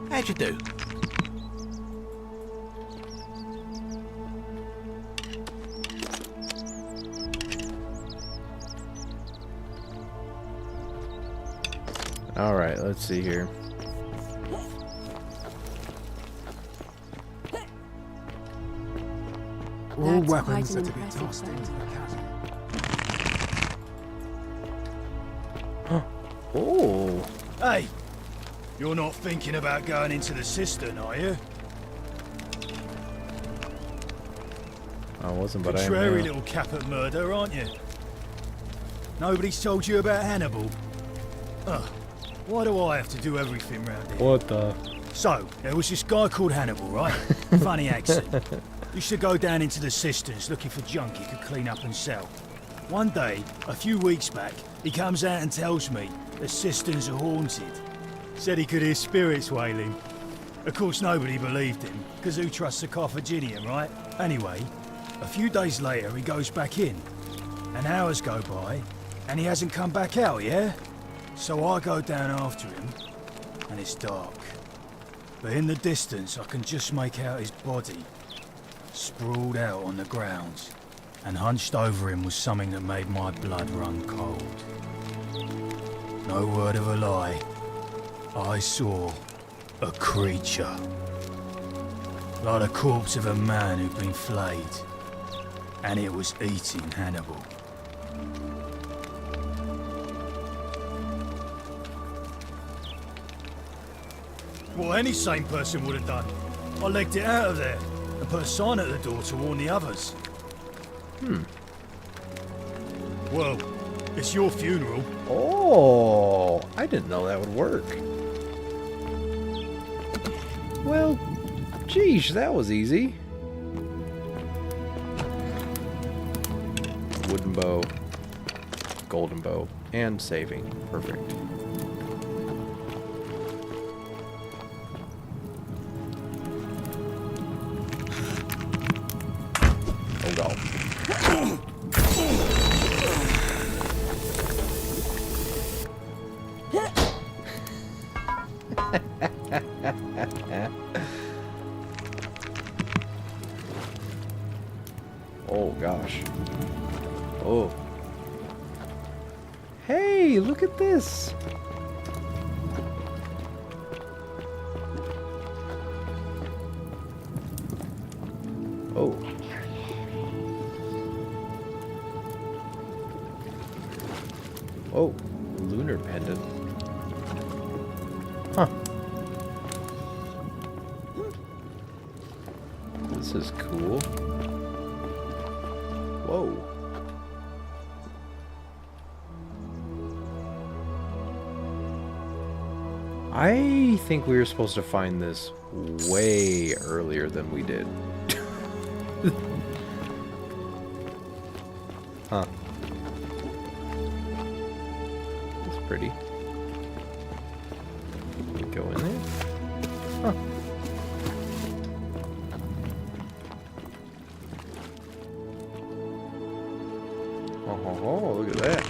How'd you do? Alright, let's see here. All weapons are to be tossed into the chasm. Oh! Hey! You're not thinking about going into the cistern, are you? I wasn't, but I am Contrary now. little cap at murder, aren't you? Nobody's told you about Hannibal? Ugh. Why do I have to do everything round here? What the? So, there was this guy called Hannibal, right? Funny accent. Used to go down into the cisterns looking for junk he could clean up and sell. One day, a few weeks back, he comes out and tells me the cisterns are haunted. Said he could hear spirits wailing. Of course, nobody believed him, because who trusts a Carthaginian, right? Anyway, a few days later, he goes back in. And hours go by, and he hasn't come back out, yeah? So I go down after him, and it's dark. But in the distance, I can just make out his body, sprawled out on the ground. And hunched over him was something that made my blood run cold. No word of a lie. I saw a creature. Like the corpse of a man who'd been flayed. And it was eating Hannibal. Well, any sane person would have done. I legged it out of there and put a sign at the door to warn the others. Well, it's your funeral. Oh, I didn't know that would work. Well, geesh, that was easy. Wooden bow, golden bow, and saving. Perfect. Oh no. Oh gosh. Oh. Hey, look at this. Oh. Oh, lunar pendant. Huh. This is cool. Whoa. I think we were supposed to find this way earlier than we did. Huh. That's pretty. Go in there. Huh. Oh, look at that.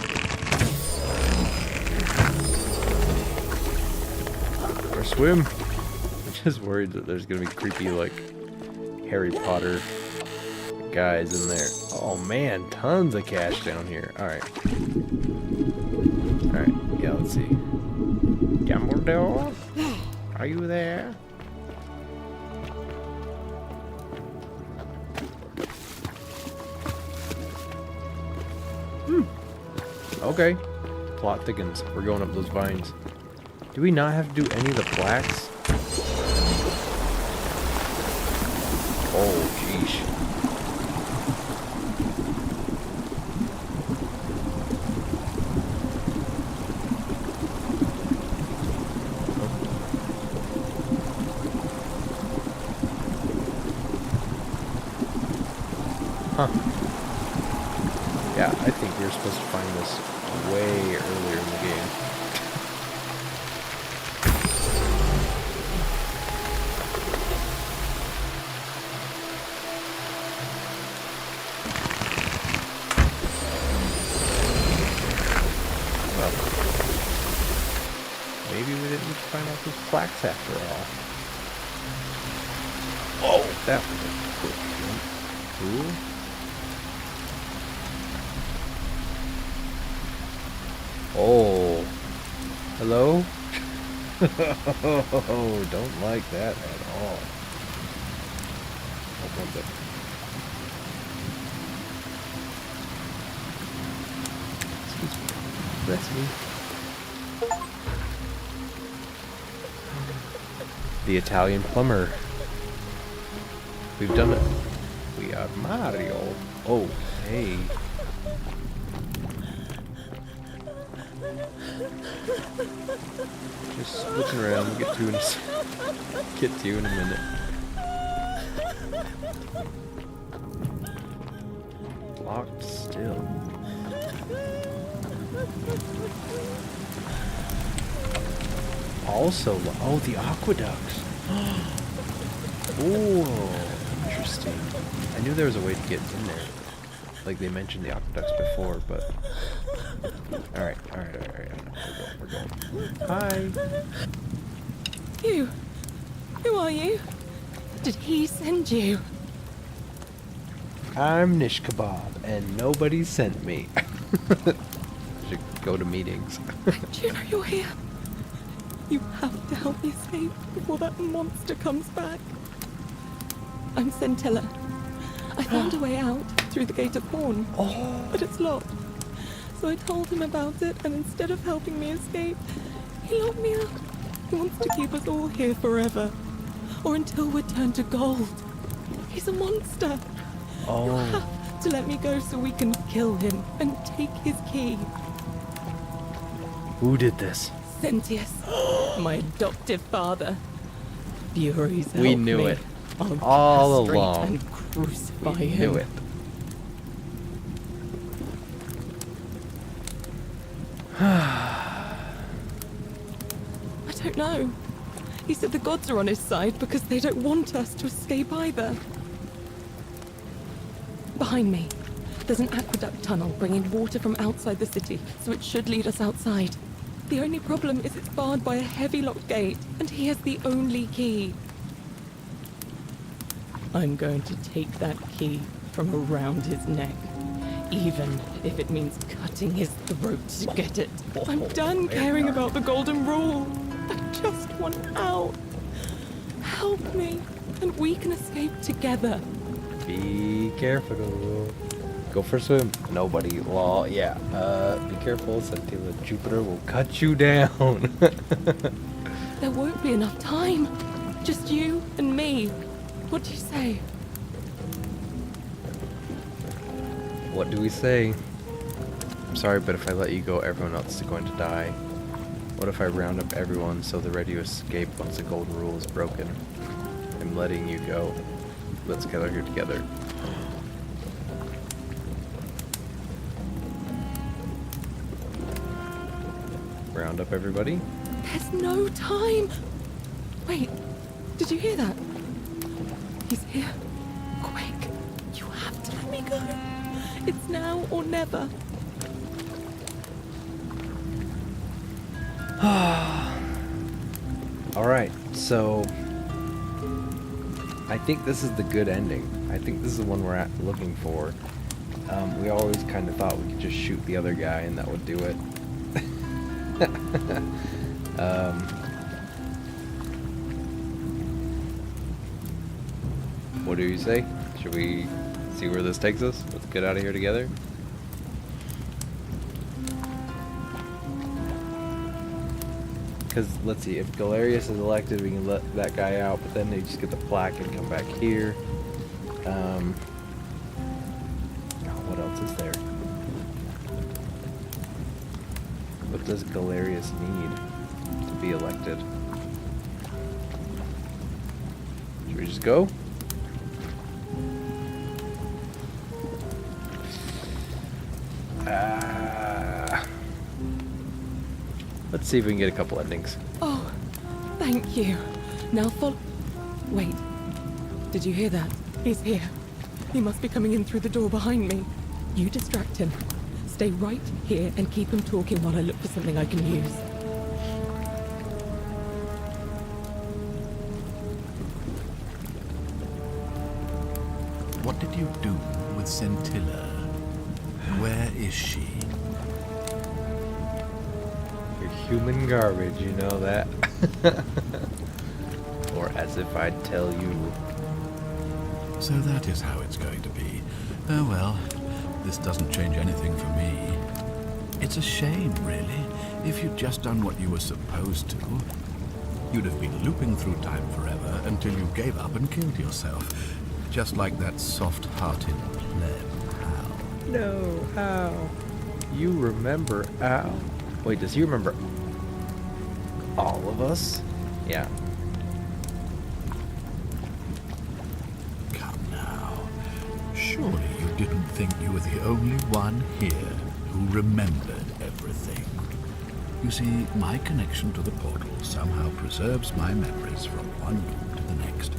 Or swim. I'm just worried that there's gonna be creepy, like, Harry Potter guys in there. Oh man, tons of cash down here. Alright. Alright, yeah, let's see. Dumbledore? Are you there? Okay. Plot thickens. We're going up those vines. Do we not have to do any of the plaques? Oh, jeez. Huh. Yeah, I think we were supposed to find this way earlier in the game. Well, maybe we didn't find out those plaques after all. Oh, that was a quick jump. Cool. Oh, hello? Oh, don't like that at all. Oh, one second. Excuse me. That's me. The Italian plumber. We've done it. We god, Mario. Oh, hey. Just switching around. We'll get to you in a minute. Locked still. Also, oh, the aqueducts. Oh, interesting. I knew there was a way to get in there. Like they mentioned the aqueducts before, but... Alright. We're going. Hi. You? Who are you? Did he send you? I'm Nish Kebab, and nobody sent me. Should go to meetings. Do you know you're here? You have to help me escape before that monster comes back. I'm Scintilla. I found a way out through the Gate of Horn, but it's locked. So I told him about it, and instead of helping me escape, he locked me up. He wants to keep us all here forever, or until we're turned to gold. He's a monster. Oh. You have to let me go so we can kill him and take his key. Who did this? Sentius, my adoptive father. Furies help We knew me. it. I'll all castrate along. and crucify We him. knew it. I don't know. He said the gods are on his side because they don't want us to escape either. Behind me, there's an aqueduct tunnel bringing water from outside the city, so it should lead us outside. The only problem is it's barred by a heavy locked gate, and he has the only key. I'm going to take that key from around his neck, even if it means cutting his throat to get it. I'm done caring about the golden rule. I just want out. Help me, and we can escape together. Be careful. Go for a swim. Nobody. Well, yeah. Be careful, Scintilla. Jupiter will cut you down. There won't be enough time. Just you and me. What do you say? What do we say? I'm sorry, but if I let you go, everyone else is going to die. What if I round up everyone so they're ready to escape once the golden rule is broken? I'm letting you go. Let's gather here together. Round up everybody. There's no time. Wait, did you hear that? He's here. Quick, you have to let me go. It's now or never. Alright, so I think this is the good ending. I think this is the one we're looking for. We always kind of thought we could just shoot the other guy and that would do it. What do you say? Should we see where this takes us? Let's get out of here together. Because, let's see, if Galerius is elected, we can let that guy out, but then they just get the plaque and come back here. What else is there? What does Galerius need to be elected? Should we just go? Let's see if we can get a couple endings. Oh, thank you. Now follow. Wait. Did you hear that? He's here. He must be coming in through the door behind me. You distract him. Stay right here and keep him talking while I look for something I can use. What did you do with Scintilla? Where is she? You're human garbage, you know that? Or as if I'd tell you. So that is how it's going to be. Oh well, this doesn't change anything for me. It's a shame, really. If you'd just done what you were supposed to, you'd have been looping through time forever until you gave up and killed yourself. just like that soft-hearted pleb, Hal. No, Al. You remember Al? Wait, does he remember all of us? Yeah. Come now. Surely you didn't think you were the only one here who remembered everything. You see, my connection to the portal somehow preserves my memories from one room to the next.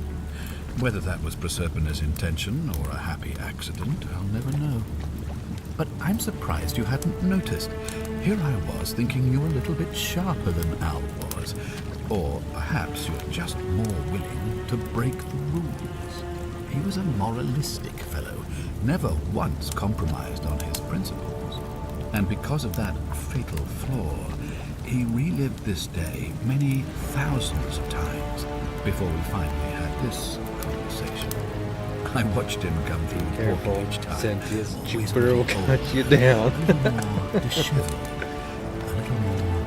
Whether that was Proserpina's intention or a happy accident, I'll never know. But I'm surprised you hadn't noticed. Here I was thinking you were a little bit sharper than Al was. Or perhaps you're just more willing to break the rules. He was a moralistic fellow, never once compromised on his principles. And because of that fatal flaw, he relived this day many thousands of times before we finally had this conversation. I watched him come through the portal each time. Cynthia's Jupiter will cut you down. A little more disheveled, a little more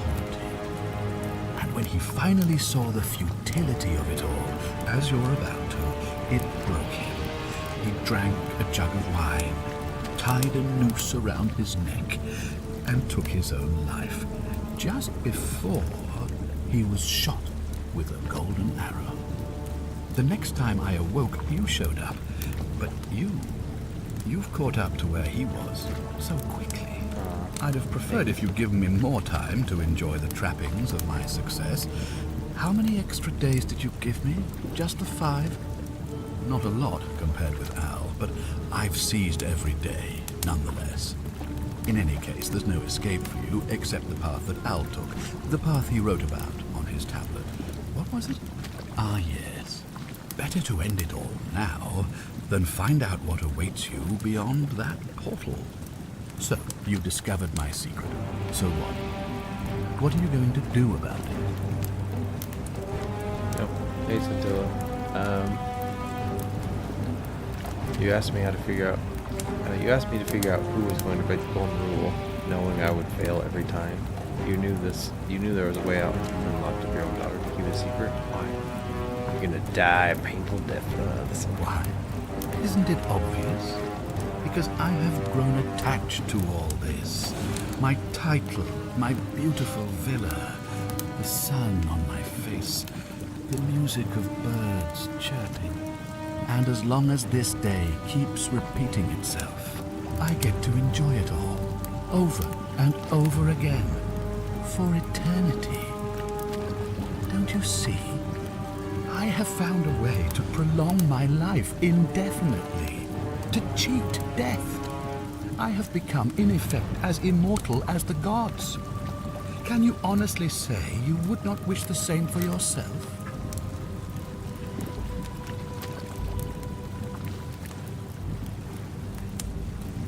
haunting. And when he finally saw the futility of it all, as you're about to, it broke him. He drank a jug of wine, tied a noose around his neck, and took his own life, just before he was shot with a golden arrow. The next time I awoke, you showed up, but you've caught up to where he was so quickly. I'd have preferred if you'd given me more time to enjoy the trappings of my success. How many extra days did you give me? Just the 5? Not a lot compared with Al, but I've seized every day, nonetheless. In any case, there's no escape for you except the path that Al took, the path he wrote about on his tablet. What was it? Ah, yes. Better to end it all now than find out what awaits you beyond that portal. So, you discovered my secret. So what? What are you going to do about it? Yep. Hey, Scintilla. You asked me how to figure out. You asked me to figure out who was going to break the golden rule, knowing I would fail every time. You knew this. You knew there was a way out. You locked up your own daughter to keep it a secret. Why? You're gonna die a painful death. Why? Isn't it obvious? Because I have grown attached to all this. My title, my beautiful villa, the sun on my face, the music of birds chirping. And as long as this day keeps repeating itself, I get to enjoy it all, over and over again, for eternity. Don't you see? I have found a way to prolong my life indefinitely, to cheat death. I have become, in effect, as immortal as the gods. Can you honestly say you would not wish the same for yourself?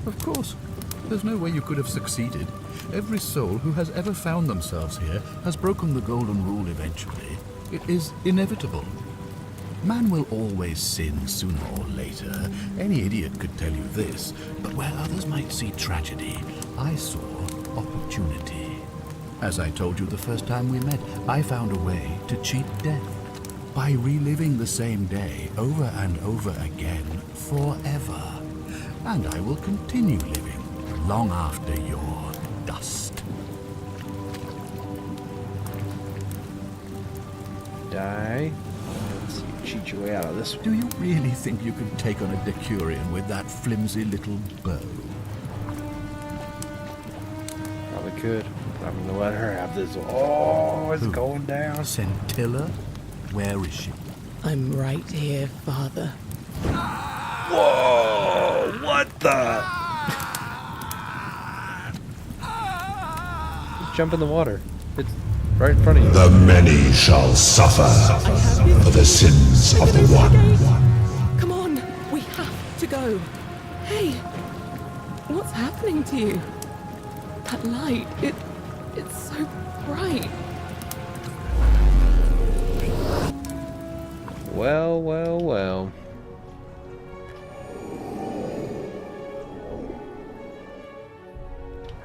Of course. There's no way you could have succeeded. Every soul who has ever found themselves here has broken the golden rule eventually. It is inevitable. Man will always sin sooner or later. Any idiot could tell you this. But where others might see tragedy, I saw opportunity. As I told you the first time we met, I found a way to cheat death. By reliving the same day over and over again forever. And I will continue living long after your dust. Die. Let's see you cheat your way out of this one. Do you really think you can take on a Decurion with that flimsy little bow? Probably could. But I'm gonna let her have this. Oh, it's going down. Scintilla? Where is she? I'm right here, Father. Whoa! What the? Just jump in the water. It's right in front of you. The many shall suffer for the sins of the one. Come on, we have to go. Hey, what's happening to you? That light, it's so bright. Well, well, well.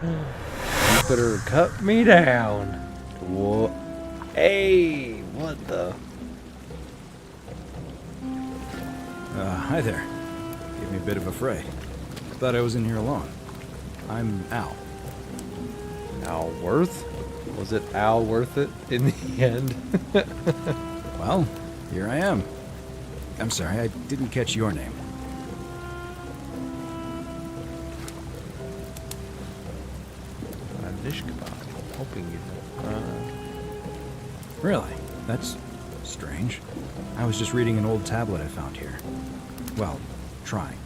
You better cut me down. What? Hey, what the? Hi there. Gave me a bit of a fright. Thought I was in here alone. I'm Al. Al worth? Was it Al worth it in the end? Well, here I am. I'm sorry, I didn't catch your name. Nishkabah. Hoping you know. Really? That's strange. I was just reading an old tablet I found here. Well, trying.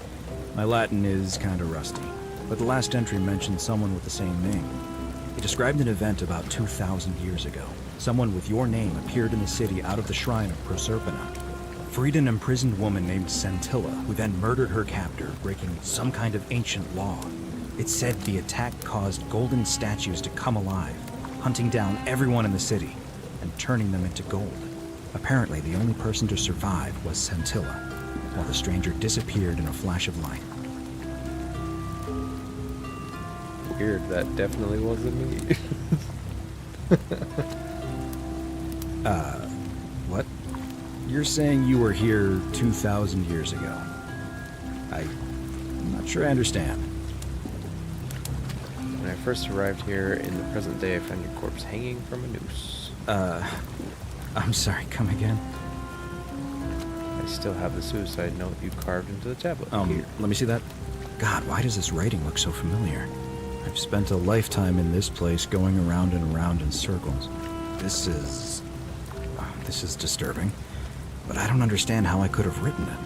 My Latin is kind of rusty, but the last entry mentioned someone with the same name. It described an event about 2,000 years ago. Someone with your name appeared in the city out of the shrine of Proserpina. Freed an imprisoned woman named Scintilla, who then murdered her captor, breaking some kind of ancient law. It said the attack caused golden statues to come alive, hunting down everyone in the city and turning them into gold. Apparently, the only person to survive was Scintilla, while the stranger disappeared in a flash of light. Weird, that definitely wasn't me. What? You're saying you were here 2,000 years ago? I'm not sure I understand. When I first arrived here in the present day, I found your corpse hanging from a noose. I'm sorry, come again? I still have the suicide note you carved into the tablet. Here. Let me see that. God, why does this writing look so familiar? I've spent a lifetime in this place going around and around in circles. This is disturbing, but I don't understand how I could have written it.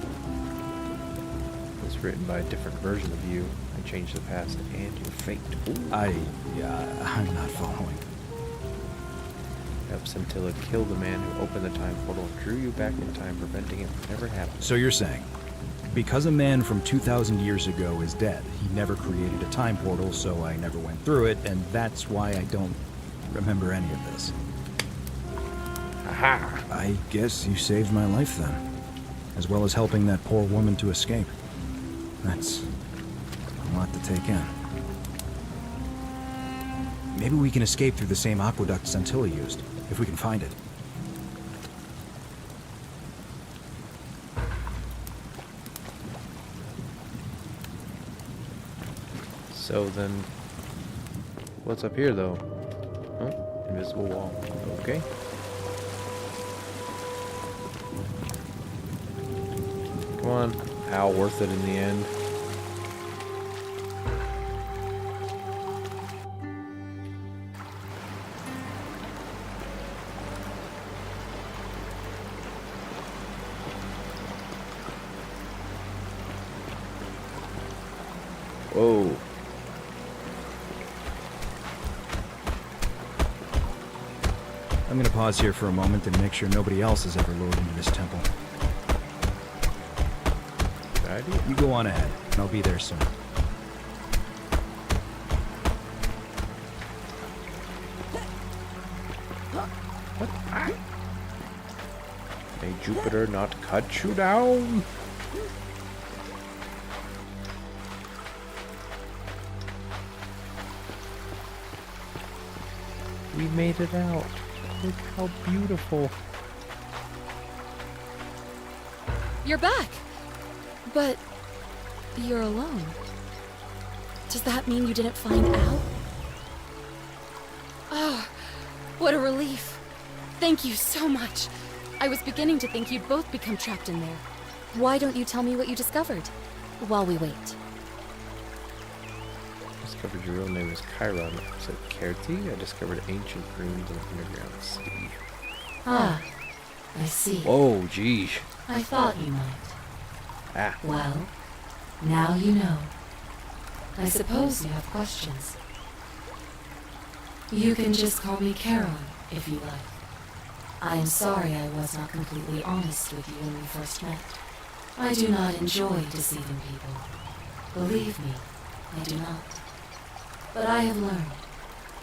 It was written by a different version of you. I changed the past and your fate. I'm not following. Scintilla killed the man who opened the time portal and drew you back in time, preventing it from ever happening. So you're saying, because a man from 2,000 years ago is dead, he never created a time portal, so I never went through it, and that's why I don't remember any of this. Aha! I guess you saved my life then, as well as helping that poor woman to escape. That's a lot to take in. Maybe we can escape through the same aqueduct Scintilla used, if we can find it. So then, what's up here though? Oh, invisible wall. Okay. Come on, how worth it in the end? Whoa. I'm gonna pause here for a moment and make sure nobody else has ever lured into this temple. Good idea. You go on ahead, and I'll be there soon. What? May Jupiter not cut you down. We made it out. Look how beautiful. You're back! But you're alone. Does that mean you didn't find Al? Oh, what a relief. Thank you so much. I was beginning to think you'd both become trapped in there. Why don't you tell me what you discovered while we wait? Discovered your real name is Chiron. I said Kerti. I discovered ancient ruins in an underground city. Ah, I see. Whoa, geez. I thought you might. Ah. Well, now you know. I suppose you have questions. You can just call me Charon, if you like. I'm sorry I was not completely honest with you when we first met. I do not enjoy deceiving people. Believe me, I do not. But I have learned,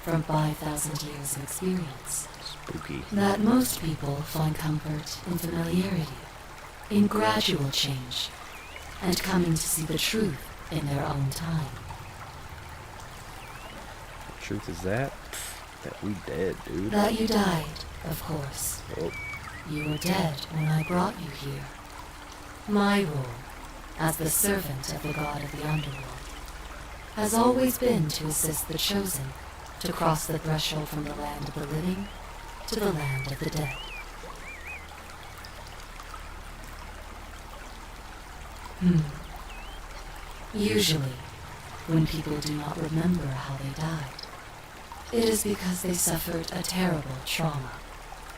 from 5,000 years of experience, Spooky. that most people find comfort in familiarity, in gradual change, and coming to see the truth in their own time. The truth is that we dead, dude. That you died, of course. Oh. You were dead when I brought you here. My role, as the servant of the god of the underworld, has always been to assist the chosen to cross the threshold from the land of the living to the land of the dead. Usually, when people do not remember how they died, it is because they suffered a terrible trauma.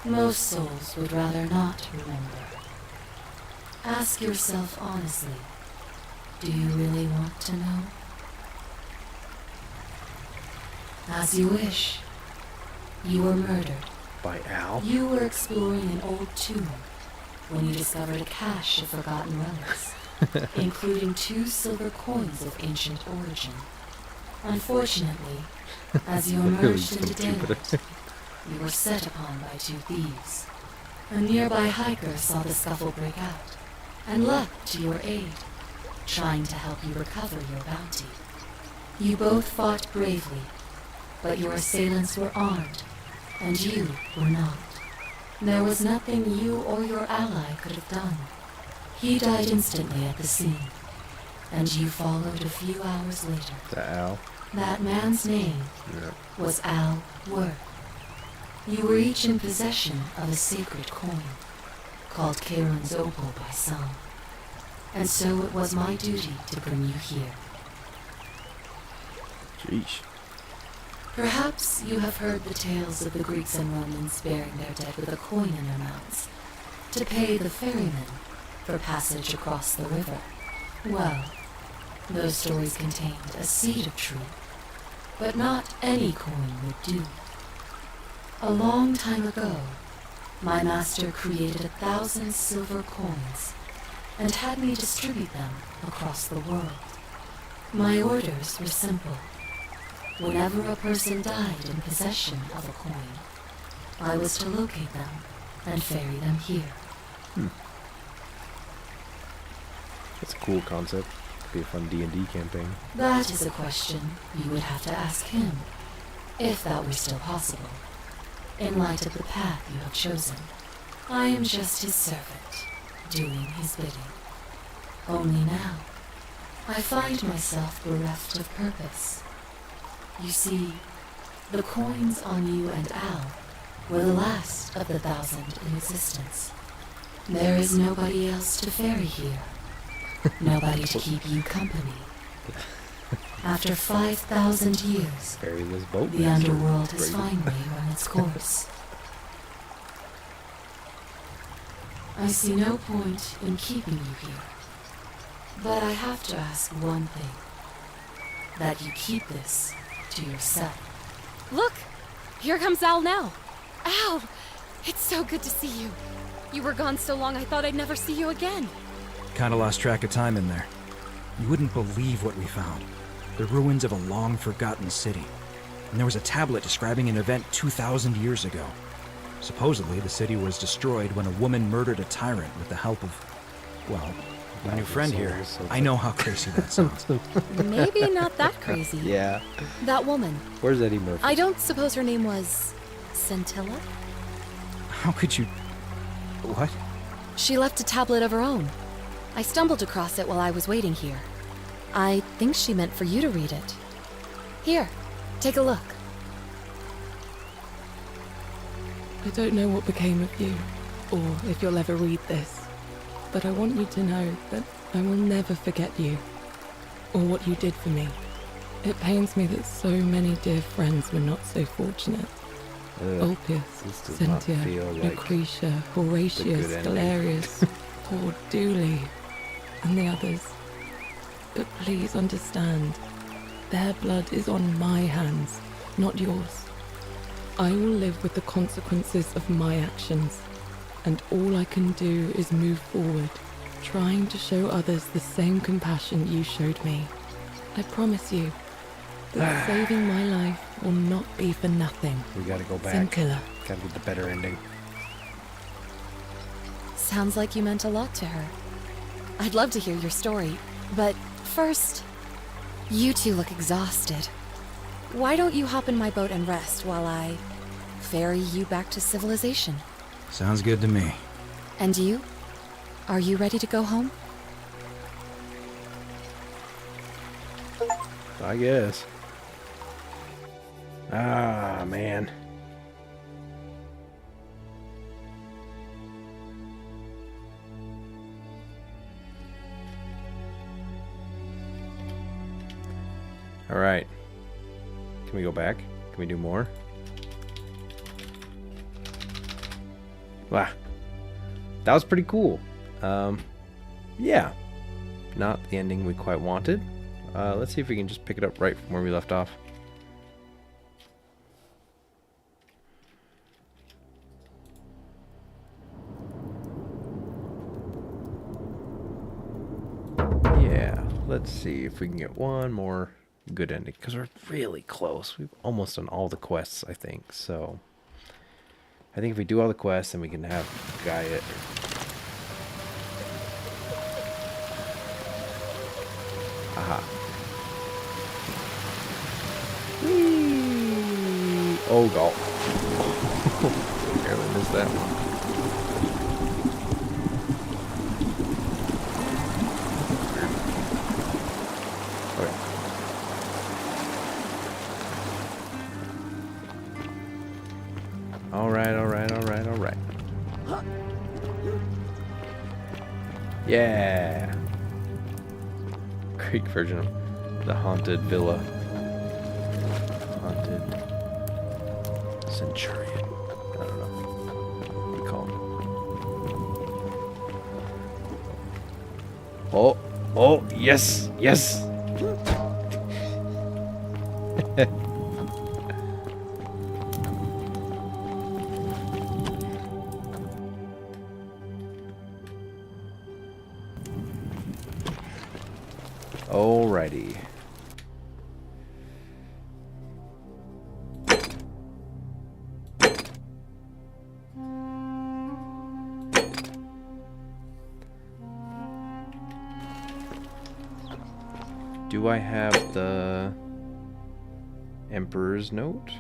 Most souls would rather not remember. Ask yourself honestly, do you really want to know? As you wish. You were murdered. By Al? You were exploring an old tomb when you discovered a cache of forgotten relics, including 2 silver coins of ancient origin. Unfortunately, as you emerged into daylight, you were set upon by 2 thieves. A nearby hiker saw the scuffle break out and leapt to your aid, trying to help you recover your bounty. You both fought bravely, but your assailants were armed, and you were not. There was nothing you or your ally could have done. He died instantly at the scene, and you followed a few hours later. That Al? That man's name was Al Worth. You were each in possession of a sacred coin, called Karen's Opal by some, and so it was my duty to bring you here. Jeez. Perhaps you have heard the tales of the Greeks and Romans burying their dead with a coin in their mouths to pay the ferrymen for passage across the river. Well, those stories contained a seed of truth, but not any coin would do. A long time ago, my master created 1,000 silver coins and had me distribute them across the world. My orders were simple. Whenever a person died in possession of a coin, I was to locate them and ferry them here. That's a cool concept. Could be a fun D&D campaign. That is a question you would have to ask him, if that were still possible, in light of the path you have chosen. I am just his servant, doing his bidding. Only now, I find myself bereft of purpose. You see, the coins on you and Al were the last of the 1,000 in existence. There is nobody else to ferry here. Nobody to keep you company. After 5,000 years, the underworld has finally run its course. I see no point in keeping you here. But I have to ask one thing. That you keep this to yourself. Look! Here comes Al now. Al! It's so good to see you. You were gone so long I thought I'd never see you again. Kinda lost track of time in there. You wouldn't believe what we found. The ruins of a long-forgotten city. And there was a tablet describing an event 2,000 years ago. Supposedly, the city was destroyed when a woman murdered a tyrant with the help of, well, my new friend here. I know how crazy that sounds. Maybe not that crazy. Yeah. That woman. Where's Eddie Murphy? I don't suppose her name was Scintilla? How could you... What? She left a tablet of her own. I stumbled across it while I was waiting here. I think she meant for you to read it. Here, take a look. I don't know what became of you, or if you'll ever read this, but I want you to know that I will never forget you, or what you did for me. It pains me that so many dear friends were not so fortunate. Ulpius, Cynthia, Lucretia, Horatius, Galerius, poor Dooley, and the others. But please understand, their blood is on my hands, not yours. I will live with the consequences of my actions, and all I can do is move forward, trying to show others the same compassion you showed me. I promise you that saving my life will not be for nothing. We gotta go back. Scintilla. Gotta get the better ending. Sounds like you meant a lot to her. I'd love to hear your story, but first, you two look exhausted. Why don't you hop in my boat and rest while I ferry you back to civilization? Sounds good to me. And you? Are you ready to go home? I guess. Ah, man. All right. Can we go back? Can we do more? Wow. That was pretty cool. Yeah. Not the ending we quite wanted. Let's see if we can just pick it up right from where we left off. Yeah, let's see if we can get one more good ending, because we're really close. We've almost done all the quests, I think. So I think if we do all the quests, then we can have Guy it. Aha. Whee! Oh, God. Barely missed that one. Alright. Yeah. Greek version of the haunted villa. Haunted centurion. I don't know what you call him. Oh, yes. Alrighty. Do I have the Emperor's Note?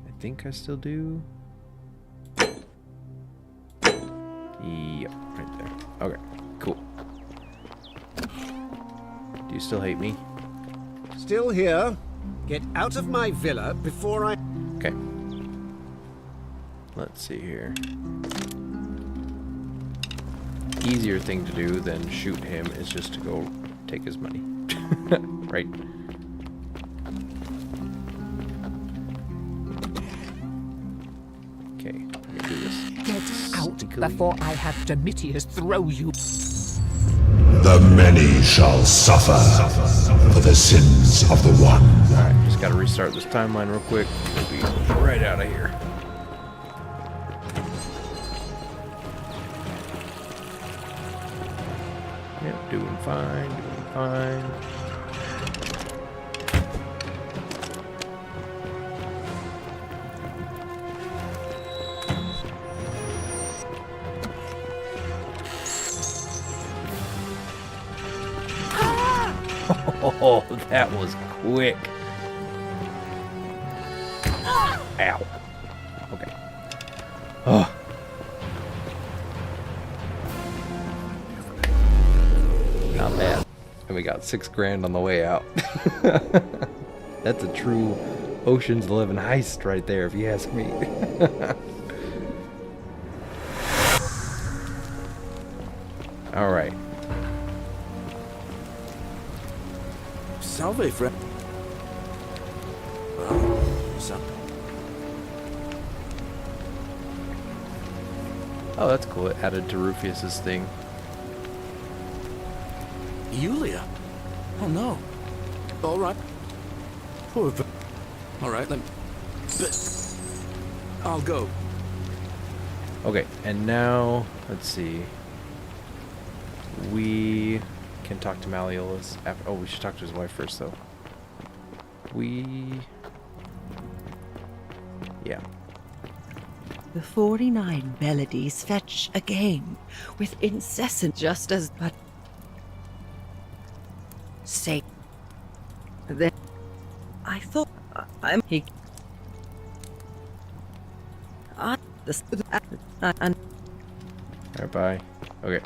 I think I still do. Yep, right there. Okay, cool. Do you still hate me? Still here. Get out of my villa before I... Okay. Let's see here. Easier thing to do than shoot him is just to go take his money. Right? Okay, I'm gonna do this. Get out before I have Domitius throw you. The many shall suffer for the sins of the one. Alright, just gotta restart this timeline real quick. We'll be right out of here. Yep, doing fine. Oh, that was quick. Ow. Okay. Oh. Not bad. And we got $6,000 on the way out. That's a true Ocean's 11 heist right there, if you ask me. All right. Salve, friend. Oh, that's cool. It added to Rufius's thing. Yulia? Oh no. All right. Poor. All right, I'll go. Okay, and now let's see. We can talk to Malleolus after. Oh, we should talk to his wife first, though. Yeah. The 49 melodies fetch again with incessant just as but say that I thought he Alright, bye. Okay.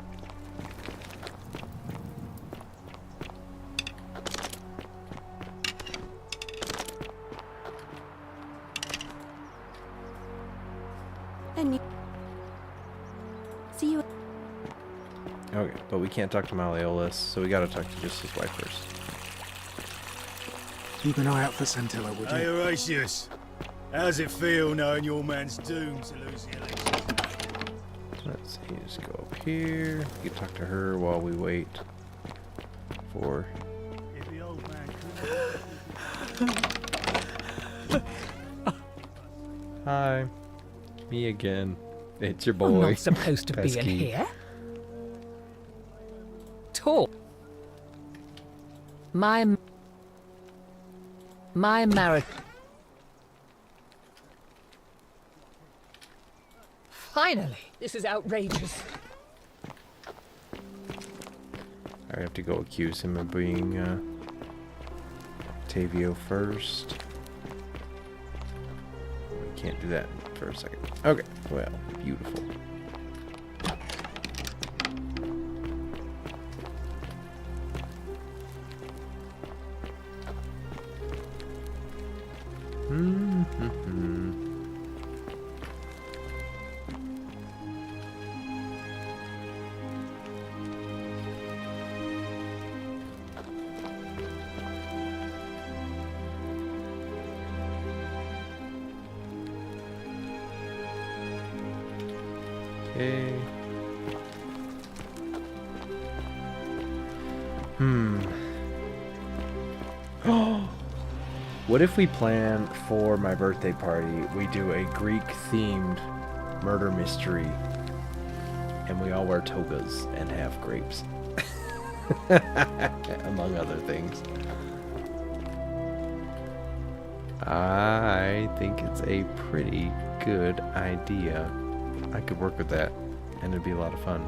And see you. Okay, but we can't talk to Malleolus, so we gotta talk to just his wife first. Keep an eye out for Scintilla, would you? Hey, Horatius. How's it feel knowing your man's doomed to lose the election? Let's see, just go up here. We can talk to her while we wait for... If the old man Hi. Me again. It's your boy. I'm not supposed to be in Pesky. here. Talk. My marriage. Finally, this is outrageous. I have to go accuse him of being Tavio first. We can't do that for a second. Okay, well, beautiful. Okay. What if we plan for my birthday party, we do a Greek-themed murder mystery, and we all wear togas and have grapes, among other things. I think it's a pretty good idea. I could work with that, and it'd be a lot of fun.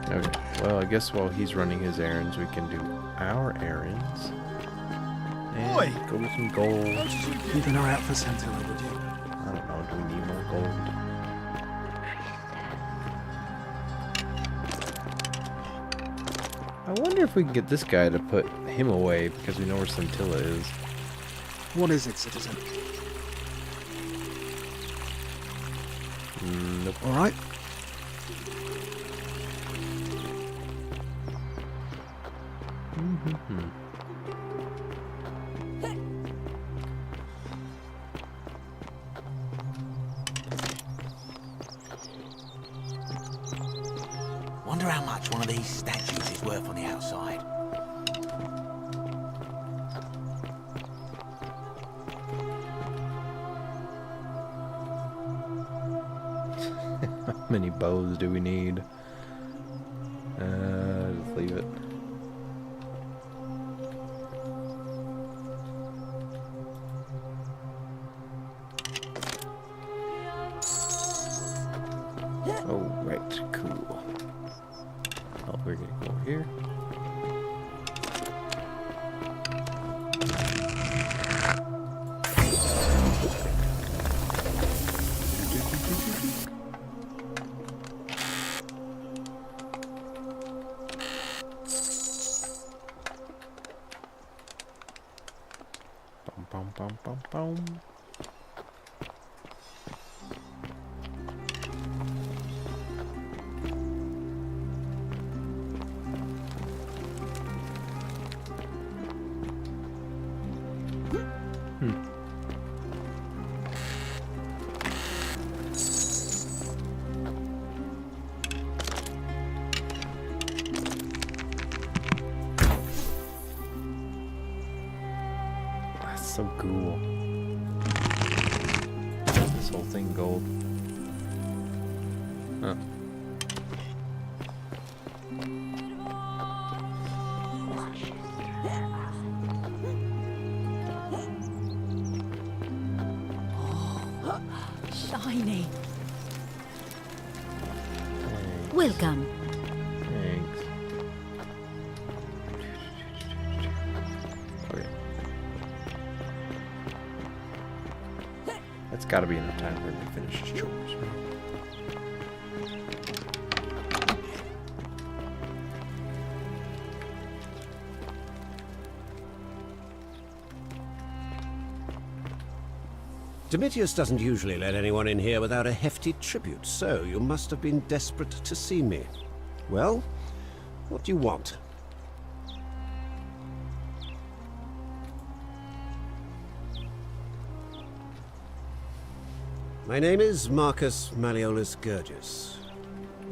Okay, well, I guess while he's running his errands, we can do our errands. And Oi! go get some gold. Keep an eye out for Scintilla, would you? I don't know, do we need more gold? I wonder if we can get this guy to put him away, because we know where Scintilla is. What is it, citizen? Nope. All right. Wonder how much one of these statues is worth on the outside. How many bows do we need? Just leave it. Oh, right, cool. Oh, we're gonna go here. Bum, bum, bum, bum. That's so cool. This whole thing gold. Huh. Shiny. Welcome. Thanks. Gotta be enough time for him to finish his chores, right? Domitius doesn't usually let anyone in here without a hefty tribute, so you must have been desperate to see me. Well, what do you want? My name is Marcus Malleolus Gurgis.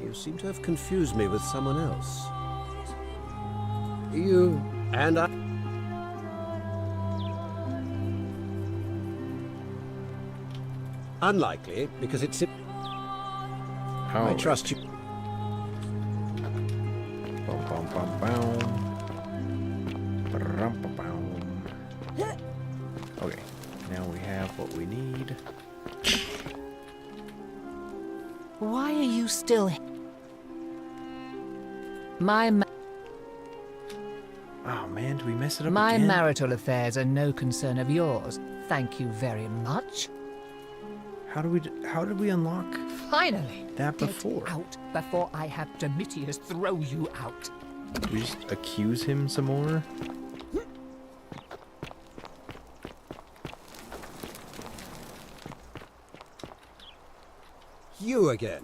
You seem to have confused me with someone else. You and I... Unlikely, because it's... I trust you. Bum, bum, bum, bum. Brum, bum, bum. Okay, now we have what we need. Why are you still here? Oh man, do we mess it up My again? marital affairs are no concern of yours. Thank you very much. How did we unlock Finally, that before? Get out before I have Domitius throw you out. We just accuse him some more? You again.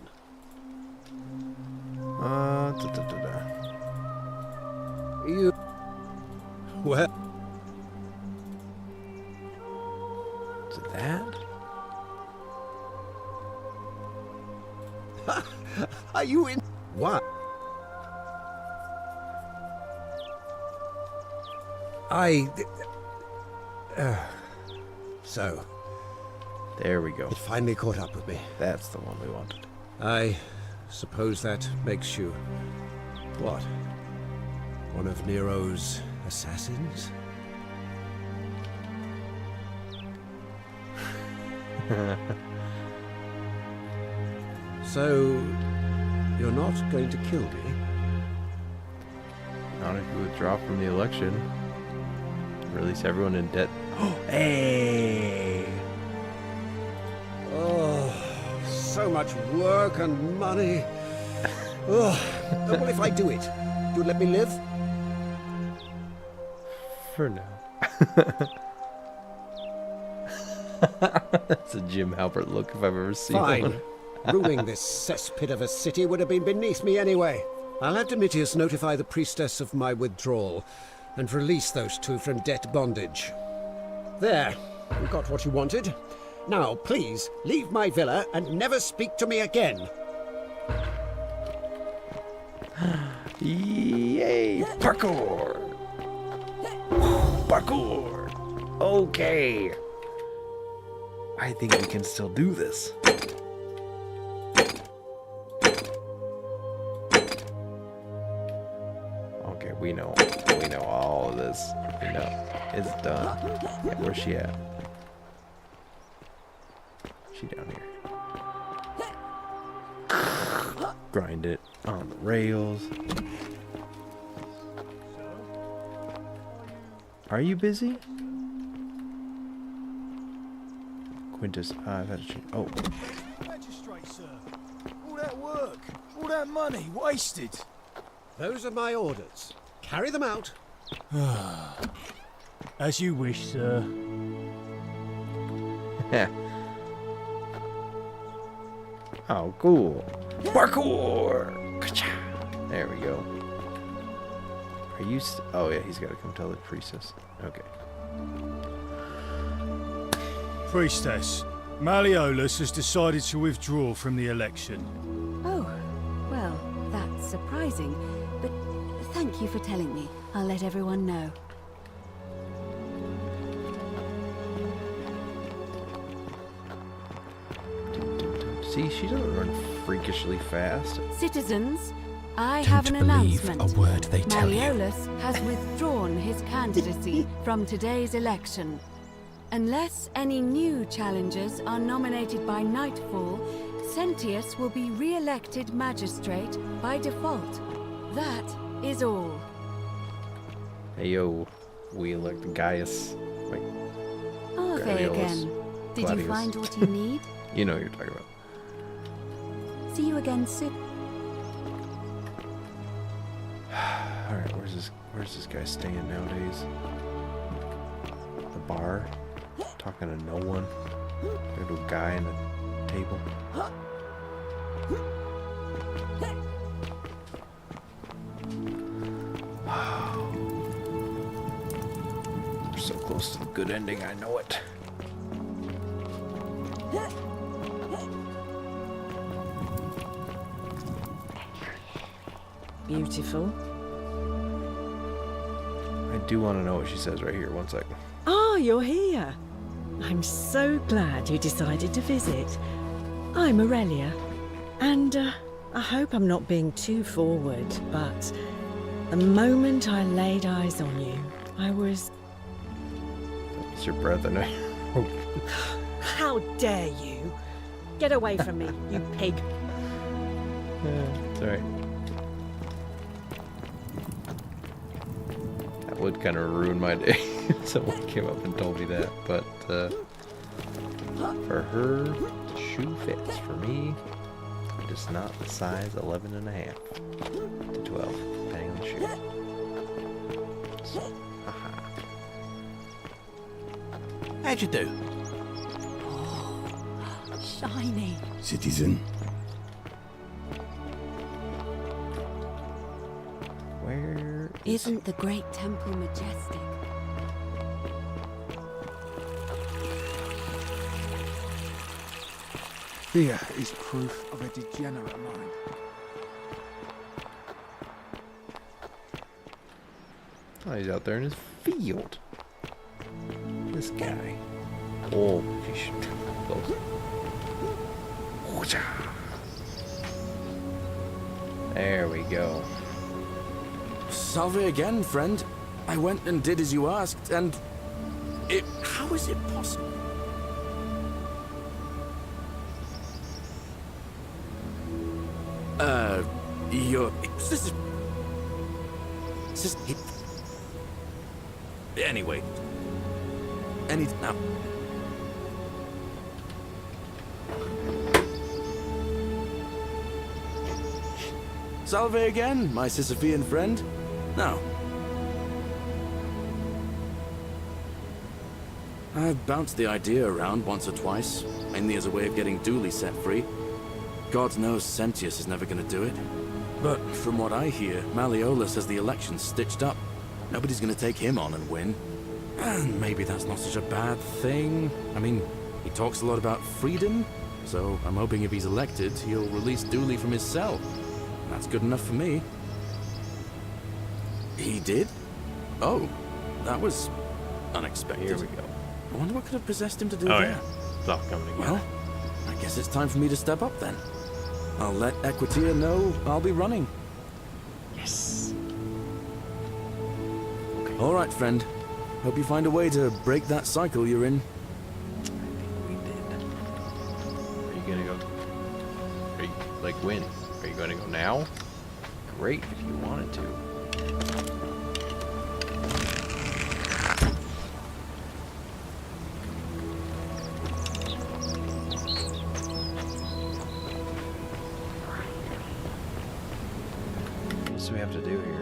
You... Well... Is it that? Are you in... What? So... There we go. It finally caught up with me. That's the one we wanted. I suppose that makes you... What? One of Nero's assassins? So... You're not going to kill me? Not if you withdraw from the election. Release everyone in debt. Hey! Oh, so much work and money. Oh, well, if I do it, you'll let me live? For now. That's a Jim Halpert look if I've ever seen Fine. one. Ruling this cesspit of a city would have been beneath me anyway. I'll have Domitius notify the priestess of my withdrawal and release those two from debt bondage. There, you got what you wanted. Now, please, leave my villa and never speak to me again. Yay! Parkour! Parkour! Okay. I think we can still do this. Okay, we know all of this. We know. It's done. Yeah, where's she at? She down here. Grind it on the rails. Are you busy? Quintus, I've had a change. Oh. Magistrate, sir. All that work, all that money wasted. Those are my orders. Carry them out. As you wish, sir. Oh, cool. Parkour! There we go. Are you oh yeah, he's got to come tell the priestess. Okay. Priestess, Malleolus has decided to withdraw from the election. Oh, well, that's surprising. But thank you for telling me. I'll let everyone know. See, she doesn't run freakishly fast. Citizens, I have an announcement. A word they tell you. Malleolus has withdrawn his candidacy from today's election. Unless any new challengers are nominated by nightfall, Sentius will be re-elected magistrate by default. That is all. Hey yo, we elect Gaius. Wait. Are they Gladiolus. again? Did you find what you need? You know what you're talking about. See you again soon. Alright, where's this guy staying nowadays? The bar? Talking to no one? There's a guy in a table. We're so close to the good ending, I know it. Beautiful. I do want to know what she says right here. One second. Ah, you're here. I'm so glad you decided to visit. I'm Aurelia, and I hope I'm not being too forward, but the moment I laid eyes on you, I was... It's your breath, I know. How dare you? Get away from me, you pig. It's alright. That would kind of ruin my day if someone came up and told me that, but for her, the shoe fits. For me, it is not the size 11 and a half to 12, depending on the shoe. So, haha. How'd you do? Shiny. Citizen. Where Isn't the great temple majestic? Here is proof of a degenerate mind. Oh, he's out there in his field. This guy. Oh, fish. Close. There we go. Salve again, friend. I went and did as you asked, and how is it possible? This is... Anyway. Now. Salve again, my Sisyphean friend. Now. I've bounced the idea around once or twice, mainly as a way of getting Dooley set free. God knows Sentius is never going to do it. But from what I hear, Malleolus has the election stitched up. Nobody's going to take him on and win. And maybe that's not such a bad thing. I mean, he talks a lot about freedom, so I'm hoping if he's elected, he'll release Dooley from his cell. And that's good enough for me. He did? Oh, that was unexpected. Here we go. I wonder what could have possessed him to do Oh, that. yeah. It's all coming together. Well, I guess it's time for me to step up then. I'll let Equitia know I'll be running. Yes. Okay. All right, friend. Hope you find a way to break that cycle you're in. I think we did. Are you gonna go? Are you, like, when? Are you gonna go now? Great, if you wanted to. What do we have to do here?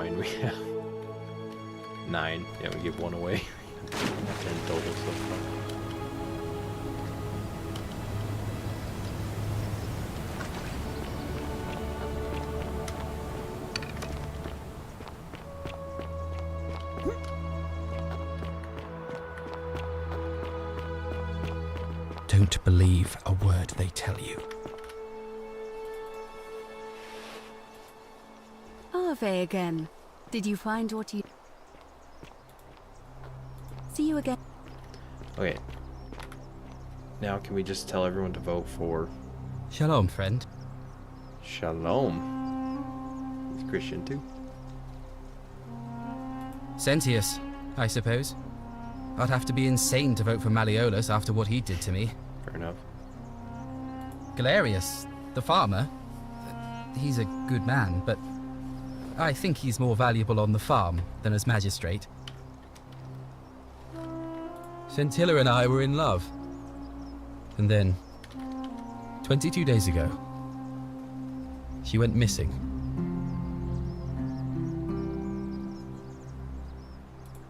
We have 9. Yeah, we give 1 away. 10 total so far. Don't believe a word they tell you. Ave again. Did you find what you... See you again. Okay. now can we just tell everyone to vote for Shalom, friend. Shalom? It's Christian too. Sentius, I suppose. I'd have to be insane to vote for Malleolus after what he did to me. Fair enough. Galerius, the farmer, he's a good man, but I think he's more valuable on the farm than as magistrate. Scintilla and I were in love. And then, 22 days ago, she went missing.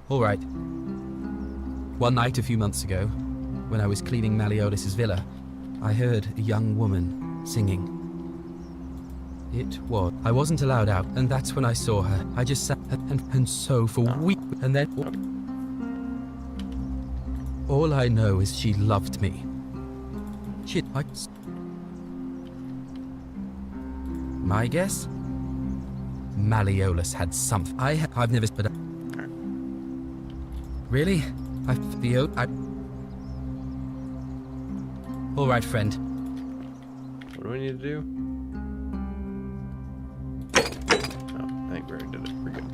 All right. One night a few months ago, when I was cleaning Malleolus's villa, I heard a young woman singing. I wasn't allowed out, and that's when I saw her. I just sat and so for weeks, and then all I know is she loved me. My guess? Malleolus had something. I've never. But really? All right, friend. What do we need to do? Oh, I think we already did it. We're good.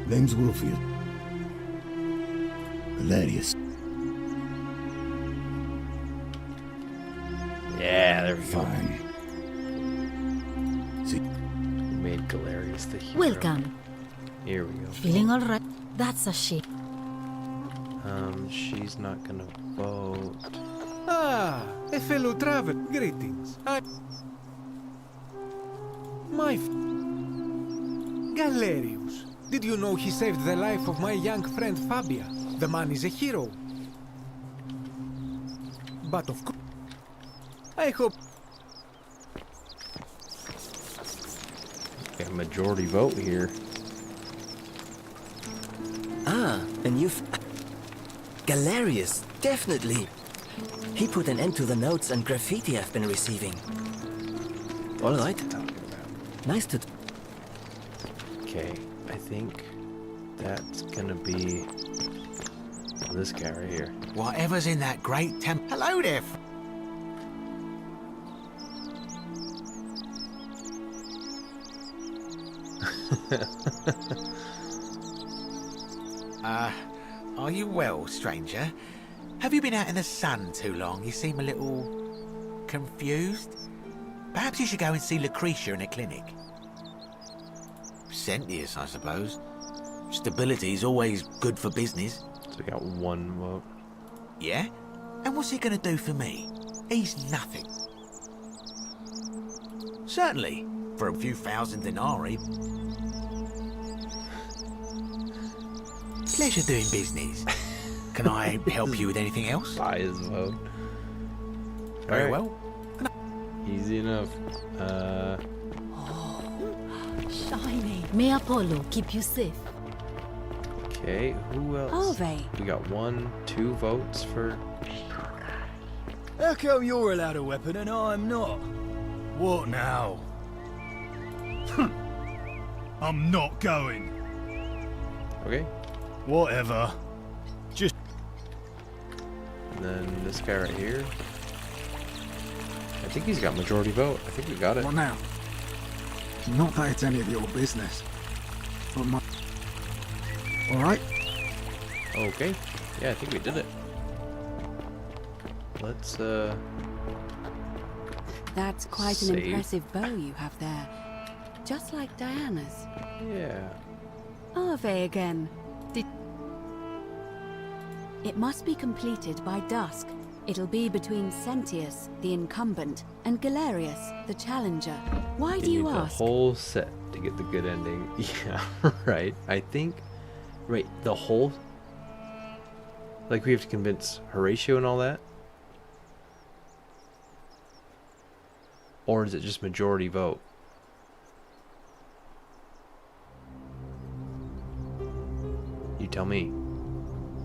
Name's Wolfield. Hilarious. Yeah, there we go. Fine. We made Galerius the hero. Welcome. Here we go. Feeling alright? That's a shame. She's not gonna vote. Ah, a fellow traveler. Greetings. Galerius. Did you know he saved the life of my young friend Fabia? The man is a hero. But of course, I hope... Got a majority vote here. Ah, and you've... Galerius, definitely. He put an end to the notes and graffiti I've been receiving. All right. Nice to... Okay, I think that's gonna be this guy right here. Whatever's in that great Hello there. Are you well, stranger? Have you been out in the sun too long? You seem a little confused. Perhaps you should go and see Lucretia in a clinic. Sentius, I suppose. Stability is always good for business. So we got one vote. Yeah? And what's he gonna do for me? He's nothing. Certainly, for a few thousand denarii. Pleasure doing business. Can I help you with anything else? Buy his vote. Very Alright. well. Easy enough. Shiny. May Apollo keep you safe. Okay, who else? Ove. We got 1, 2 votes for... How come you're allowed a weapon and I'm not? What now? I'm not going. Okay. Whatever. Just... And then this guy right here. I think he's got majority vote. I think we got it. What now? Not that it's any of your business. But my... Alright? Okay. Yeah, I think we did it. Let's, That's quite an save. impressive bow you have there. Just like Diana's. Yeah. Ave again. It must be completed by dusk. It'll be between Sentius, the incumbent, and Galerius, the challenger. Why do you need the ask? whole set to get the good ending. Yeah, right. I think... Right, the whole... Like, we have to convince Horatio and all that? Or is it just majority vote? You tell me.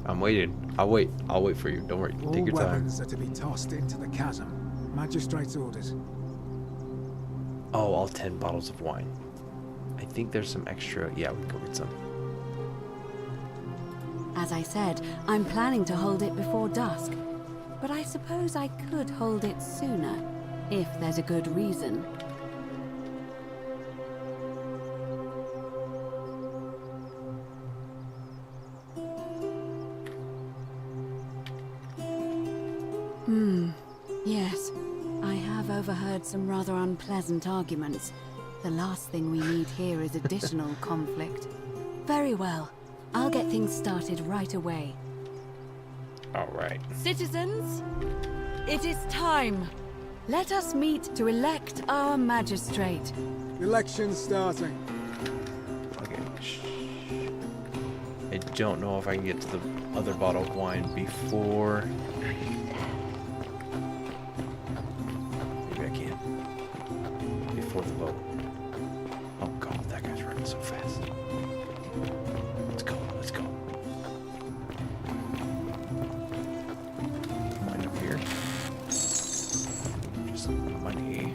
I'm waiting. I'll wait. I'll wait for you. Don't worry. All Take your time. weapons are to be tossed into the chasm. Magistrate's orders. Oh, all 10 bottles of wine. I think there's some extra. Yeah, we can go get some. As I said, I'm planning to hold it before dusk. But I suppose I could hold it sooner, if there's a good reason. Yes. I have overheard some rather unpleasant arguments. The last thing we need here is additional conflict. Very well. I'll get things started right away. All right. Citizens, it is time. Let us meet to elect our magistrate. Election starting. Okay. I don't know if I can get to the other bottle of wine before. Maybe I can. Before the vote. Oh god, that guy's running so fast. Let's go. Let's go. Wine up here. Just money.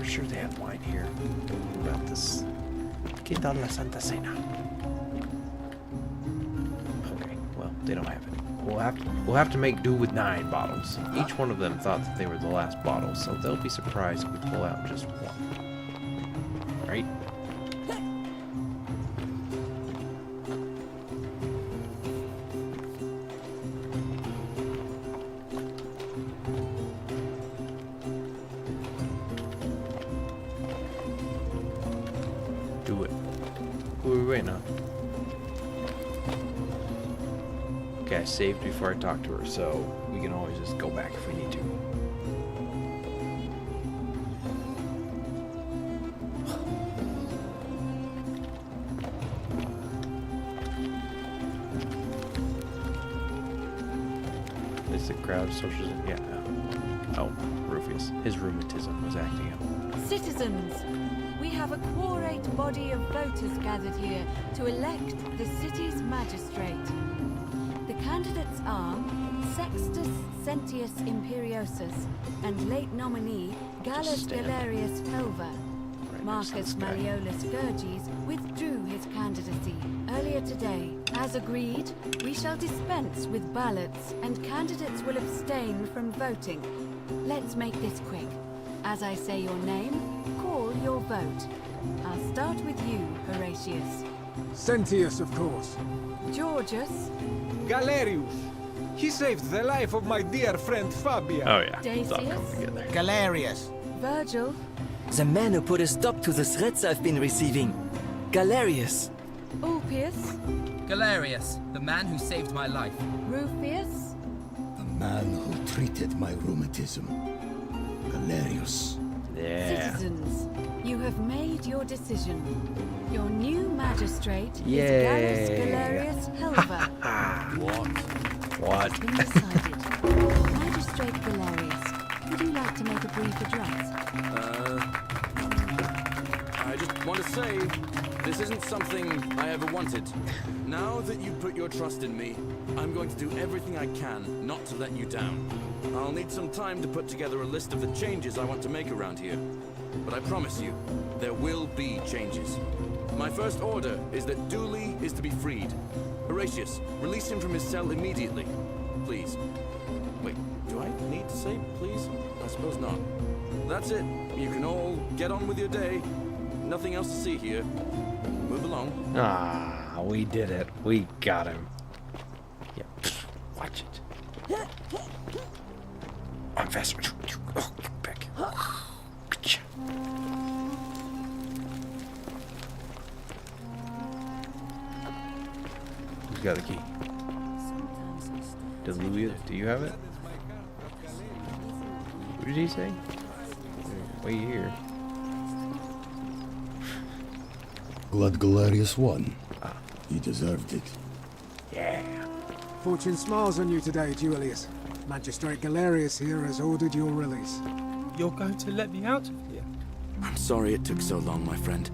Sure they had wine here. What about this? ¿Qué tal la Santa Cena? Okay, well, they don't have it. We'll have to make do with 9 bottles. Each one of them thought that they were the last bottle, so they'll be surprised if we pull out just one. Right? I saved before I talked to her, so we can always just go back if we need to. Is the crowd social? Yeah. Oh, Rufus. His rheumatism was acting up. Citizens, we have a quorate body of voters gathered here to elect the city's magistrate. The candidates are Sextus Sentius Imperiosus and late nominee Gallus Galerius Helva. Marcus Malleolus Gurges withdrew his candidacy earlier today. As agreed, we shall dispense with ballots and candidates will abstain from voting. Let's make this quick. As I say your name, call your vote. I'll start with you, Horatius. Sentius, of course. Georgius. Galerius. He saved the life of my dear friend Fabian. Oh yeah, Decius. it's all coming together. Galerius. Virgil. The man who put a stop to the threats I've been receiving. Galerius. Ulpius. Galerius, the man who saved my life. Rufius. The man who treated my rheumatism. Galerius. Yeah. Citizens, you have made your decision. Your new magistrate is Yay. Gallus Galerius Helva. What? It's been decided. Magistrate Galerius, would you like to make a brief address? I just want to say, this isn't something I ever wanted. Now that you put your trust in me, I'm going to do everything I can not to let you down. I'll need some time to put together a list of the changes I want to make around here. But I promise you, there will be changes. My first order is that Dooley is to be freed. Horatius, release him from his cell immediately. Please. Wait, do I need to say please? I suppose not. That's it. You can all get on with your day. Nothing else to see here. Move along. Ah, we did it. We got him. Yeah, watch it. I'm faster. Oh, back. Gotcha. Who's got the key? Deluia, do you have it? What did he say? Wait here. Glad Galerius won. He deserved it. Yeah. Fortune smiles on you today, Julius. Magistrate Galerius here has ordered your release. You're going to let me out of here? I'm sorry it took so long, my friend.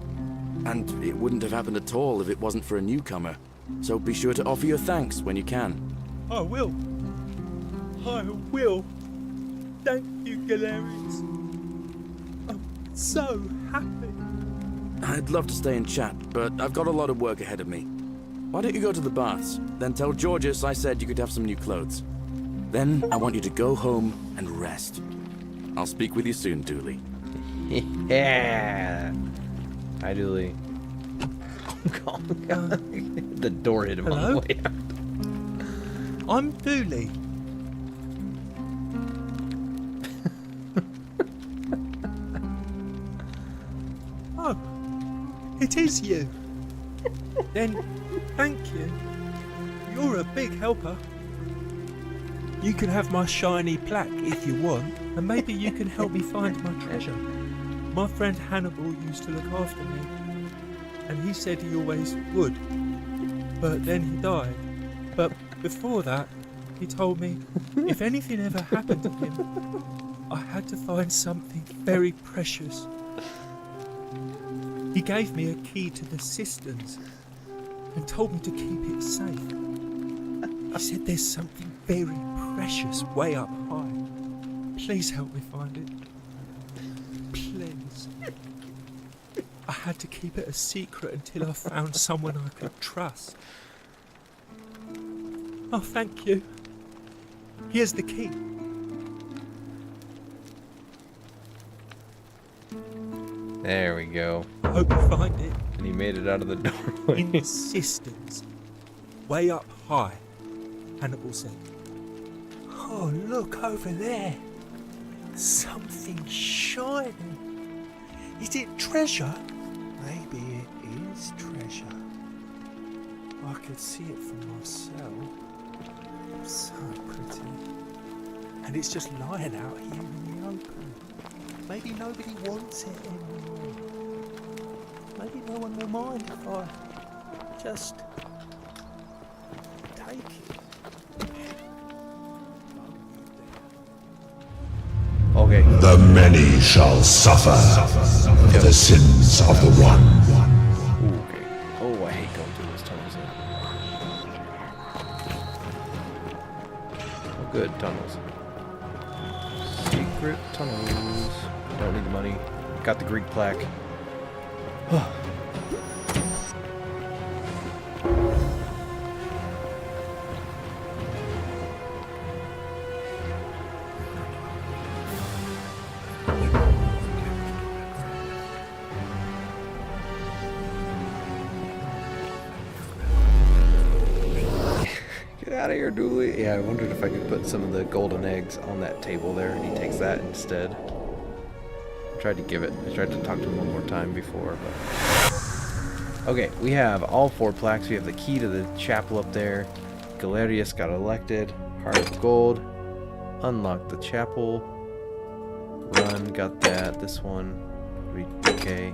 And it wouldn't have happened at all if it wasn't for a newcomer. So be sure to offer your thanks when you can. I will. I will. Thank you, Galerius. I'm so happy. I'd love to stay and chat, but I've got a lot of work ahead of me. Why don't you go to the baths? Then tell Georges I said you could have some new clothes. Then I want you to go home and rest. I'll speak with you soon, Dooley. Yeah. Hi, Dooley. The door hit him on the way out. I'm Dooley. Oh, it is you. Then, thank you. You're a big helper. You can have my shiny plaque if you want, and maybe you can help me find my treasure. My friend Hannibal used to look after me, and he said he always would. But then he died. But before that, he told me if anything ever happened to him, I had to find something very precious. He gave me a key to the cisterns and told me to keep it safe. He said there's something very precious way up high. Please help me find it. Please. I had to keep it a secret until I found someone I could trust. Oh, thank you. Here's the key. There we go. Hope you find it. And he made it out of the doorway. In the cisterns. Way up high, Hannibal said. Oh, look over there. Something shining. Is it treasure? Maybe it is treasure. I could see it for myself. So pretty. And it's just lying out here in the open. Maybe nobody wants it anymore. Maybe no one will mind if I just take it. Okay. The many shall suffer for the sins of the one. Okay. Oh, I hate going through those tunnels. Oh, good tunnels. Secret tunnels. Don't need the money. Got the Greek plaque. Get out of here, Dooley. Yeah, I wondered if I could put some of the golden eggs on that table there, and he takes that instead. I tried to talk to him one more time before, but... Okay, we have all 4 plaques. We have the key to the chapel up there. Galerius got elected. Heart of gold. Unlocked the chapel. Run, got that. This one. Okay.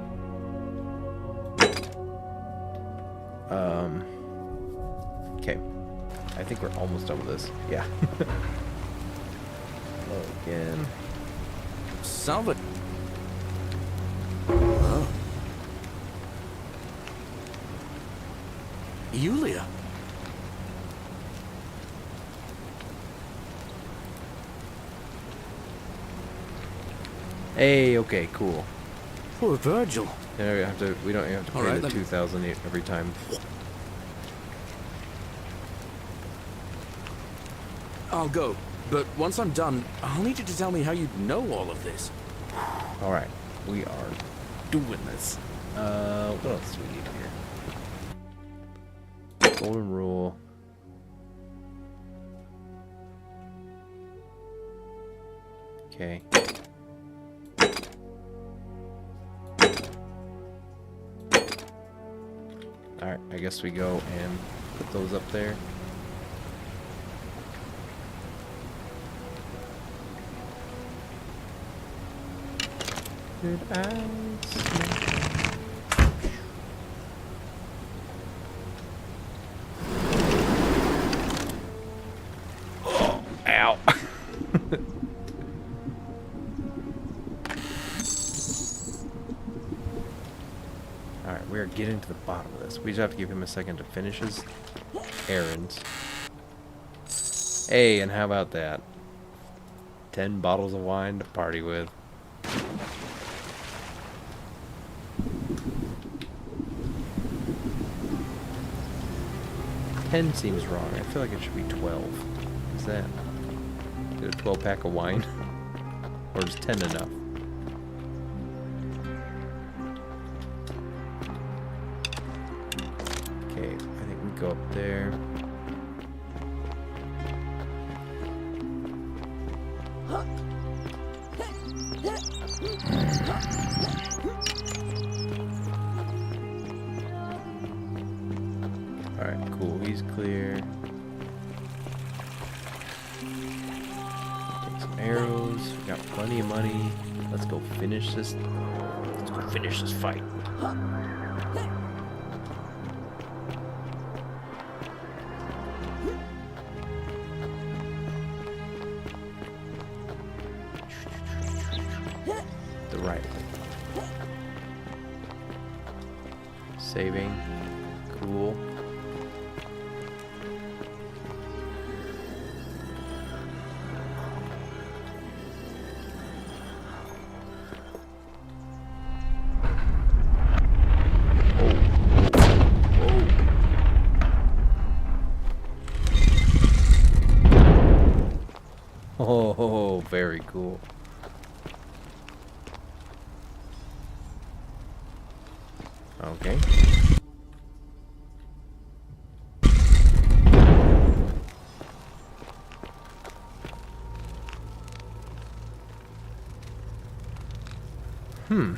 Okay. I think we're almost done with this. Yeah. Hello again. Salvador. Oh. Yulia. Hey, okay, cool. Poor Virgil. Yeah, we don't have to pay Alright, the 2,000 every time. I'll go, but once I'm done, I'll need you to tell me how you know all of this. Alright, we are doing this. What else do we need here? Golden rule. Okay. Alright, I guess we go and put those up there. Good eyes. Ow. Alright, we are getting to the bottom of this. We just have to give him a second to finish his errands. Hey, and how about that? 10 bottles of wine to party with. $10 seems wrong. I feel like it should be 12. What's that? Is it a 12 pack of wine? Or is 10 enough? Okay, I think we go up there. Alright, cool. He's clear. Take some arrows. We got plenty of money. Let's go finish this. Let's go finish this fight. The right way. Saving. Cool. Oh, very cool. Okay. Hmm.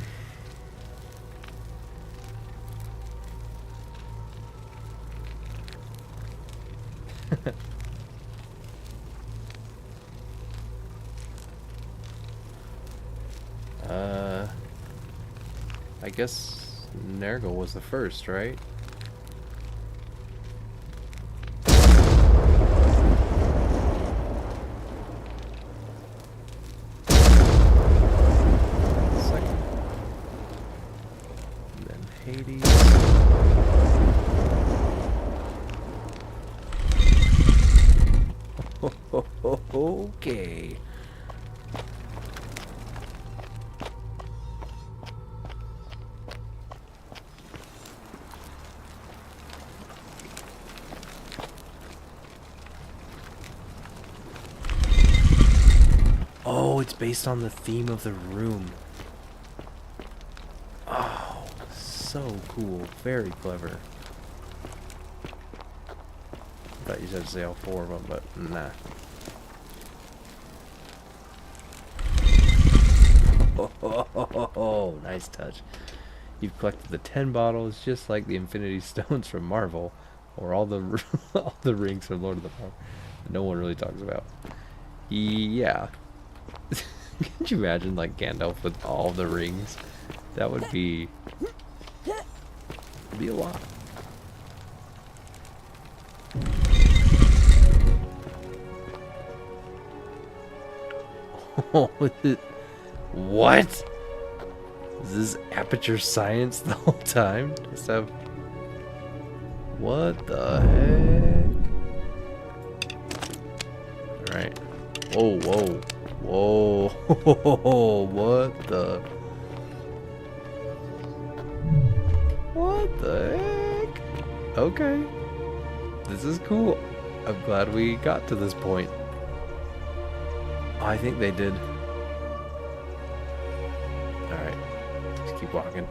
I guess Nergal was the first, right? Second. And then Hades. Okay. Oh, it's based on the theme of the room. Oh, so cool. Very clever. I thought you said to say all 4 of them, but nah. Oh, nice touch. You've collected the 10 bottles, just like the Infinity Stones from Marvel, or all the all the rings from Lord of the Rings that no one really talks about. Yeah. Could you imagine, like, Gandalf with all the rings? That would be a lot. Oh, what? Is this aperture science the whole time? Just have... What the heck? Alright. Whoa, whoa. Whoa. What the... What the heck? Okay. This is cool. I'm glad we got to this point. I think they did. Alright. Just keep walking.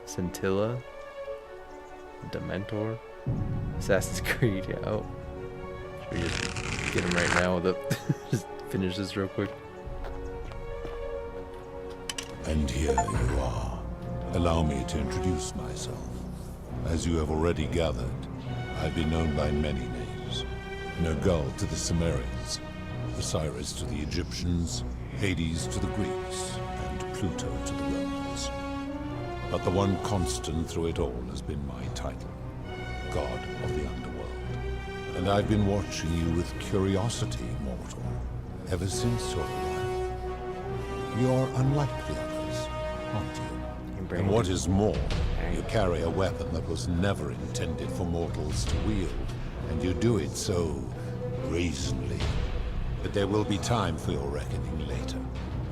Scintilla. Dementor. Assassin's Creed, yeah. Oh. Should we just get him right now with it? Just finish this real quick. And here you are. Allow me to introduce myself. As you have already gathered, I've been known by many names. Nergal to the Sumerians, Osiris to the Egyptians, Hades to the Greeks, and Pluto to the Romans. But the one constant through it all has been my title, God of the Underworld. And I've been watching you with curiosity, mortal, ever since your arrival. You're unlike the others, aren't you? And what is more, you carry a weapon that was never intended for mortals to wield, and you do it so brazenly. But there will be time for your reckoning later.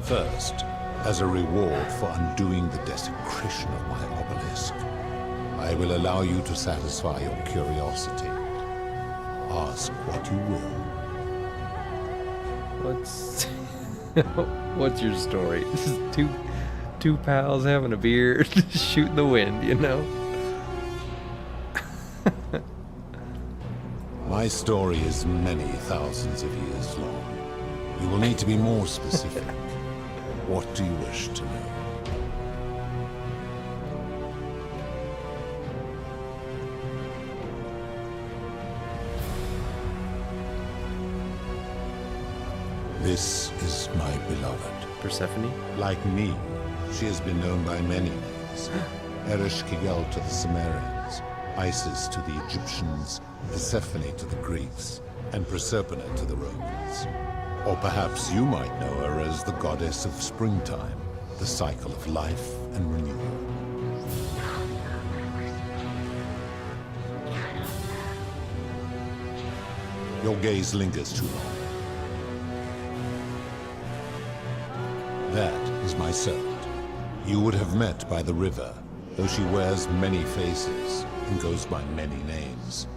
First, as a reward for undoing the desecration of my obelisk, I will allow you to satisfy your curiosity. Ask what you will. What's your story? Just two pals having a beer, shooting the wind, you know? My story is many thousands of years long. You will need to be more specific. What do you wish to know? This is my beloved. Persephone? Like me, she has been known by many names. Ereshkigal to the Sumerians, Isis to the Egyptians, Persephone to the Greeks, and Proserpine to the Romans. Or perhaps you might know her as the goddess of springtime, the cycle of life and renewal. Your gaze lingers too long. That is my servant. You would have met by the river, though she wears many faces and goes by many names.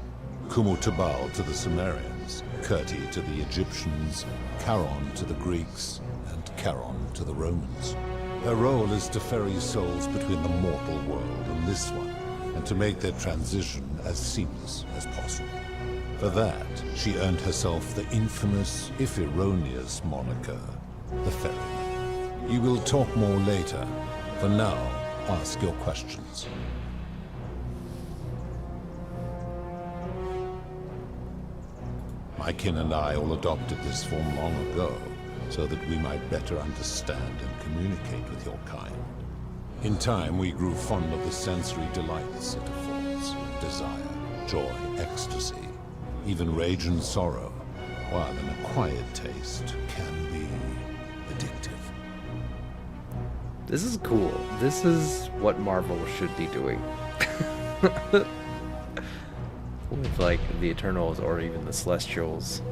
Kumutubal to the Sumerians, Kirti to the Egyptians, Charon to the Greeks, and Charon to the Romans. Her role is to ferry souls between the mortal world and this one, and to make their transition as seamless as possible. For that, she earned herself the infamous, if erroneous, moniker, the Ferryman. You will talk more later. For now, ask your questions. My kin and I all adopted this form long ago, so that we might better understand and communicate with your kind. In time, we grew fond of the sensory delights it affords: desire, joy, ecstasy, even rage and sorrow, while an acquired taste can be addictive. This is cool. This is what Marvel should be doing. With, like, the Eternals or even the Celestials.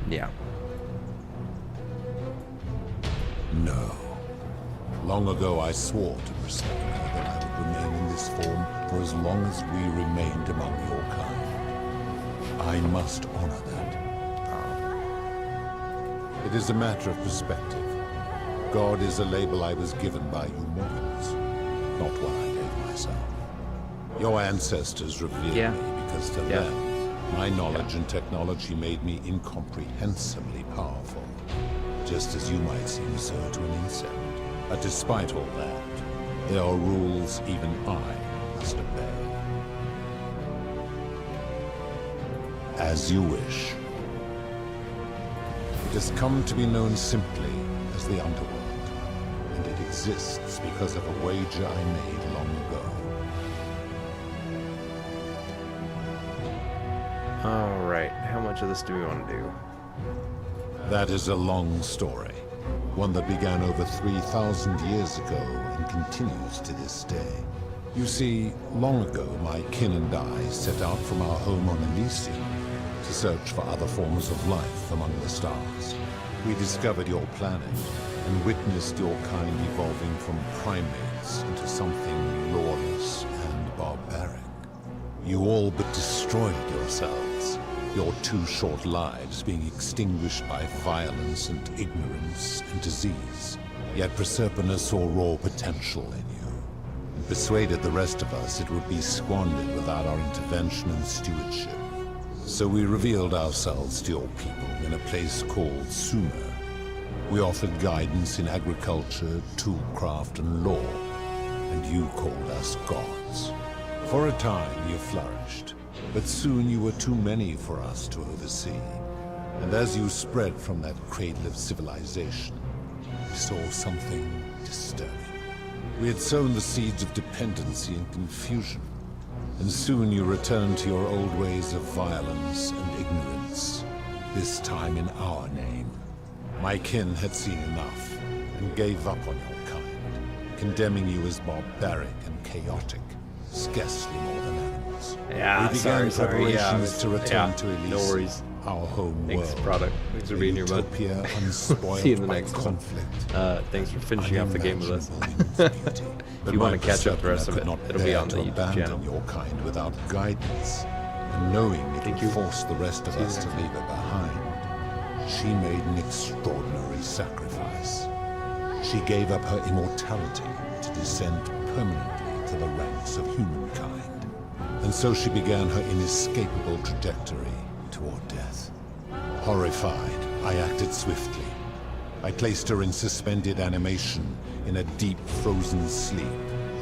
Yeah. No. Long ago I swore to Persephone that I would remain in this form for as long as we remained among your kind. I must honor that. It is a matter of perspective. God is a label I was given by you mortals, not one I gave myself. Your ancestors revered me because to them, my knowledge and technology made me incomprehensibly powerful, just as you might seem so to an insect. But despite all that, there are rules even I must obey. As you wish. It has come to be known simply as the Underworld, and it exists because of a wager I made long ago. Alright, how much of this do we want to do? That is a long story, one that began over 3,000 years ago and continues to this day. You see, long ago my kin and I set out from our home on Elysium to search for other forms of life among the stars. We discovered your planet and witnessed your kind evolving from primates into something lawless and barbaric. You all but destroyed yourselves, your 2 short lives being extinguished by violence and ignorance and disease. Yet Proserpine saw raw potential in you, and persuaded the rest of us it would be squandered without our intervention and stewardship. So we revealed ourselves to your people in a place called Sumer. We offered guidance in agriculture, toolcraft, and law, and you called us gods. For a time you flourished, but soon you were too many for us to oversee. And as you spread from that cradle of civilization, we saw something disturbing. We had sown the seeds of dependency and confusion, and soon you returned to your old ways of violence and ignorance, this time in our name. My kin had seen enough, and gave up on your kind, condemning you as barbaric and chaotic, scarcely more than animals. Yeah, we began preparations to return yeah, to Elysium, no worries. our home Thanks, world. product. Thanks for being here, bud. Utopia unspoiled See you in the by next conflict. one. Thanks for finishing off the game with us. If But you want my to catch up the rest of Persephone it, could not it'll be bear on the to YouTube abandon channel. your kind without guidance, and knowing it Thank would you. force the rest of us to leave her behind, she made an extraordinary sacrifice. She gave up her immortality to descend permanently to the ranks of humankind. And so she began her inescapable trajectory toward death. Horrified, I acted swiftly. I placed her in suspended animation in a deep frozen sleep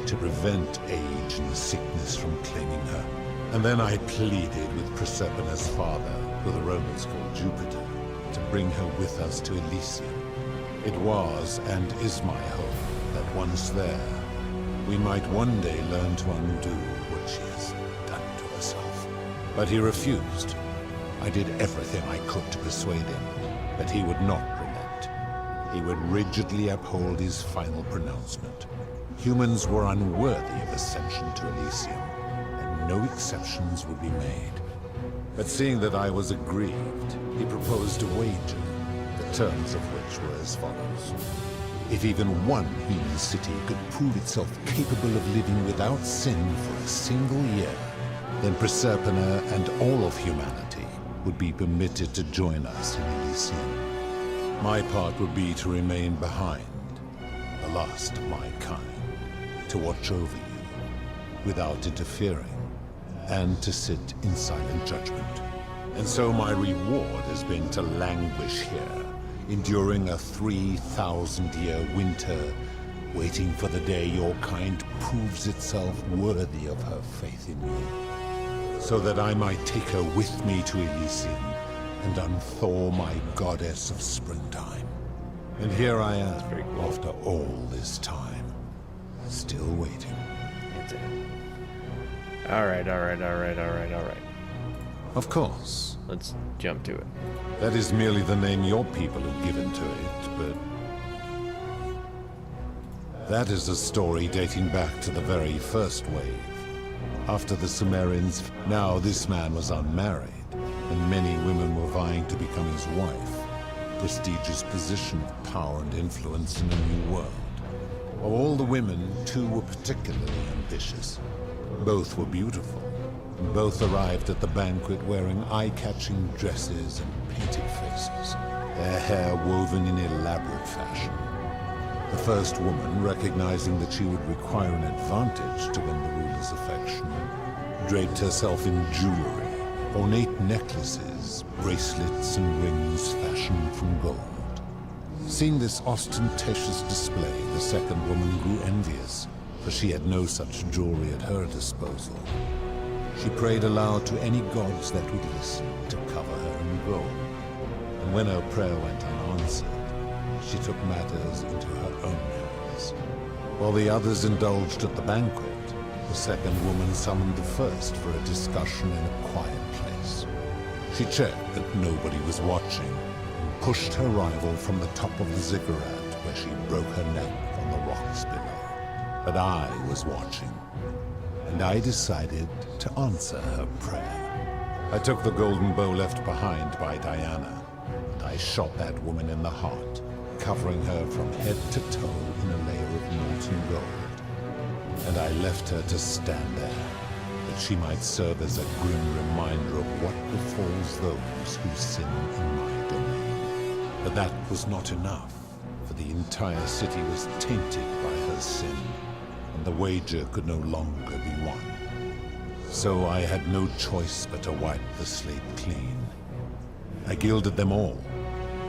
to prevent age and sickness from claiming her. And then I pleaded with Prosperna's father, who the Romans called Jupiter, to bring her with us to Elysium. It was and is my hope that once there, we might one day learn to undo what she has done to herself. But he refused. I did everything I could to persuade him, but he would not relent. He would rigidly uphold his final pronouncement. Humans were unworthy of ascension to Elysium, and no exceptions would be made. But seeing that I was aggrieved, he proposed a wager, the terms of which were as follows. If even one human city could prove itself capable of living without sin for a single year, then Proserpina and all of humanity would be permitted to join us in Elysium. My part would be to remain behind, the last of my kind, to watch over you without interfering, and to sit in silent judgment. And so my reward has been to languish here, enduring a 3,000-year winter, waiting for the day your kind proves itself worthy of her faith in me, so that I might take her with me to Elysium and unthaw my goddess of springtime. And here I am, after all this time, still waiting. Alright. Of course. Let's jump to it. That is merely the name your people have given to it, but... that is a story dating back to the very first wave. After the Sumerians, now this man was unmarried, and many women were vying to become his wife. Prestigious position of power and influence in a new world. Of all the women, two were particularly ambitious. Both were beautiful. Both arrived at the banquet wearing eye-catching dresses and painted faces, their hair woven in elaborate fashion. The first woman, recognizing that she would require an advantage to win the ruler's affection, draped herself in jewelry, ornate necklaces, bracelets, and rings fashioned from gold. Seeing this ostentatious display, the second woman grew envious, for she had no such jewelry at her disposal. She prayed aloud to any gods that would listen to cover her in gold. And when her prayer went unanswered, she took matters into her own hands. While the others indulged at the banquet, the second woman summoned the first for a discussion in a quiet place. She checked that nobody was watching, and pushed her rival from the top of the ziggurat, where she broke her neck on the rocks below. But I was watching, and I decided to answer her prayer. I took the golden bow left behind by Diana, and I shot that woman in the heart, covering her from head to toe in a layer of molten gold. And I left her to stand there, that she might serve as a grim reminder of what befalls those who sin in my domain. But that was not enough, for the entire city was tainted by her sin, and the wager could no longer be won. So I had no choice but to wipe the slate clean. I gilded them all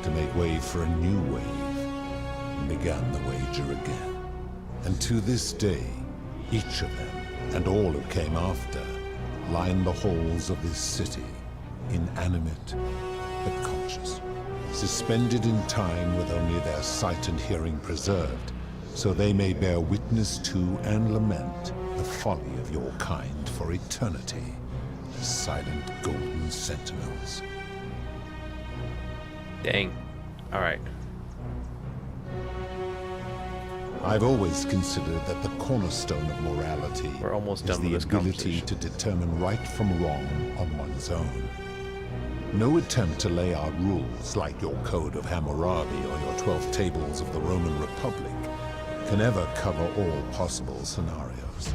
to make way for a new wave, and began the wager again. And to this day, each of them, and all who came after, line the halls of this city, inanimate but conscious, suspended in time with only their sight and hearing preserved, so they may bear witness to and lament the folly of your kind for eternity, the silent golden sentinels. Dang. Alright. I've always considered that the cornerstone of morality almost is done with the this ability conversation. to determine right from wrong on one's own. No attempt to lay out rules like your Code of Hammurabi or your 12 Tables of the Roman Republic can ever cover all possible scenarios.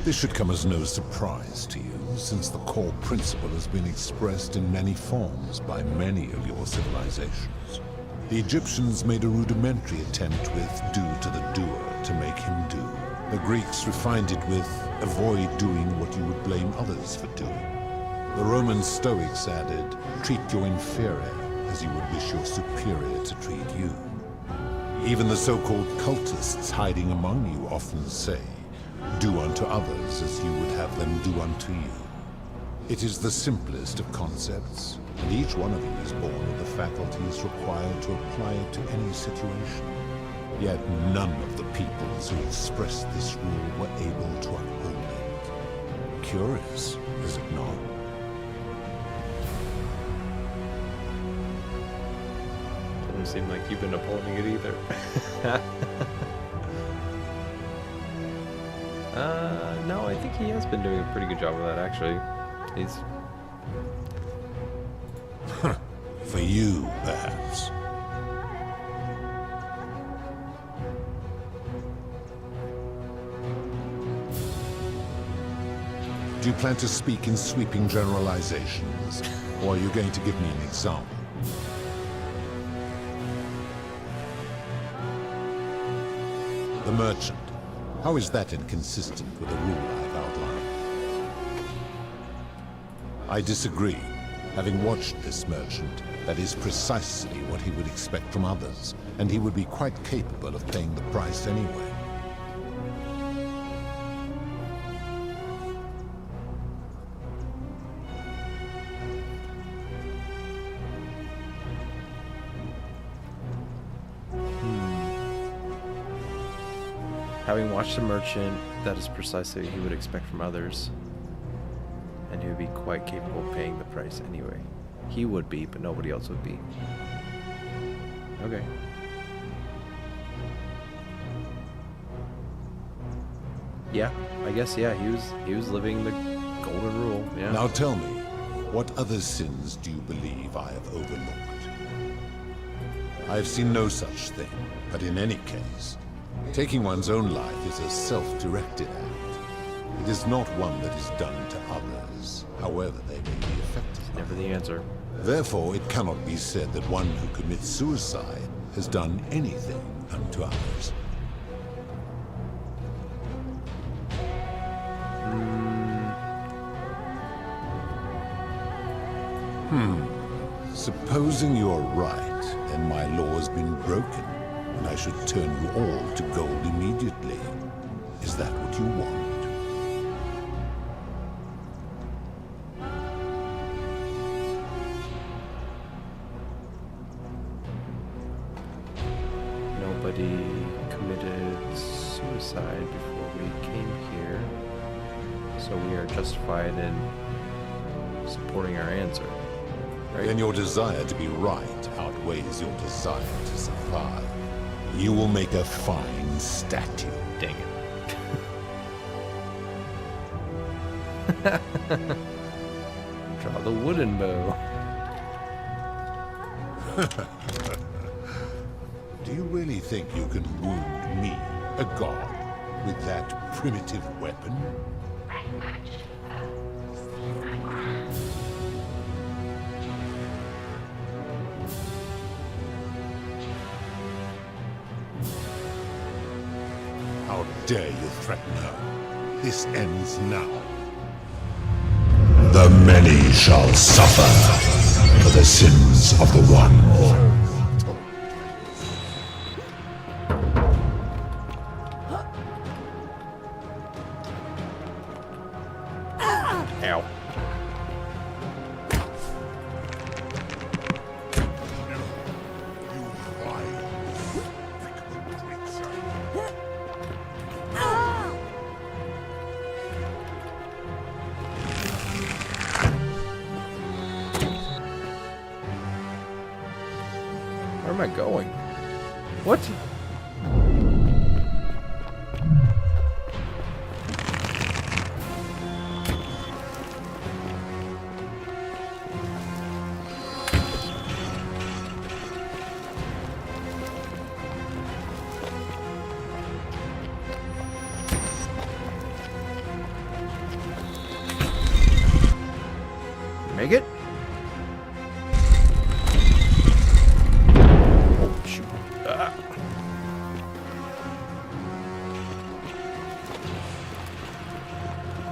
This should come as no surprise to you, since the core principle has been expressed in many forms by many of your civilizations. The Egyptians made a rudimentary attempt with do to the doer to make him do. The Greeks refined it with avoid doing what you would blame others for doing. The Roman Stoics added, treat your inferior as you would wish your superior to treat you. Even the so-called cultists hiding among you often say, do unto others as you would have them do unto you. It is the simplest of concepts, and each one of you is born with the faculties required to apply it to any situation. Yet none of the peoples who expressed this rule were able to uphold it. Curious, is it not? Doesn't seem like you've been upholding it either. No, I think he has been doing a pretty good job of that, actually. He's... For you, perhaps. Do you plan to speak in sweeping generalizations, or are you going to give me an example? The merchant. How is that inconsistent with the rule I've outlined? I disagree. Having watched this merchant, that is precisely what he would expect from others, and he would be quite capable of paying the price anyway. Having watched a merchant, that is precisely what he would expect from others. And he would be quite capable of paying the price anyway. He would be, but nobody else would be. Okay. Yeah, I guess, yeah, he was living the golden rule, yeah. Now tell me, what other sins do you believe I have overlooked? I have seen no such thing, but in any case, taking one's own life is a self-directed act. It is not one that is done to others, however they may be affected. Never the answer. Therefore, it cannot be said that one who commits suicide has done anything unto others. Supposing you are right, and my law has been broken, and I should turn you all to gold immediately. Is that what you want? Nobody committed suicide before we came here, so we are justified in supporting our answer. Right? Then your desire to be right outweighs your desire to survive. You will make a fine statue. Dang it. Draw the wooden bow. Do you really think you can wound me, a god, with that primitive weapon? How dare you threaten her? This ends now. The many shall suffer for the sins of the one. Ow. Where am I going? What?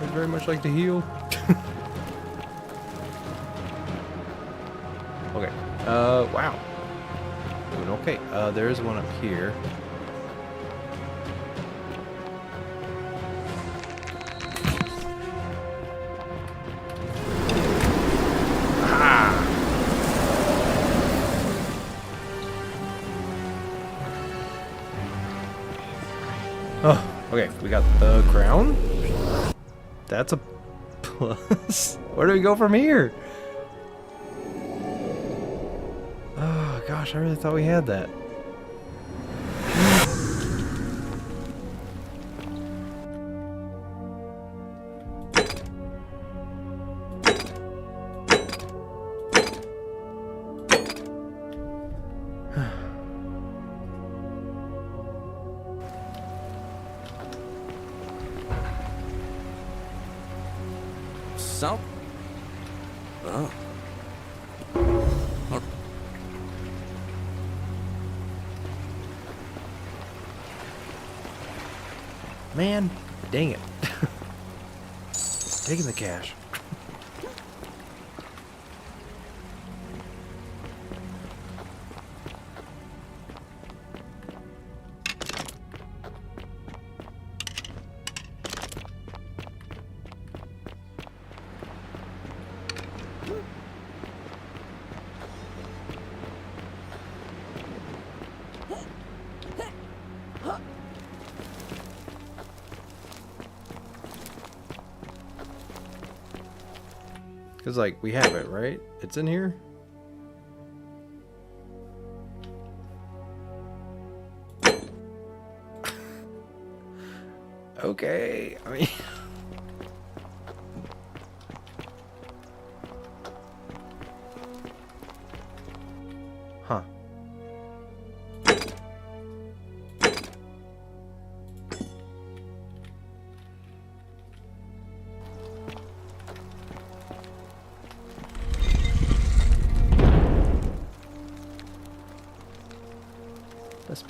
I'd very much like to heal. Okay. Wow. Doing okay. There is one up here. Oh, okay. We got the crown. That's a plus. Where do we go from here? Oh gosh, I really thought we had that. South? Oh. Man, dang it. Taking the cash. Because, like, we have it, right? It's in here? Okay, I mean... Huh. That's...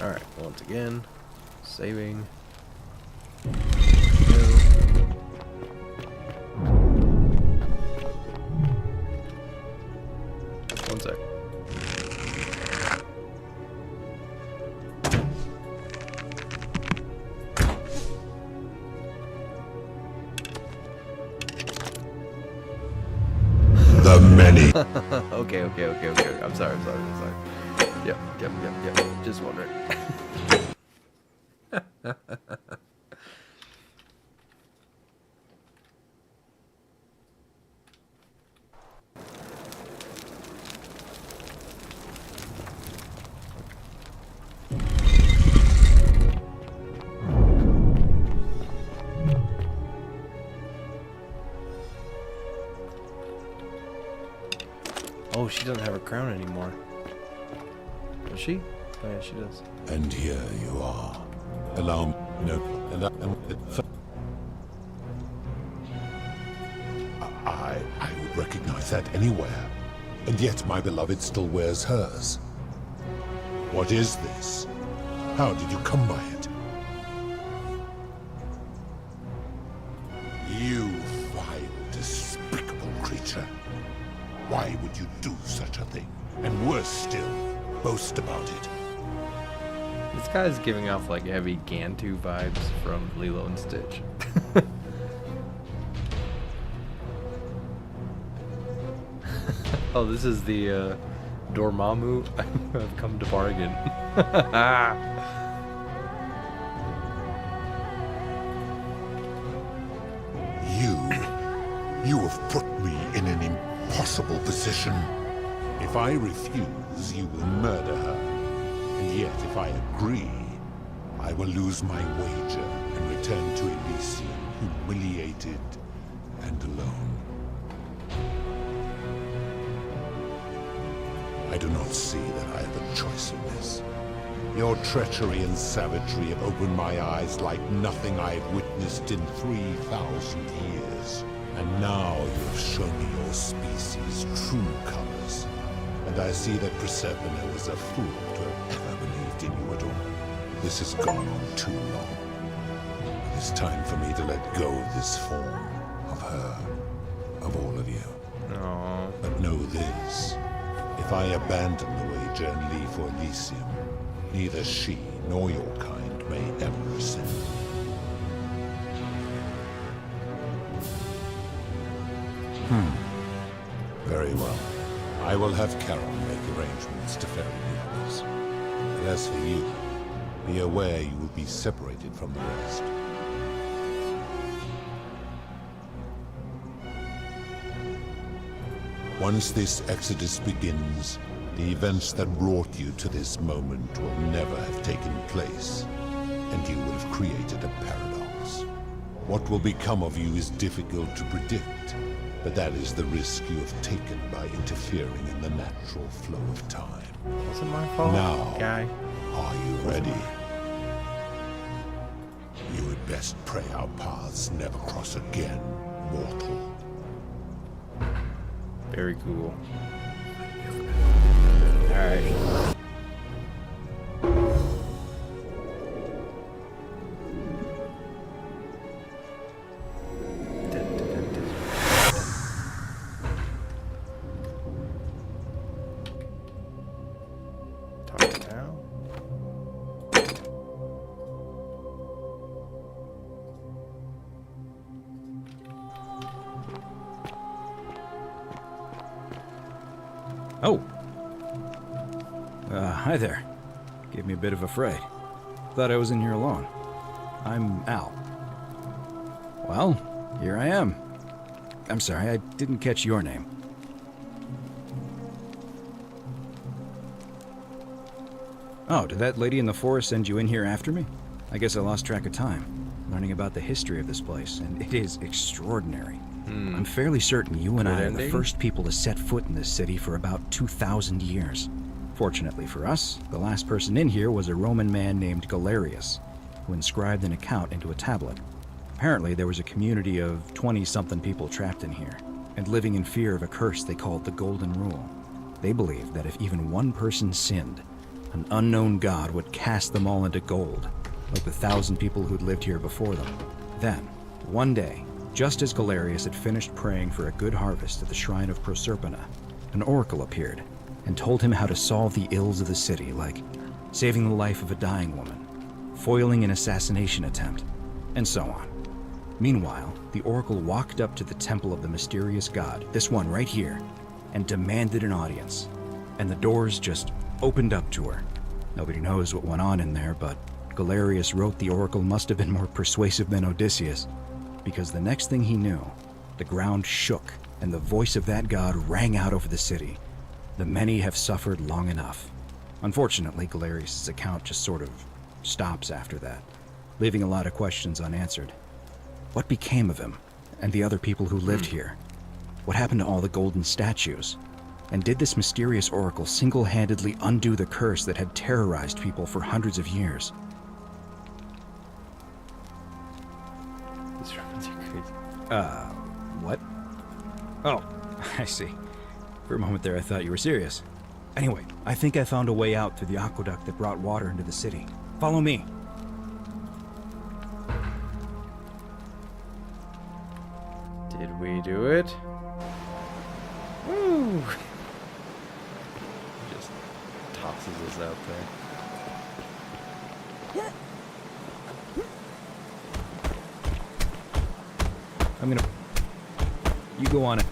Alright, once again, saving. One sec. The many. Okay. I'm sorry. Yep. Just wondering. Oh, she doesn't have her crown anymore. Does she? Oh yeah, she does. And here you are. Allow me. I would recognize that anywhere. And yet my beloved still wears hers. What is this? How did you come by it? You vile, despicable creature. Why would you do such a thing? And worse still, boast about it. This guy's giving off like heavy Gantu vibes from Lilo and Stitch. Oh, this is the Dormammu. I've come to bargain. You have put me in an impossible position. If I refuse, you will murder her. And yet, if I agree, I will lose my wager and return to Elysium humiliated and alone. I do not see that I have a choice in this. Your treachery and savagery have opened my eyes like nothing I have witnessed in 3,000 years. And now you have shown me your species' true colors. And I see that Proserpina was a fool to have ever believed in you at all. This has gone on too long. It is time for me to let go of this form, of her, of all of you. Aww. But know this. If I abandon the wager and leave for Elysium, neither she nor your kind may ever ascend. Very well. I will have Carol make arrangements to ferry the others. But as for you, be aware you will be separated from the rest. Once this exodus begins, the events that brought you to this moment will never have taken place, and you will have created a paradox. What will become of you is difficult to predict, but that is the risk you have taken by interfering in the natural flow of time. Wasn't my fault, now, guy. Are you ready? You had best pray our paths never cross again, mortal. Very cool. Alright. Talk now. Oh. Hi there. Gave me a bit of a fright. Thought I was in here alone. I'm Al. Well, here I am. I'm sorry, I didn't catch your name. Oh, did that lady in the forest send you in here after me? I guess I lost track of time, learning about the history of this place, and it is extraordinary. I'm fairly certain you and I are the first people to set foot in this city for about 2,000 years. Fortunately for us, the last person in here was a Roman man named Galerius, who inscribed an account into a tablet. Apparently, there was a community of 20-something people trapped in here, and living in fear of a curse they called the Golden Rule. They believed that if even one person sinned, an unknown god would cast them all into gold, like the 1,000 people who'd lived here before them. Then, one day, just as Galerius had finished praying for a good harvest at the shrine of Proserpina, an oracle appeared and told him how to solve the ills of the city, like saving the life of a dying woman, foiling an assassination attempt, and so on. Meanwhile, the oracle walked up to the temple of the mysterious god, this one right here, and demanded an audience. And the doors just opened up to her. Nobody knows what went on in there, but Galerius wrote the oracle must have been more persuasive than Odysseus, because the next thing he knew, the ground shook and the voice of that god rang out over the city. The many have suffered long enough. Unfortunately, Galerius' account just sort of stops after that, leaving a lot of questions unanswered. What became of him and the other people who lived here? What happened to all the golden statues? And did this mysterious oracle single-handedly undo the curse that had terrorized people for hundreds of years? These Romans are crazy. What? Oh, I see. For a moment there, I thought you were serious. Anyway, I think I found a way out through the aqueduct that brought water into the city. Follow me. Did we do it? Woo! Just tosses us out there. I'm gonna... You go on it.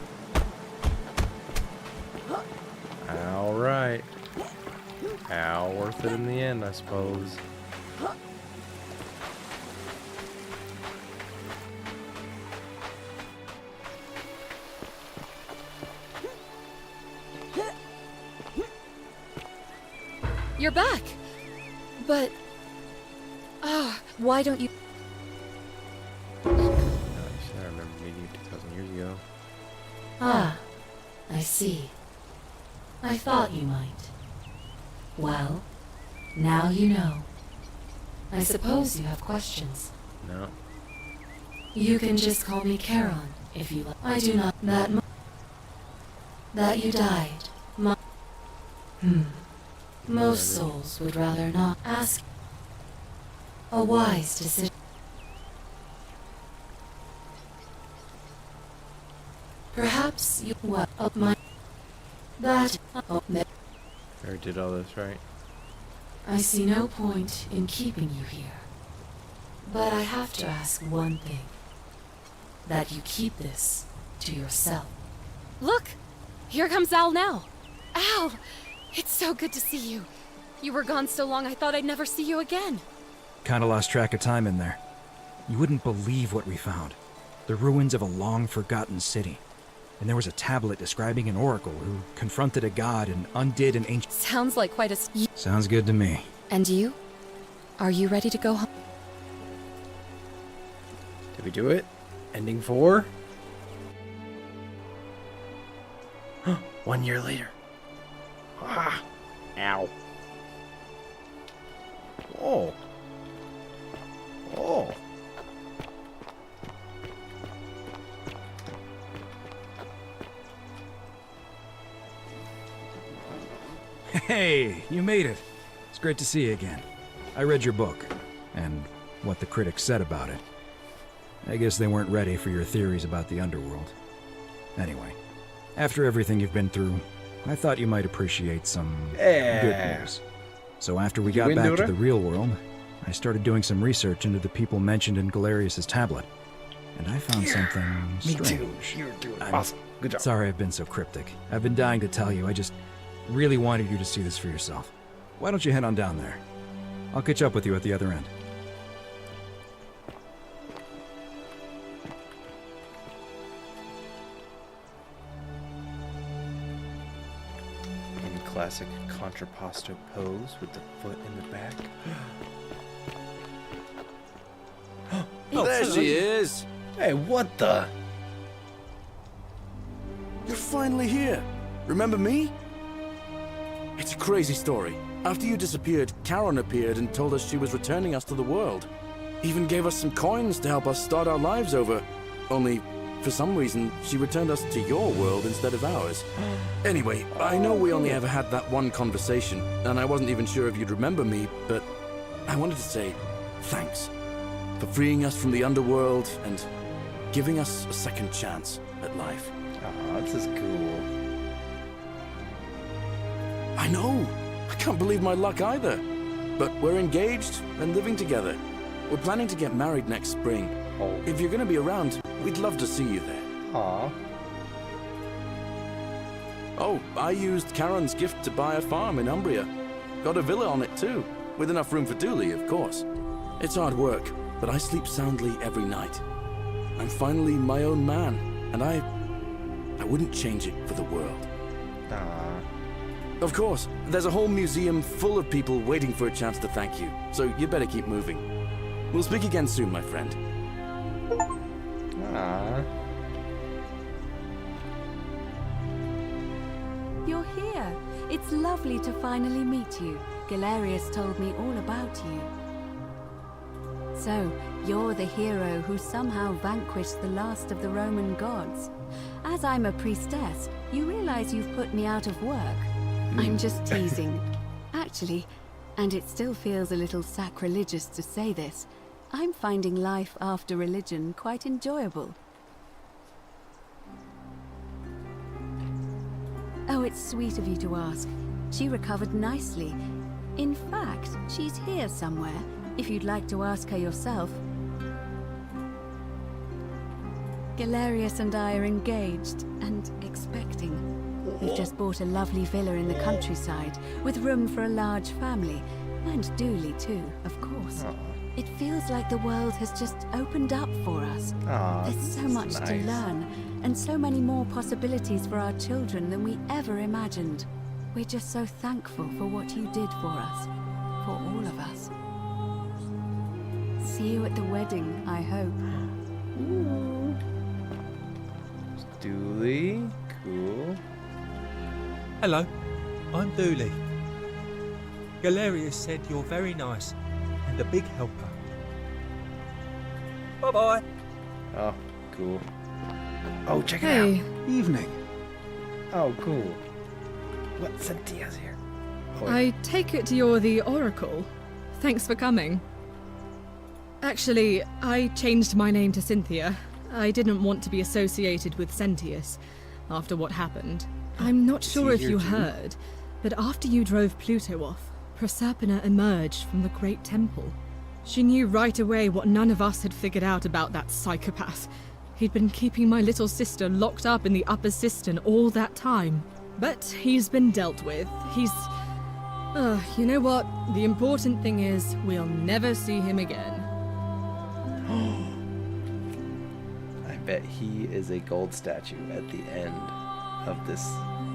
Alright. How worth it in the end, I suppose. You're back! But... why don't you... Nice. I remember meeting you 2,000 years ago. Ah, I see. I thought you might. Well, now you know. I suppose you have questions. No. You can just call me Charon, if you like. I do not... That you died. Most souls would rather not ask. A wise decision. Perhaps you... What? My... That... I already did all this, right? I see no point in keeping you here. But I have to ask one thing. That you keep this to yourself. Look! Here comes Al now. Al! It's so good to see you. You were gone so long I thought I'd never see you again. Kinda lost track of time in there. You wouldn't believe what we found. The ruins of a long-forgotten city. And there was a tablet describing an oracle who confronted a god and undid an ancient... Sounds like quite a... Sounds good to me. And you? Are you ready to go home? Did we do it? Ending 4? 1 year later. Ah! Ow. Oh. Oh. Hey, you made it. It's great to see you again. I read your book, and what the critics said about it. I guess they weren't ready for your theories about the underworld. Anyway, after everything you've been through, I thought you might appreciate some good news. So after we got back to the real world, I started doing some research into the people mentioned in Galerius's tablet. And I found something strange. Me too. You're doing awesome. Good job. Sorry I've been so cryptic. I've been dying to tell you. I just really wanted you to see this for yourself. Why don't you head on down there? I'll catch up with you at the other end. In classic contrapposto pose with the foot in the back. Oh, there she is! Hey, what the? You're finally here. Remember me? It's a crazy story. After you disappeared, Charon appeared and told us she was returning us to the world. Even gave us some coins to help us start our lives over. Only, for some reason, she returned us to your world instead of ours. Anyway, I know we only ever had that one conversation, and I wasn't even sure if you'd remember me, but I wanted to say thanks for freeing us from the underworld and giving us a second chance at life. Aw, this is cool. I know. I can't believe my luck either. But we're engaged and living together. We're planning to get married next spring. Oh. If you're going to be around, we'd love to see you there. Aw. Oh, I used Charon's gift to buy a farm in Umbria. Got a villa on it too, with enough room for Dooley, of course. It's hard work, but I sleep soundly every night. I'm finally my own man, and I wouldn't change it for the world. Of course, there's a whole museum full of people waiting for a chance to thank you, so you better keep moving. We'll speak again soon, my friend. Aww. You're here. It's lovely to finally meet you. Galerius told me all about you. So, you're the hero who somehow vanquished the last of the Roman gods. As I'm a priestess, you realize you've put me out of work. I'm just teasing. Actually, and it still feels a little sacrilegious to say this, I'm finding life after religion quite enjoyable. Oh, it's sweet of you to ask. She recovered nicely. In fact, she's here somewhere, if you'd like to ask her yourself. Galerius and I are engaged and expecting. We've just bought a lovely villa in the countryside, with room for a large family, and Dooley too, of course. Aww. It feels like the world has just opened up for us. Aww, There's so much to learn, and so many more possibilities for our children than we ever imagined. We're just so thankful for what you did for us, for all of us. See you at the wedding, I hope. Dooley. Cool. Hello, I'm Dooley. Galerius said you're very nice and a big helper. Bye-bye. Oh, cool. Oh, check it Hey. out. Evening. Oh, cool. What? Cynthia's here. I take it you're the Oracle. Thanks for coming. Actually, I changed my name to Cynthia. I didn't want to be associated with Sentius after what happened. I'm not sure if you heard, but after you drove Pluto off, Proserpina emerged from the Great Temple. She knew right away what none of us had figured out about that psychopath. He'd been keeping my little sister locked up in the upper cistern all that time. But he's been dealt with. He's... you know what? The important thing is we'll never see him again. I bet he is a gold statue at the end of this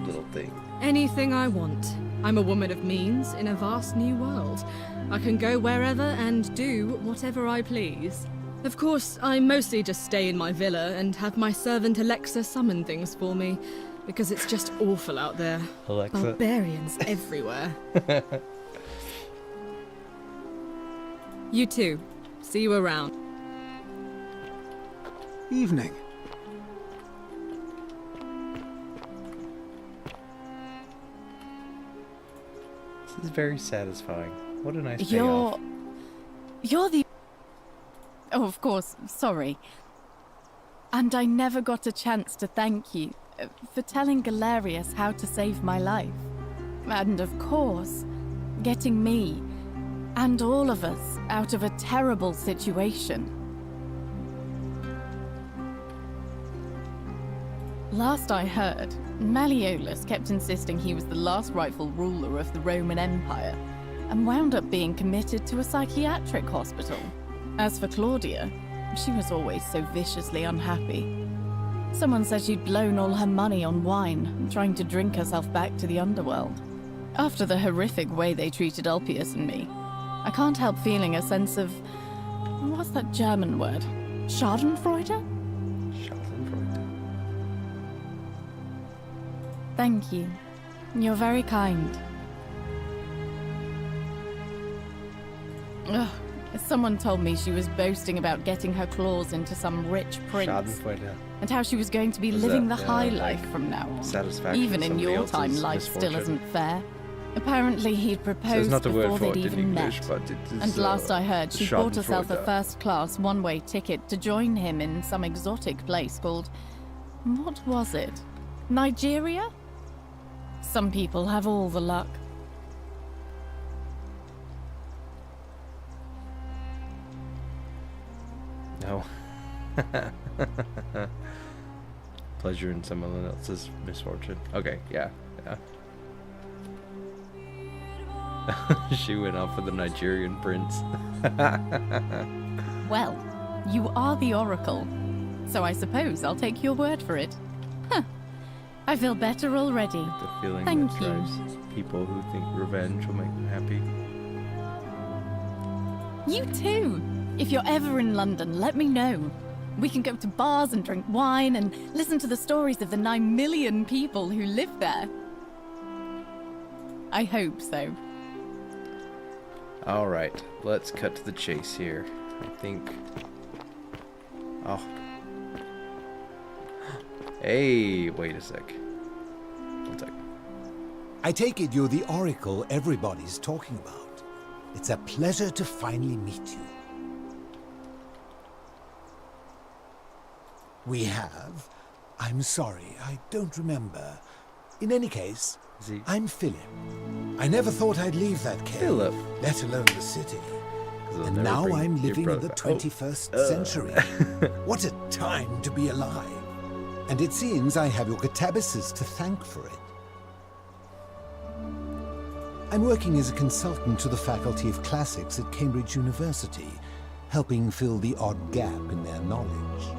little thing. Anything I want. I'm a woman of means in a vast new world. I can go wherever and do whatever I please. Of course, I mostly just stay in my villa and have my servant Alexa summon things for me, because it's just awful out there. Alexa. Barbarians everywhere. You too. See you around. Evening. This is very satisfying. What a nice payoff. You're the... Oh, of course, sorry. And I never got a chance to thank you for telling Galerius how to save my life. And of course, getting me and all of us out of a terrible situation. Last I heard, Malleolus kept insisting he was the last rightful ruler of the Roman Empire, and wound up being committed to a psychiatric hospital. As for Claudia, she was always so viciously unhappy. Someone said she'd blown all her money on wine, trying to drink herself back to the underworld. After the horrific way they treated Ulpius and me, I can't help feeling a sense of... what's that German word? Schadenfreude? Schadenfreude. Thank you. You're very kind. Ugh. Someone told me she was boasting about getting her claws into some rich prince, Schadenfreude. and how she was going to be Is living that, the high like, life from now on. satisfaction Even of in somebody your time, else's life still misfortune? isn't fair. Apparently he'd proposed not the word before for they'd it in even English, met. but it is, And last I heard, she bought herself a Schadenfreude. first-class one-way ticket to join him in some exotic place called... what was it? Nigeria? Some people have all the luck. No. Pleasure in someone else's misfortune. Okay, yeah. She went off with a Nigerian prince. Well, you are the Oracle, so I suppose I'll take your word for it. Huh. I feel better already. The feeling Thank that you. drives people who think revenge will make them happy. You too! If you're ever in London, let me know. We can go to bars and drink wine and listen to the stories of the 9 million people who live there. I hope so. Alright, let's cut to the chase here. I think... Oh. Hey, wait a sec. One sec. I take it you're the Oracle everybody's talking about. It's a pleasure to finally meet you. We have? I'm sorry, I don't remember. In any case, I'm Philip. I never thought I'd leave that cave, Philip. let alone the city. they'll And never now bring I'm your living in brother the back. 21st century. What a time to be alive. And it seems I have your catabasis to thank for it. I'm working as a consultant to the Faculty of Classics at Cambridge University, helping fill the odd gap in their knowledge.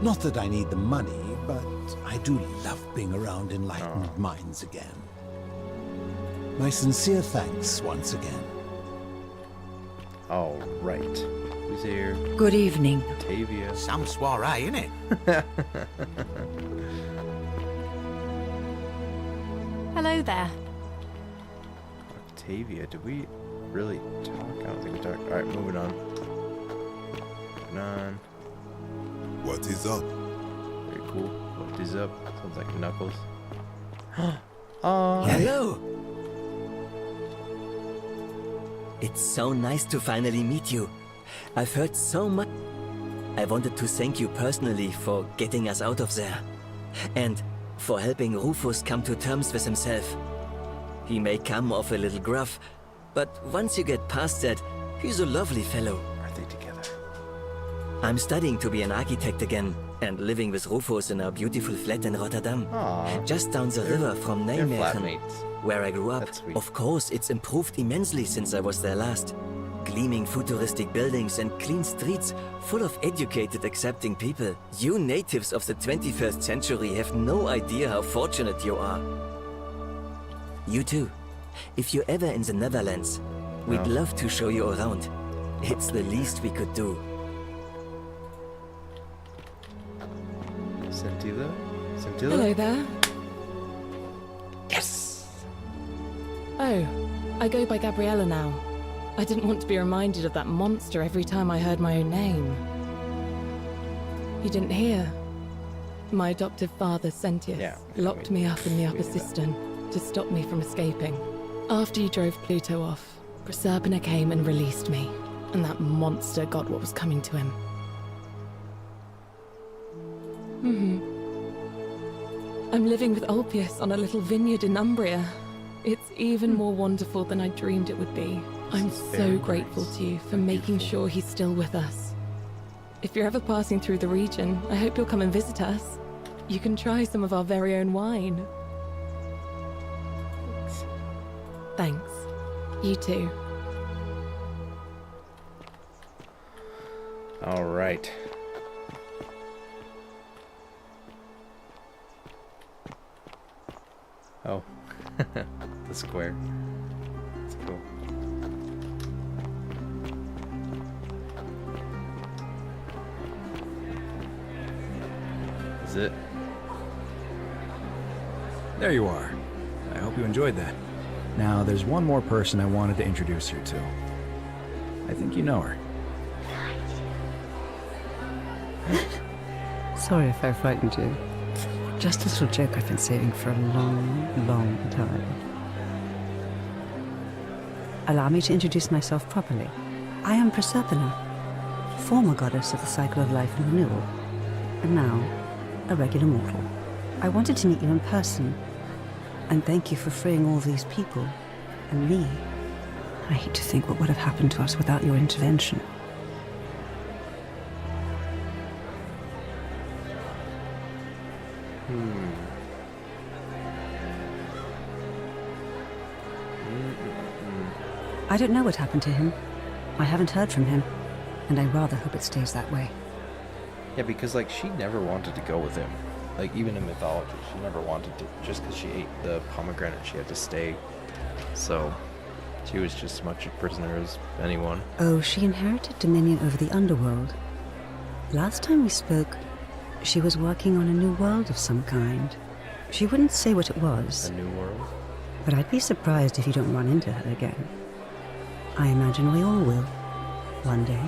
Not that I need the money, but I do love being around enlightened minds again. My sincere thanks once again. All right. Who's here? Good evening. Octavia. Some soiree, innit? Hello there. Octavia, did we really talk? I don't think we talked. Alright, moving on. Moving on. What is up? Very cool. What is up? Sounds like Knuckles. Oh. Hello! It's so nice to finally meet you. I've heard so much. I wanted to thank you personally for getting us out of there. And for helping Rufus come to terms with himself. He may come off a little gruff, but once you get past that, he's a lovely fellow. Are they together? I'm studying to be an architect again, and living with Rufus in our beautiful flat in Rotterdam. Aww. Just down the river from They're Nijmegen, flatmates. where I grew up. That's sweet. Of course, it's improved immensely since I was there last. Gleaming futuristic buildings and clean streets full of educated, accepting people. You natives of the 21st century have no idea how fortunate you are. You too. If you're ever in the Netherlands, we'd love to show you around. It's the least we could do. Scintilla? Hello there. Yes! Oh, I go by Gabriella now. I didn't want to be reminded of that monster every time I heard my own name. You didn't hear? My adoptive father, Sentius, locked me up in the upper cistern to stop me from escaping. After you drove Pluto off, Proserpina came and released me, and that monster got what was coming to him. I'm living with Ulpius on a little vineyard in Umbria. It's even more wonderful than I dreamed it would be. I'm so grateful to you for making sure he's still with us. If you're ever passing through the region, I hope you'll come and visit us. You can try some of our very own wine. Thanks. You too. All right. Oh, the square. That's cool. Is it? There you are. I hope you enjoyed that. Now, there's one more person I wanted to introduce you to. I think you know her. Sorry if I frightened you. Just a little joke I've been saving for a long, long time. Allow me to introduce myself properly. I am Proserpina, former goddess of the cycle of life and renewal, and now a regular mortal. I wanted to meet you in person, and thank you for freeing all these people, and me. I hate to think what would have happened to us without your intervention. I don't know what happened to him. I haven't heard from him, and I rather hope it stays that way. Yeah, because like she never wanted to go with him. Like even in mythology, she never wanted to. Just because she ate the pomegranate, she had to stay. So she was just as much a prisoner as anyone. Oh, she inherited dominion over the underworld. Last time we spoke, she was working on a new world of some kind. She wouldn't say what it was. A new world? But I'd be surprised if you don't run into her again. I imagine we all will. One day.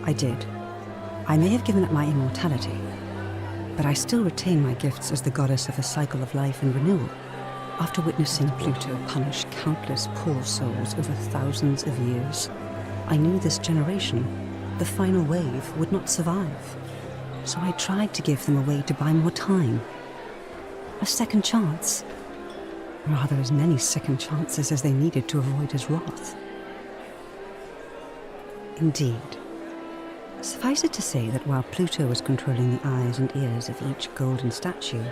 I did. I may have given up my immortality, but I still retain my gifts as the goddess of the cycle of life and renewal. After witnessing Pluto punish countless poor souls over thousands of years, I knew this generation, the final wave, would not survive. So I tried to give them a way to buy more time. A second chance. Rather, as many second chances as they needed to avoid his wrath. Indeed. Suffice it to say that while Pluto was controlling the eyes and ears of each golden statue,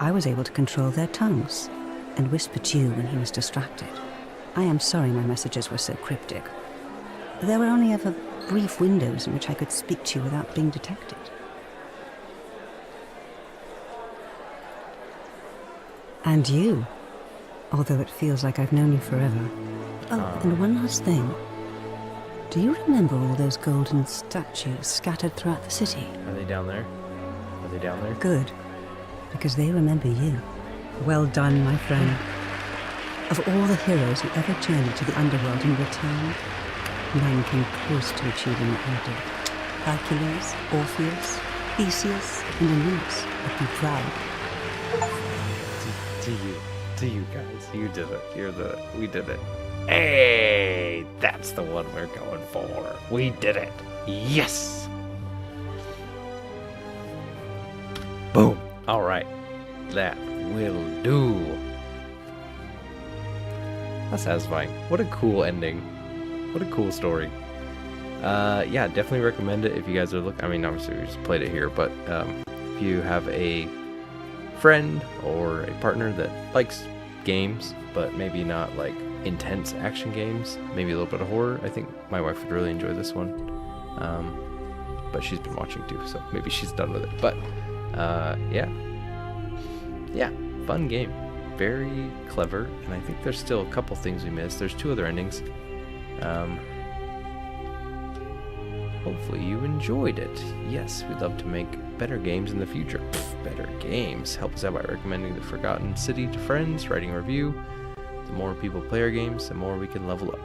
I was able to control their tongues and whisper to you when he was distracted. I am sorry my messages were so cryptic. There were only ever brief windows in which I could speak to you without being detected. And you, although it feels like I've known you forever. Oh, and one last thing. Do you remember all those golden statues scattered throughout the city? Are they down there? Are they down there? Good, because they remember you. Well done, my friend. Of all the heroes who ever journeyed to the underworld and returned, none came close to achieving what you did. Hercules, Orpheus, Theseus, and Aeneas would be proud. To you guys, you did it. We did it. Hey, that's the one we're going for. We did it. Yes. Boom. All right. That will do. That's satisfying. What a cool ending. What a cool story. Yeah, definitely recommend it if you guys are looking. I mean, obviously we just played it here, but if you have a friend or a partner that likes games, but maybe not like intense action games, maybe a little bit of horror, I think my wife would really enjoy this one. But she's been watching too, so maybe she's done with it. But yeah, fun game, very clever, and I think there's still a couple things we missed. There's 2 other endings. Hopefully you enjoyed it. Yes, we'd love to make better games in the future. Better games. Help us out by recommending The Forgotten City to friends, writing a review. The more people play our games, the more we can level up.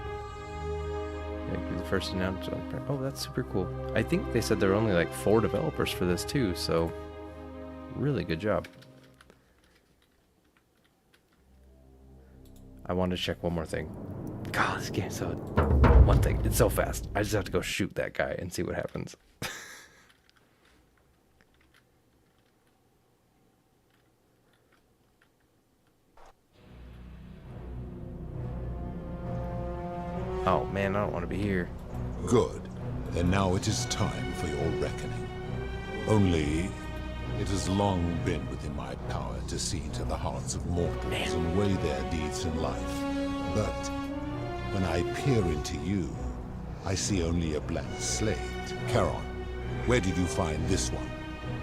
Be the first announcement. Oh, that's super cool. I think they said there are only like 4 developers for this too, so really good job. I wanted to check one more thing. God, this game's so... One thing, it's so fast. I just have to go shoot that guy and see what happens. Oh man, I don't want to be here. Good. Then now it is time for your reckoning. Only, it has long been within my power to see into the hearts of mortals and weigh their deeds in life. But when I peer into you, I see only a blank slate. Charon, where did you find this one?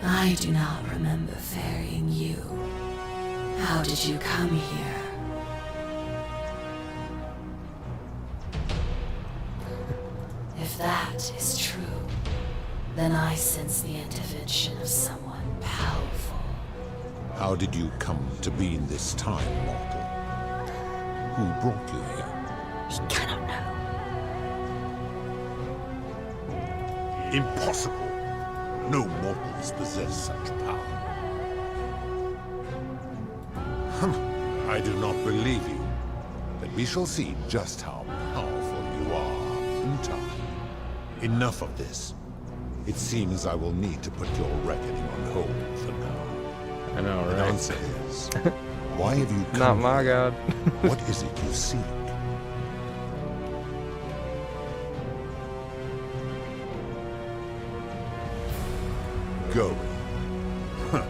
I do not remember ferrying you. How did you come here? If that is true, then I sense the intervention of someone powerful. How did you come to be in this time, mortal? Who brought you here? He cannot know. Impossible! No mortals possess such power. I do not believe you, but we shall see just how powerful you are in time. Enough of this. It seems I will need to put your reckoning on hold for now. I know, right? The answer is, why have you come? Not my god. What is it you seek? Go. Huh.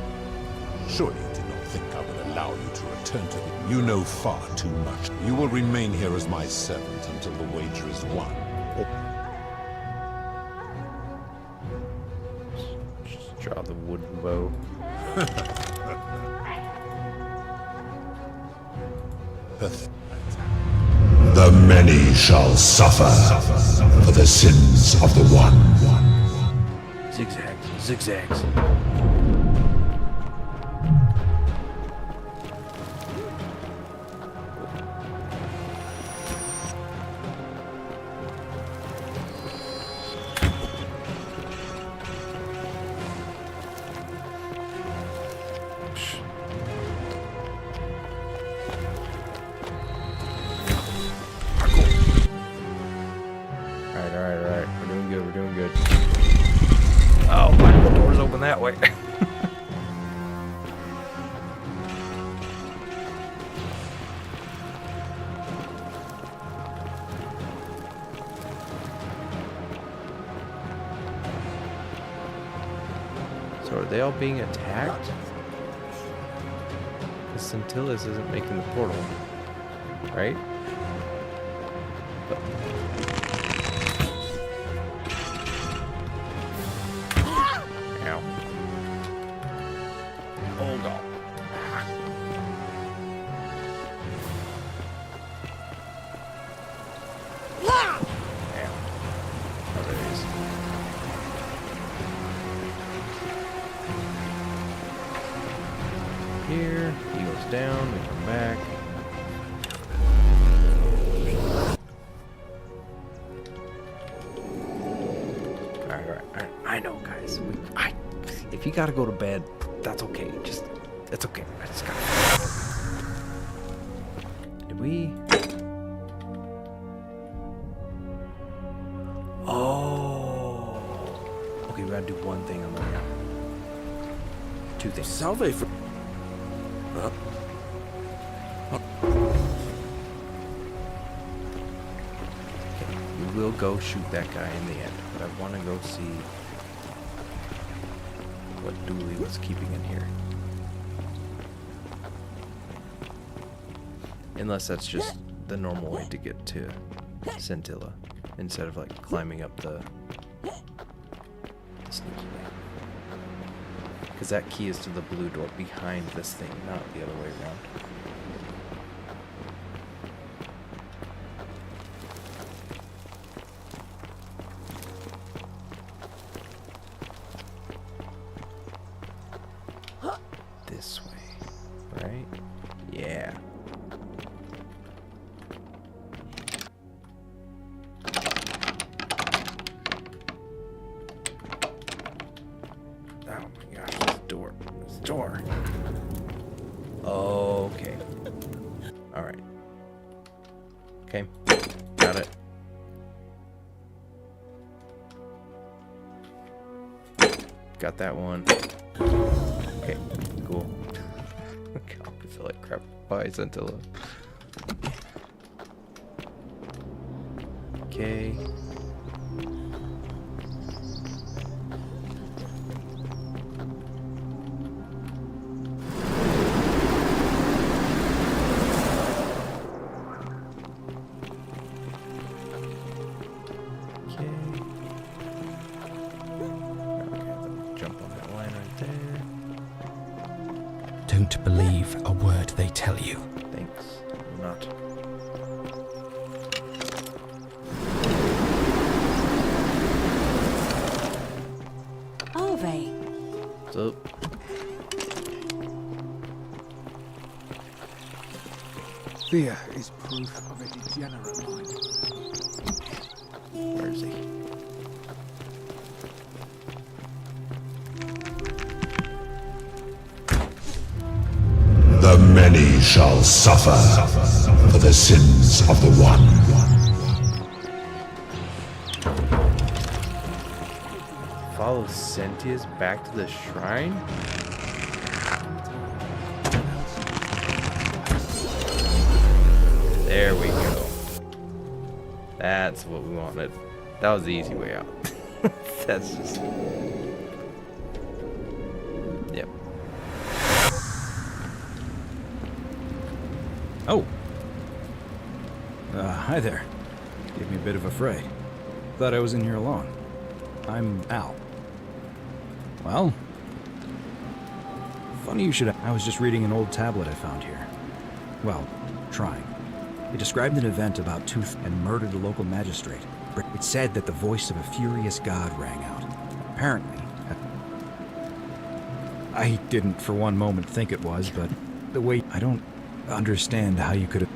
Surely you did not think I would allow you to return to the... You know far too much. You will remain here as my servant until the wager is won. Just draw the wooden bow. The many shall suffer for the sins of the one. Zigzags, zigzags. Alright. We're doing good. Oh, why do the doors open that way? So are they all being attacked? Because Scintillus isn't making the portal, right? Ow. Hold on. down, we come back. Alright. I know, guys. If you gotta go to bed, that's okay. It's okay. I just gotta. Did we? Oh. Okay, we gotta do one thing on the way out. Two things. Salve for. We will go shoot that guy in the end, but I want to go see what Dooley was keeping in here. Unless that's just the normal way to get to Scintilla, instead of like climbing up the sneaky way. Because that key is to the blue door behind this thing, not the other way around. This way, right? Yeah. Oh my gosh, this door. This door. Okay. Alright. Okay. Got it. Got that one. Okay, cool. God, I feel like crap. Bye, Scintilla. Okay. Don't believe a word they tell you. Thanks. I'm not. Ave. What's up? Fear is proof of a degenerate mind. Where is he? The many shall suffer for the sins of the one. Follow Cynthia's back to the shrine? There we go. That's what we wanted. That was the easy way out. That's just... Yep. Oh. Hi there. Gave me a bit of a fray. Thought I was in here alone. I'm Al. Well? Funny you should... I was just reading an old tablet I found here. Well, trying. It described an event about Tooth and murdered a local magistrate. It said that the voice of a furious god rang out. Apparently. I didn't for one moment think it was, but the way... I don't understand how you could have...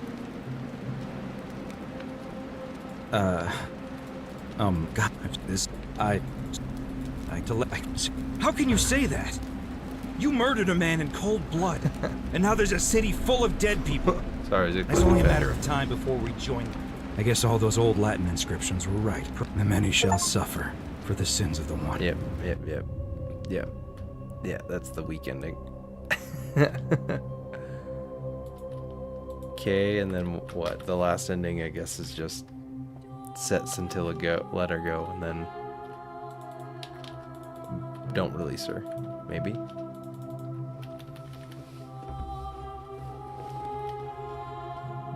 God, this... How can you say that? You murdered a man in cold blood, and now there's a city full of dead people. Sorry, it's only a matter of time before we join them. I guess all those old Latin inscriptions were right. The many shall suffer for the sins of the one. Yep. Yeah, that's the weak ending. Okay, and then what? The last ending, I guess, is just set Scintilla go, let her go, and then don't release her. Maybe?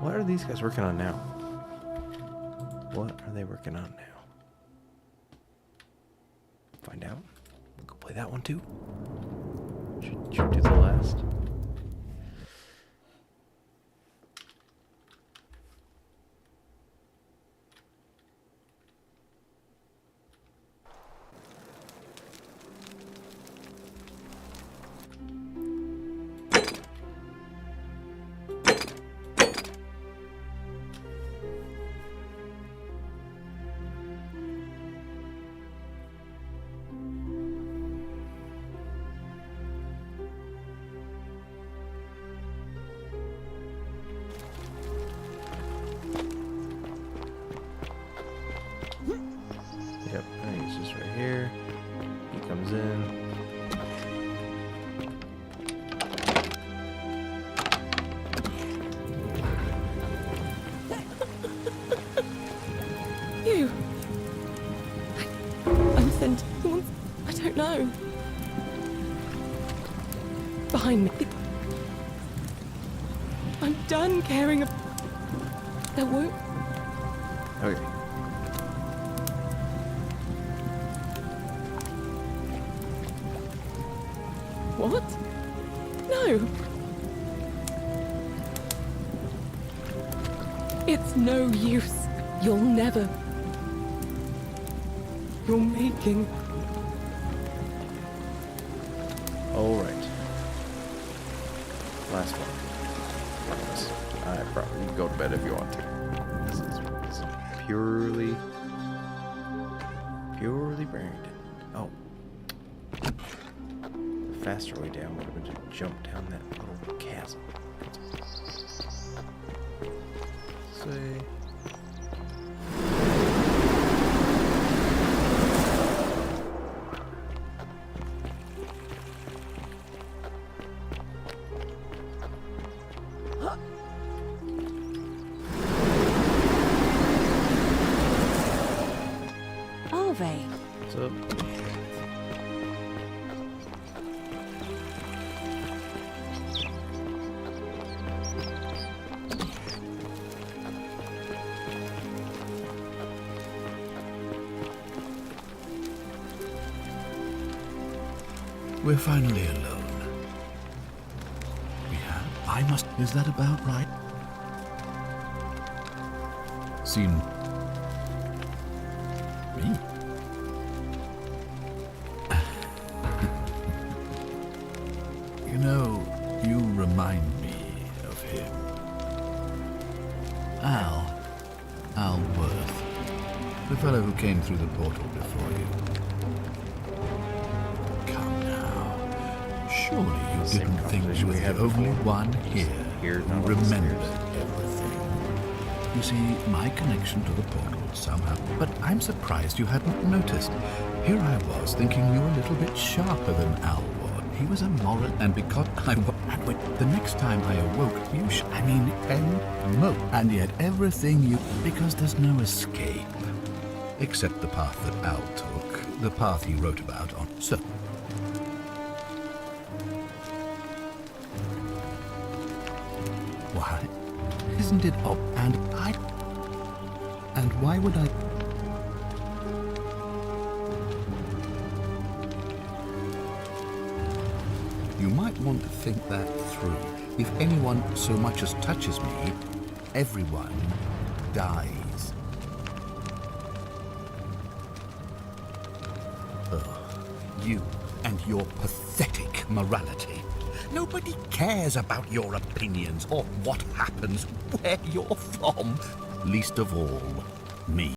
What are these guys working on now? What are they working on now? Find out. We'll go play that one too. Should do the last. sounds? I don't know. Behind me. I'm done caring about... There won't... Okay. What? No. It's no use. You'll never... You're making... Alright. Last one. I probably you can go to bed if you want to. This is purely Barrington. Oh. The faster way down would have been to jump down that little chasm. Say. What's up? We're finally alone. I must... Is that about right? Seen... me? You know, you remind me of him. Al Worth. The fellow who came through the portal before you. Come now. Surely you didn't think you were the only one here who remembered everything. You see, my connection to the portal somehow... But I'm surprised you hadn't noticed. Here I was, thinking you were a little bit sharper than Al was. He was a moral, and because the next time I awoke, and yet everything you... Because there's no escape. Except the path that Al took, the path he wrote about on... So... Why? Isn't it odd? And why would I... You might want to think that through. If anyone so much as touches me, everyone dies. Oh, you and your pathetic morality. Nobody cares about your opinions or what happens, where you're from. Least of all, me.